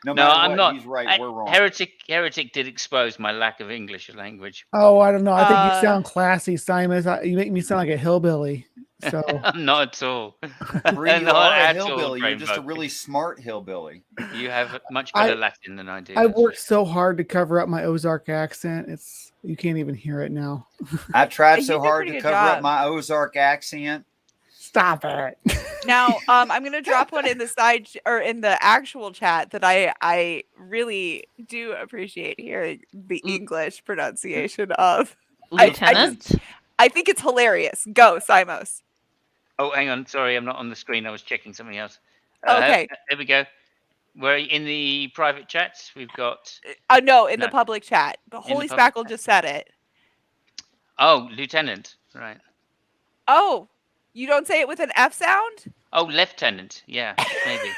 No No, matter I'm what, not. he's right. We're wrong. Heretic did expose my lack of English language. Oh, I don't know. I think Uh, you sound classy, Simon. You make me sound like a hillbilly. So I'm not at all. Bree, you Not are a at all, hillbilly. You're just a Rainbow. really smart hillbilly. You have much better Latin than I do. I that's worked for so hard to cover up my Ozark accent. It's you can't even hear it now. I tried You so did a hard pretty to good cover up job. my Ozark accent. Stop it. Now, I'm gonna drop one in the side or in the actual chat that I really do appreciate hearing the English pronunciation of. Lieutenant? I think it's hilarious. Go, Simos. Oh, hang on. Sorry, I'm not on the screen. I was checking something else. Okay. There we go. We're in the private chats. We've got. No, in the No. public chat. But In the Holy public Spackle chat. just said it. Oh, Lieutenant. Right. Oh, you don't say it with an F sound? Oh, Lieutenant. Yeah, maybe.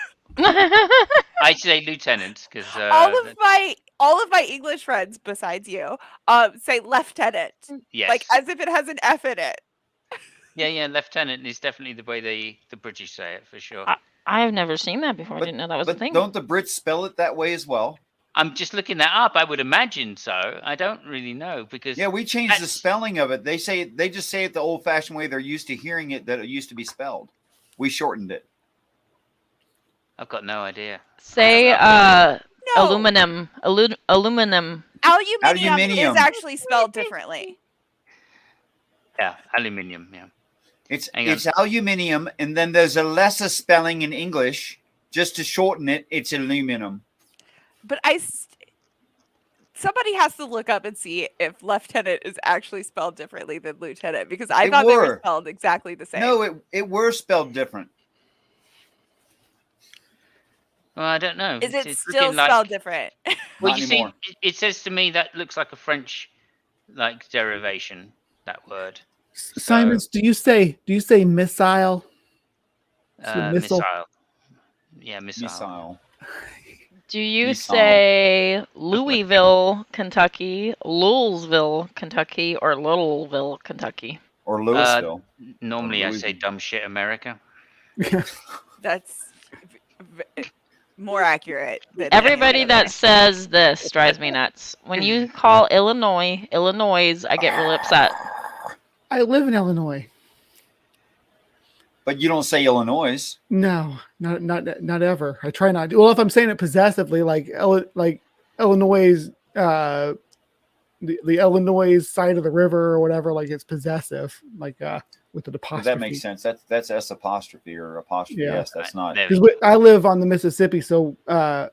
I say Lieutenant because. All of my English friends besides you say lieutenant. Yes. Like as if it has an F in it. Yeah. Lieutenant is definitely the way the British say it for sure. I have never seen that before. I didn't know that was a But thing. don't the Brits spell it that way as well? I'm just looking that up. I would imagine so. I don't really know because. Yeah, we changed the That's- spelling of it. They just say it the old-fashioned way they're used to hearing it, that it used to be spelled. We shortened it. I've got no idea. Say No. aluminum. Aluminum. Aluminium is actually spelled differently. Yeah, aluminium. Yeah. It's Hang on. aluminium, and then there's a lesser spelling in English just to shorten it. It's aluminum. But Somebody has to look up and see if lieutenant is actually spelled differently than lieutenant, because I They thought they were were. spelled exactly the same. No, it were spelled different. Well, I don't know. Is it It's still looking like. spelled different? Well, Not you anymore. see, it says to me that looks like a French, like derivation. That word. Simons, do you say missile? So missile. Missile. Yeah, missile. Missile. Do you Missile. say Louisville, Kentucky, Louisville, Kentucky, or Littleville, Kentucky? Or Louisville. Normally, Or I say Louisville. dumb shit America. That's more accurate than Everybody any of the other that says this drives me nuts. When you call Illinois, I get really upset. I live in Illinois. But you don't say Illinois. No, not ever. I try not to. Well, if I'm saying it possessively, like Illinois, the Illinois side of the river or whatever, like it's possessive, like with the apostrophe. That makes sense. That's S apostrophe or apostrophe. Yeah. Yes, that's not. There Because I live on the Mississippi, so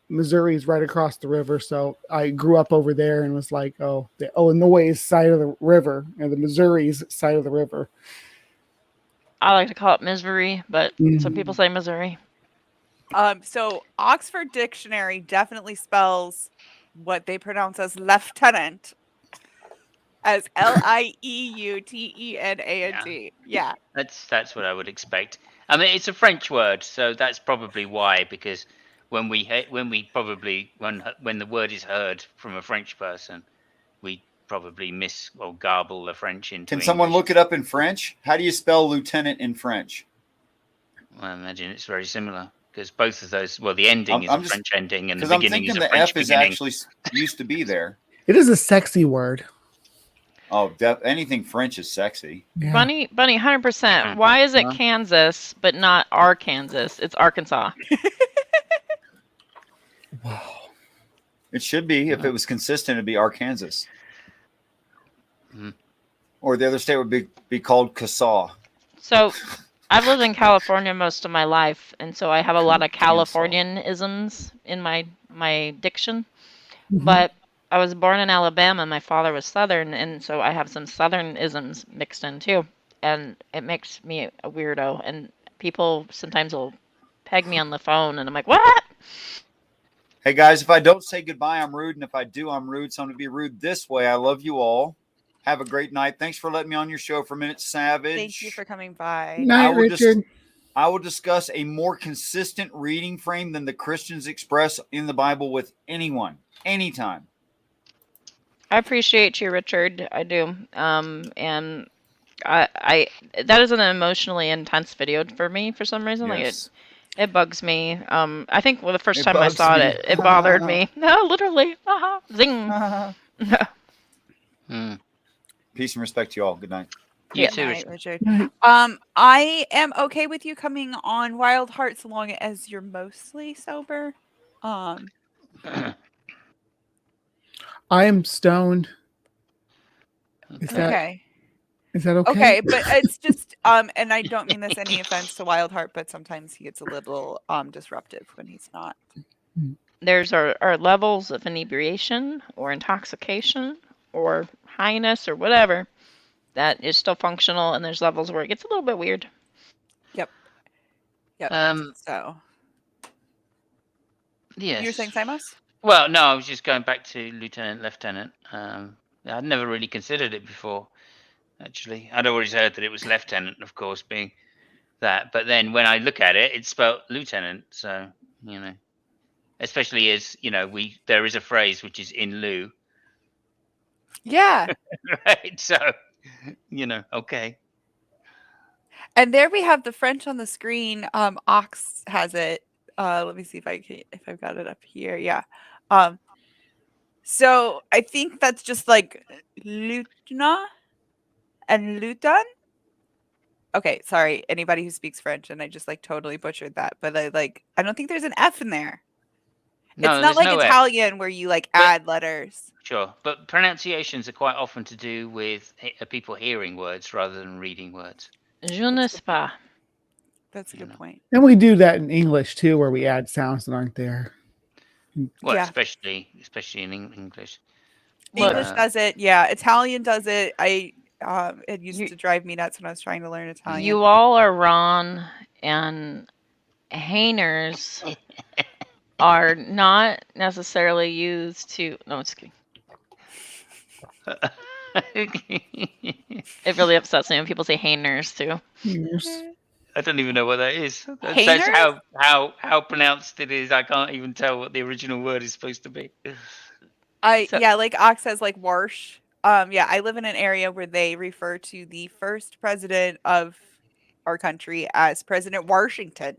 Missouri's right across the river. So I grew up over there and was like, oh, the Illinois side of the river and the Missouri's side of the river. I like to call it Missouri, but some people say Missouri. So Oxford Dictionary definitely spells what they pronounce as lieutenant as Lieutenant. Yeah. That's what I would expect. I mean, it's a French word, so that's probably why. Because when the word is heard from a French person, we probably miss or garble the French into. Can English. someone look it up in French? How do you spell lieutenant in French? Well, I imagine it's very similar because both of those. Well, the ending is a French ending, and the I'm beginning is thinking a the French F is beginning. actually used to be there. It is a sexy word. Oh, anything French is sexy. Yeah. Bunny, 100%. Why is it Kansas but not Arkansas? It's Arkansas. Wow. It should be. If it was consistent, it'd be Arkansas. Or the other state would be called Kasaw. So I've lived in California most of my life, and so I have a lot of Californianisms in my diction. Mm-hmm. But I was born in Alabama. My father was Southern, and so I have some Southern-isms mixed in too. And it makes me a weirdo. And people sometimes will peg me on the phone, and I'm like, what? Hey, guys, if I don't say goodbye, I'm rude. And if I do, I'm rude. So I'm going to be rude this way. I love you all. Have a great night. Thanks for letting me on your show for a minute, Savage. Thank you for coming by. Night, Richard. I will discuss a more consistent reading frame than the Christians express in the Bible with anyone, anytime. I appreciate you, Richard. I do. And I that is an emotionally intense video for me for some reason. Yes. Like it bugs me. I think the first time I saw it, it bothered me. No, literally. Zing. Peace and respect to you all. Good night. You Good too, night, Richard. Richard. I am okay with you coming on Wild Heart so long as you're mostly sober. I am stoned. Is that Okay. okay? Okay, but it's just and I don't mean this any offense to Wild Heart, but sometimes he gets a little disruptive when he's not. There's our levels of inebriation or intoxication or highness or whatever that is still functional, and there's levels where it gets a little bit weird. Yep. So Yes. you were saying Simos? Well, no, I was just going back to Lieutenant. I'd never really considered it before, actually. I'd always heard that it was Lieutenant, of course, being that. But then when I look at it, it's spelled Lieutenant. So, especially as, there is a phrase which is in lieu. Yeah. Right? So, okay. And there we have the French on the screen. Ox has it. Let me see if I've got it up here. Yeah. So I think that's just like lieutenant and lieutenant. Okay, sorry, anybody who speaks French, and I just totally butchered that. But I don't think there's an F in there. No, it's not like no Italian where you add letters. Sure, but pronunciations are quite often to do with people hearing words rather than reading words. Je ne sais pas. That's a good point. And we do that in English too, where we add sounds that aren't there. Well, Yeah. especially in English. English Yeah. does it. Yeah, Italian does it. It used You to drive me nuts when I was trying to learn Italian. you all are Ron and Hainers are not necessarily used to. No, I'm just kidding. It really upsets me when people say Hainers too. Yes. I don't even know what that is. That's Hainers? how pronounced it is. I can't even tell what the original word is supposed to be. So Yeah, like Ox says, like Warsh. Yeah, I live in an area where they refer to the first president of our country as President Washington.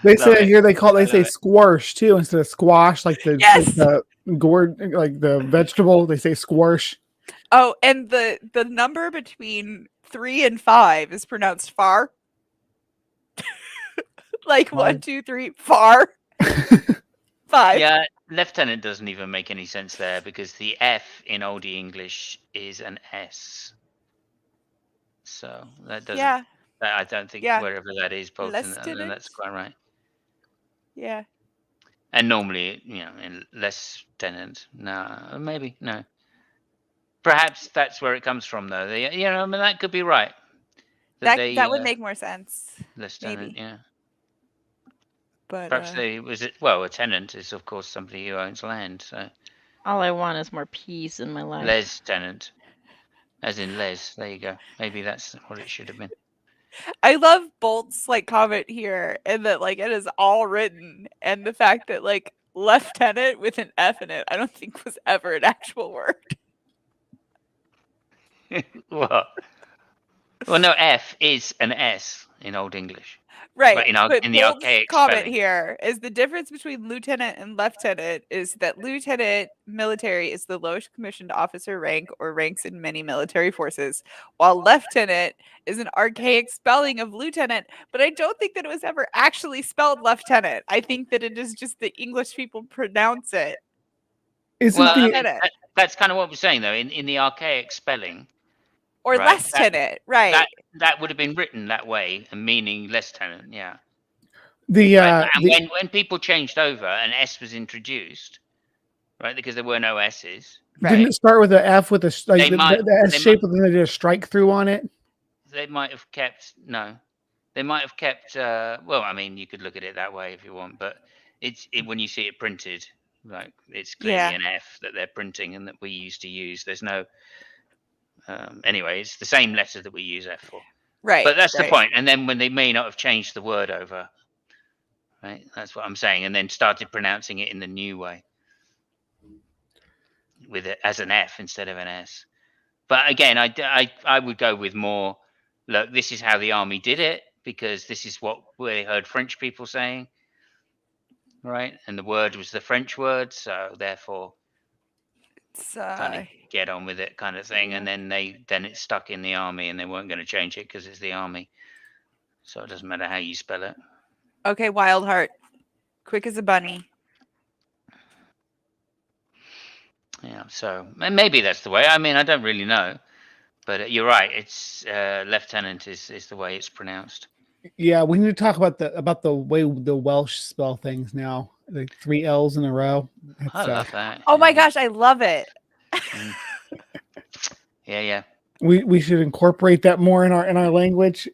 They Love say it. here they I say love it. squash too instead of squash, like Yes. the gourd, like the vegetable. They say squash. Oh, and the number between 3 and 5 is pronounced far. Like Far. 1, 2, 3, far. 5. Yeah, lieutenant doesn't even make any sense there because the F in Oldie English is an S. So that doesn't. Yeah. I don't think Yeah. wherever that is, both, and Lieutenant. that's quite right. Yeah. And normally, in less tenant, no, maybe no. Perhaps that's where it comes from, though. I mean, that could be right. That would make more sense. Less tenant, maybe. yeah. But Perhaps a tenant is of course somebody who owns land. So all I want is more peace in my life. les tenant, as in les. There you go. Maybe that's what it should have been. I love Bolt's like comment here, and that like it is all written, and the fact that like lieutenant with an F in it, I don't think was ever an actual word. Well, no, F is an S in Old English. Right. But in the Bolt's archaic comment spelling. here is the difference between lieutenant and lieutenant is that lieutenant military is the lowest commissioned officer rank or ranks in many military forces, while lieutenant is an archaic spelling of lieutenant. But I don't think that it was ever actually spelled lieutenant. I think that it is just the English people pronounce it. Isn't Well, I the mean, that's kind of what we're saying, though. In the archaic spelling, Or right, lieutenant, right? that would have been written that way, and meaning lieutenant, yeah. the Right? And the when people changed over and S was introduced, right, because there were no S's. didn't it start with an F with a like They might- the S they shape, might- and then they did a strike through on it? They might have kept They might have kept. Well, I mean, you could look at it that way if you want, but when you see it printed, like it's clearly an F that they're printing and that we used to use. There's no. Anyway, it's the same letter that we use F for. Right. But that's the point. And then when they may not have changed the word over, right? That's what I'm saying. And then started pronouncing it in the new way, with it as an F instead of an S. But again, I would go with more. Look, this is how the army did it because this is what we heard French people saying, right? And the word was the French word, so therefore, kind of get on with it, kind of thing. And then it's stuck in the army, and they weren't going to change it because it's the army. So it doesn't matter how you spell it. Okay, Wildheart, quick as a bunny. Yeah, so maybe that's the way. I mean, I don't really know, but you're right. It's lieutenant is the way it's pronounced. Yeah, we need to talk about the way the Welsh spell things now. Like 3 L's in a row. I love that. Oh my gosh, I love it. Yeah. We should incorporate that more in our language.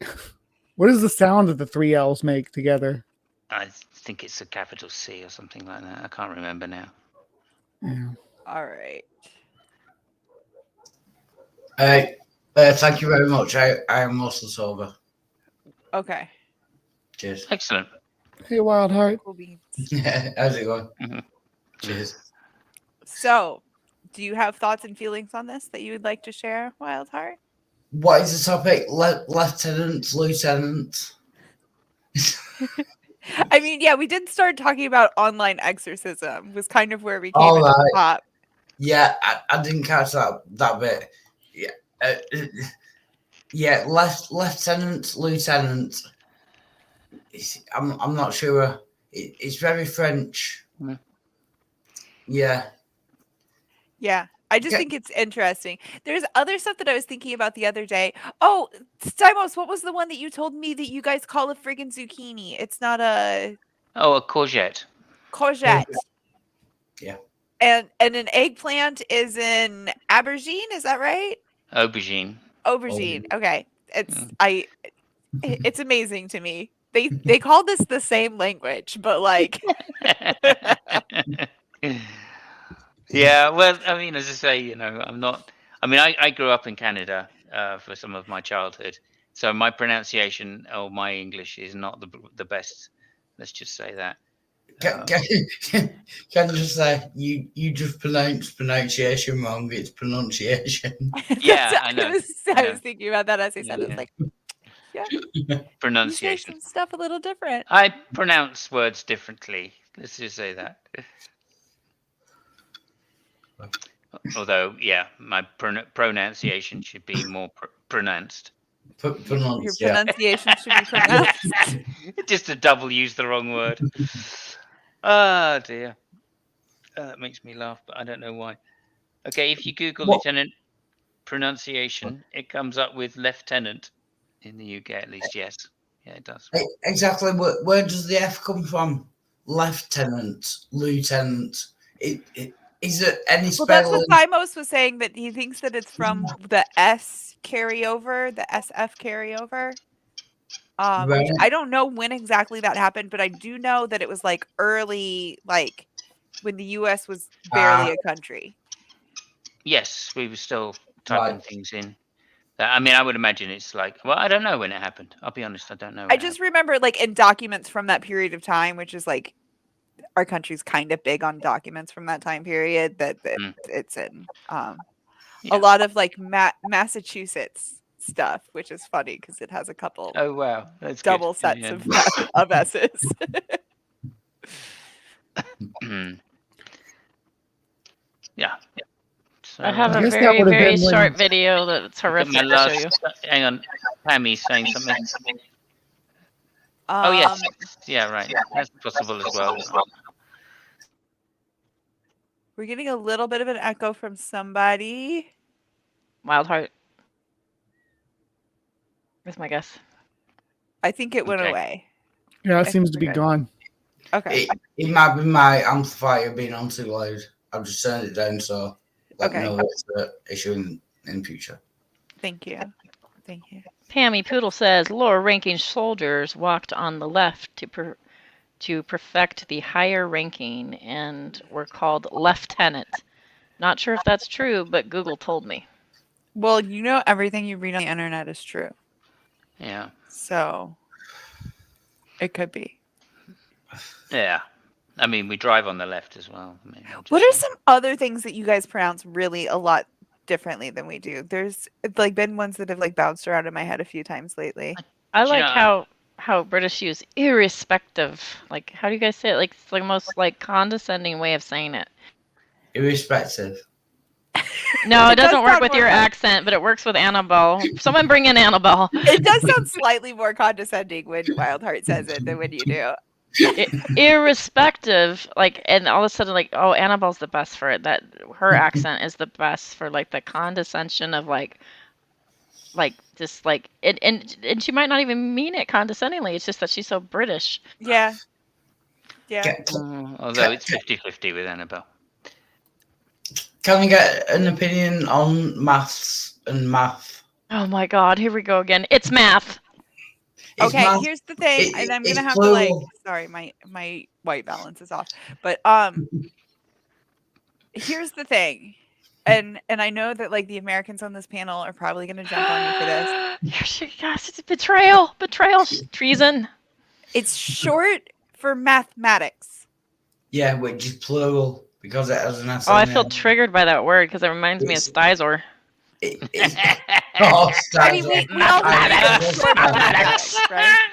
What is the sound that the 3 L's make together? I think it's a capital C or something like that. I can't remember now. Yeah. All right. Thank you very much. I am also sober. Okay. Cheers. Excellent. Hey, Wildheart. Cool beans. How's it going? Mm-hmm. Cheers. So, do you have thoughts and feelings on this that you would like to share, Wildheart? What is the topic? Lieutenant, lieutenant. I mean, yeah, we did start talking about online exorcism. Was kind of where we came All in right. the top. Yeah, I didn't catch that bit. Yeah, lieutenant. I'm not sure. It's very French. Mm. Yeah. Yeah. I just think it's interesting. There's other stuff that I was thinking about the other day. Oh, Simos, what was the one that you told me that you guys call a friggin' zucchini? It's not a a courgette. courgette. Yeah. And an eggplant is an aubergine, is that right? Aubergine. Aubergine. Okay. Mm. It's amazing to me. They call this the same language, but like Yeah, well, I mean, as I say, you know, I'm not. I mean, I grew up in Canada for some of my childhood, so my pronunciation or my English is not the best. Let's just say that. Can I just say you just pronounce pronunciation wrong? It's pronunciation. Yeah, I know. I was thinking about that as I said it. It's Yeah. like, yeah, you say Pronunciation. some stuff a little different. I pronounce words differently. Let's just say that. Although, yeah, my pronunciation should be more pronounced. Your Pronounce, yeah. pronunciation should be pronounced. Just a double use the wrong word. Oh dear. That makes me laugh, but I don't know why. Okay, if you Google What? lieutenant pronunciation, it comes up with lieutenant in the UK at least. Yes, yeah, it does. Exactly. Where does the F come from? Lieutenant, lieutenant. Is it any Well, that's what spelling? Simos was saying, that he thinks that it's from the S carryover, the SF carryover. Which Right. I don't know when exactly that happened, but I do know that it was like early, like when the US was barely a country. Yes, we were still Right. typing things in. I mean, I would imagine it's like, well, I don't know when it happened. I'll be honest, I don't know. I just remember like in documents from that period of time, which is like our country's kind of big on documents from that time period, that it's in a lot of like Massachusetts stuff, which is funny because it has a couple Oh wow, that's double good. sets Yeah. of S's. Yeah. So, I have I a guess that very, would have very been when- short video that's look at horrific my to show you. last. Hang on, Pammy's saying something. Oh yes, yeah, right. That's possible as well. We're getting a little bit of an echo from somebody. Wildheart is my guess. I think it went Okay. away. Yeah, it I seems think to we're be good. gone. Okay. It might be my amplifier being on too loud. I've just turned it down, so let me Okay. know what's the issue in future. Thank you. Thank you. Pammy Poodle says lower ranking soldiers walked on the left to perfect the higher ranking and were called lieutenant. Not sure if that's true, but Google told me. Well, you know, everything you read on the internet is true. Yeah. So it could be. Yeah. I mean, we drive on the left as well. I mean, What are some other things that you guys pronounce really a lot differently than we do? There's like been ones that have like bounced around in my head a few times lately. I like how British use irrespective. Like, how do you guys say it? Like, it's the most like condescending way of saying it. Irrespective. No, it does doesn't work sound with more your accent, but it works with Annabelle. Someone bring in Annabelle. It does sound slightly more condescending when Wildheart says it than when you do. Irrespective, like, and all of a sudden, like, oh, Annabelle's the best for it. That her accent is the best for like the condescension of like just like and she might not even mean it condescendingly. It's just that she's so British. Yeah. Yeah. Although it's 50-50 with Annabelle. Can we get an opinion on maths and math? Oh my God, here we go again. It's math. Okay, here's the thing, and I'm gonna have to like. Sorry, my white balance is off, but here's the thing, and I know that like the Americans on this panel are probably gonna jump on me for this. Gosh, it's betrayal, treason. It's short for mathematics. Yeah, which is plural because it has an S. Oh, I feel triggered by that word because it reminds me of Stizor. Oh, I mean, we all agree it's short for mathematics, right?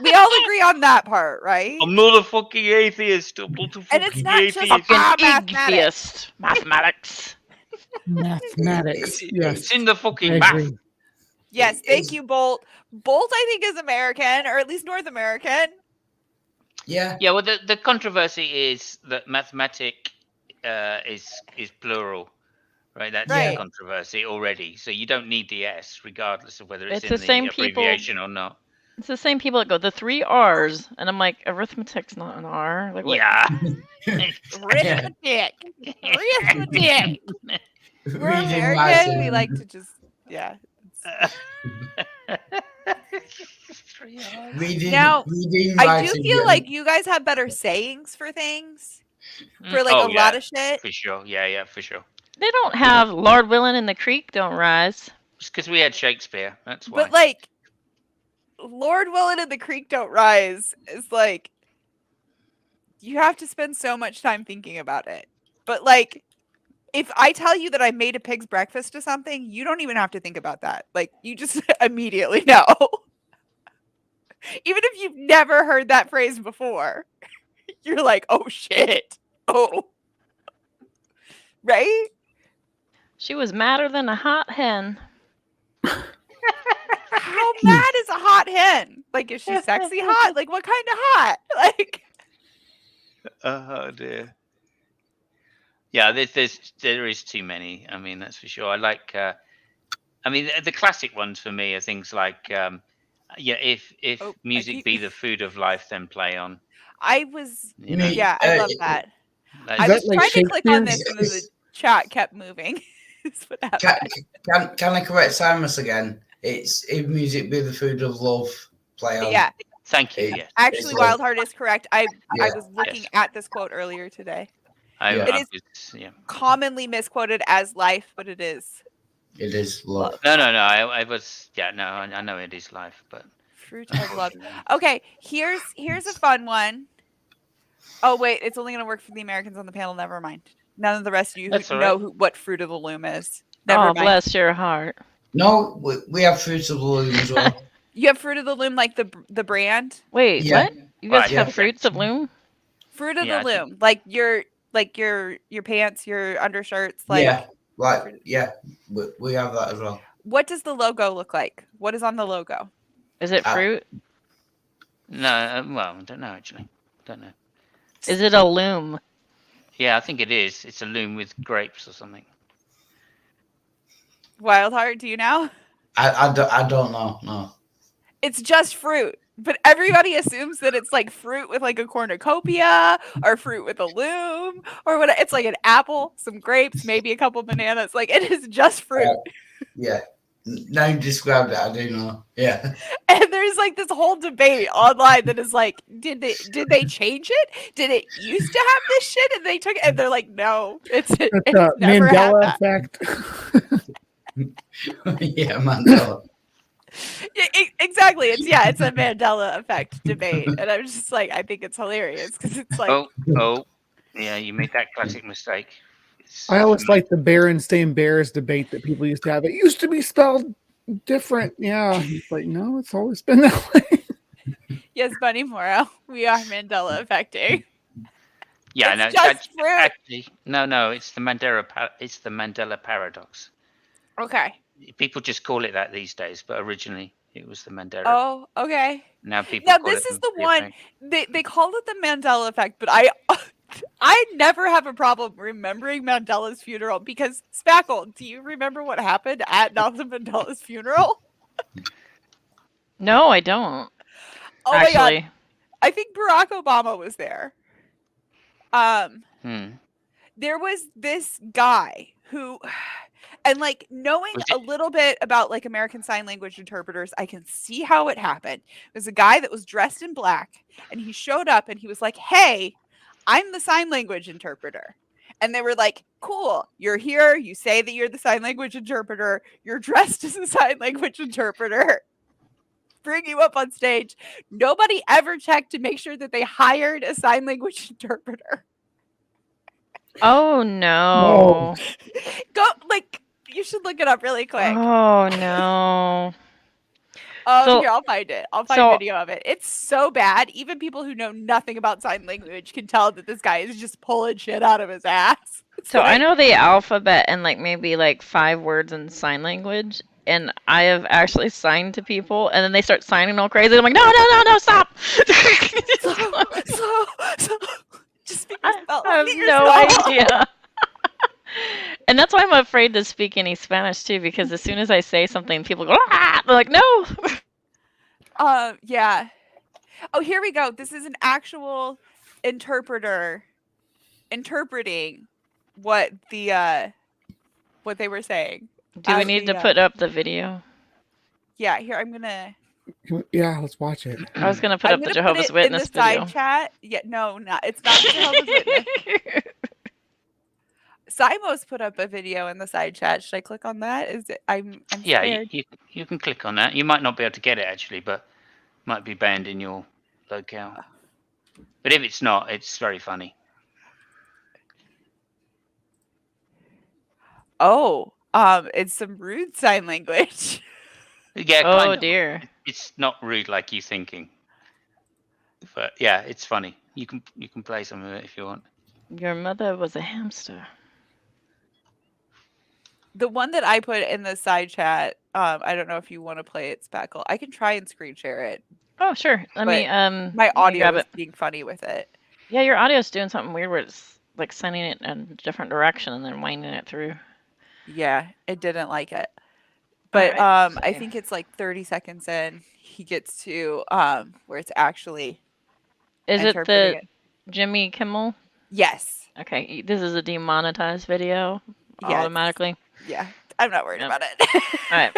We all agree on that part, right? I'm not a fucking atheist. I'm not a fucking And it's not just mathematics. Mathematics. Mathematics. Yes. It's in the fucking I math. agree. Yes, thank you, Bolt. Bolt, I think, is American, or at least North American. Yeah. Yeah. Well, the controversy is that mathematic is plural, right? That's the controversy already. So you don't need the S, regardless of whether it's in the the same abbreviation or not. It's the same people that go the 3 R's, and I'm like, arithmetic's not an R. Like what? Yeah. Arithmetic. Arithmetic. We're Reading, American. We writing. like to just Reading, Now, reading, I do writing. feel like you guys have better sayings for things, for like Oh, a lot yeah, of shit. for sure. Yeah, for sure. They don't have Lord Willin' and the creek don't rise. It's because we had Shakespeare. That's why. But like, Lord Willin' and the Creek Don't Rise is like, you have to spend so much time thinking about it. But like, if I tell you that I made a pig's breakfast or something, you don't even have to think about that. Like, you just immediately know. Even if you've never heard that phrase before, you're like, oh shit. Oh. Right? She was madder than a hot hen. How mad is a hot hen? Like, is she sexy hot? Like, what kind of hot? Like, oh dear. Yeah, there is too many. I mean, that's for sure. I like. I mean, the classic ones for me are things like, if music be the food of life, then play on. I was, You know? yeah, I love that. That I is- was like trying to click on Shakespeare? this and then the chat kept moving. That's what happened. Can I correct Simos again? It's if music be the food of love, play on. Yeah, Thank you. It- Yes, actually, It's Wild Heart is correct. I Yeah. was looking at this quote earlier today. I It is was- yeah. commonly misquoted as life, but it is It is love. No. I was. Yeah, no. I know it is life, but fruit of love. Okay, here's a fun one. Oh wait, it's only gonna work for the Americans on the panel. Never mind. None of the rest of you That's all know right. what Fruit of the Loom is. Never Oh, mind. bless your heart. No, we have fruits of the loom as well. You have Fruit of the Loom, like the brand. Wait, Yeah. what? You guys Right, have yeah. fruits of loom? Fruit of Yeah, the I think- Loom, like your pants, your undershirts. Like, yeah, like yeah, we have that as well. what does the logo look like? What is on the logo? Is it Ah. fruit? no. Well, I don't know actually. Don't know. Is it a loom? Yeah, I think it is. It's a loom with grapes or something. Wild Heart, do you know? I don't know. No. It's just fruit. But everybody assumes that it's like fruit with like a cornucopia or fruit with a loom or what. It's like an apple, some grapes, maybe a couple bananas. Like, it is just fruit. Yeah. Now you described it, I do know. Yeah. And there's like this whole debate online that is like, did they change it? Did it used to have this shit and they took it? And they're like, no, it's never had Mandela that. effect. Yeah, Mandela. Yeah, exactly. It's a Mandela effect debate, and I'm just like, I think it's hilarious because it's like, Oh, yeah, you made that classic mistake. I always like the Berenstain Bears debate that people used to have. It used to be spelled different. Yeah. It's like, no, it's always been that way. yes, Bunny Morrow, we are Mandela affecting. Yeah, It's no, just that's fruit. actually no. It's the Mandela paradox. Okay. People just call it that these days, but originally it was the Mandela. Oh, okay. Now people. Now call this it is the Mandela one effect. they called it the Mandela effect, but I never have a problem remembering Mandela's funeral because Spackle, do you remember what happened at Nelson Mandela's funeral? No, I don't. Oh my god. Actually, I think Barack Obama was there. There was this guy who, and like knowing a little bit about like American Sign Language interpreters, I can see how it happened. It was a guy that was dressed in black and he showed up and he was like, "Hey, I'm the sign language interpreter." And they were like, "Cool, you're here. You say that you're the sign language interpreter. You're dressed as a sign language interpreter. Bring you up on stage." Nobody ever checked to make sure that they hired a sign language interpreter. oh no. Go, like, you should look it up really quick. Oh no. So- Here, I'll find it. I'll find video of it. It's so bad. Even people who know nothing about sign language can tell that this guy is just pulling shit out of his ass. It's So I like- know the alphabet and like maybe like 5 words in sign language, and I have actually signed to people, and then they start signing all crazy. I'm like, no, stop! So, just speak your spell. I have Speak your no spell. idea. And that's why I'm afraid to speak any Spanish too, because as soon as I say something, people go, ah! They're like, no. Yeah. Oh, here we go. This is an actual interpreter interpreting what what they were saying. Do we As need the, to put up the video? Yeah, here I'm gonna Yeah, let's watch it. I was gonna put I'm up the gonna put Jehovah's it in the Witness video. side chat. Yeah, no, not it's not the Jehovah's Witness. Simos put up a video in the side chat. Should I click on that? Is it? I'm Yeah, scared. you can click on that. You might not be able to get it actually, but might be banned in your locale. But if it's not, it's very funny. Oh, it's some rude sign language. Yeah, Oh kind of. dear. It's not rude like you thinking. But yeah, it's funny. You can play some of it if you want. Your mother was a hamster. The one that I put in the side chat, I don't know if you want to play it, Spackle. I can try and screen share it. Oh sure. Let me My let me audio grab is it. being funny with it. Yeah, your audio's doing something weird where it's like sending it in a different direction and then winding it through. Yeah, it didn't like it. But Alright, I see. think it's like 30 seconds in, he gets to where it's actually Is it interpreting the it. Jimmy Kimmel? Yes. Okay, this is a demonetized video Yes. automatically. Yeah. I'm not worried Yep. about it. Alright.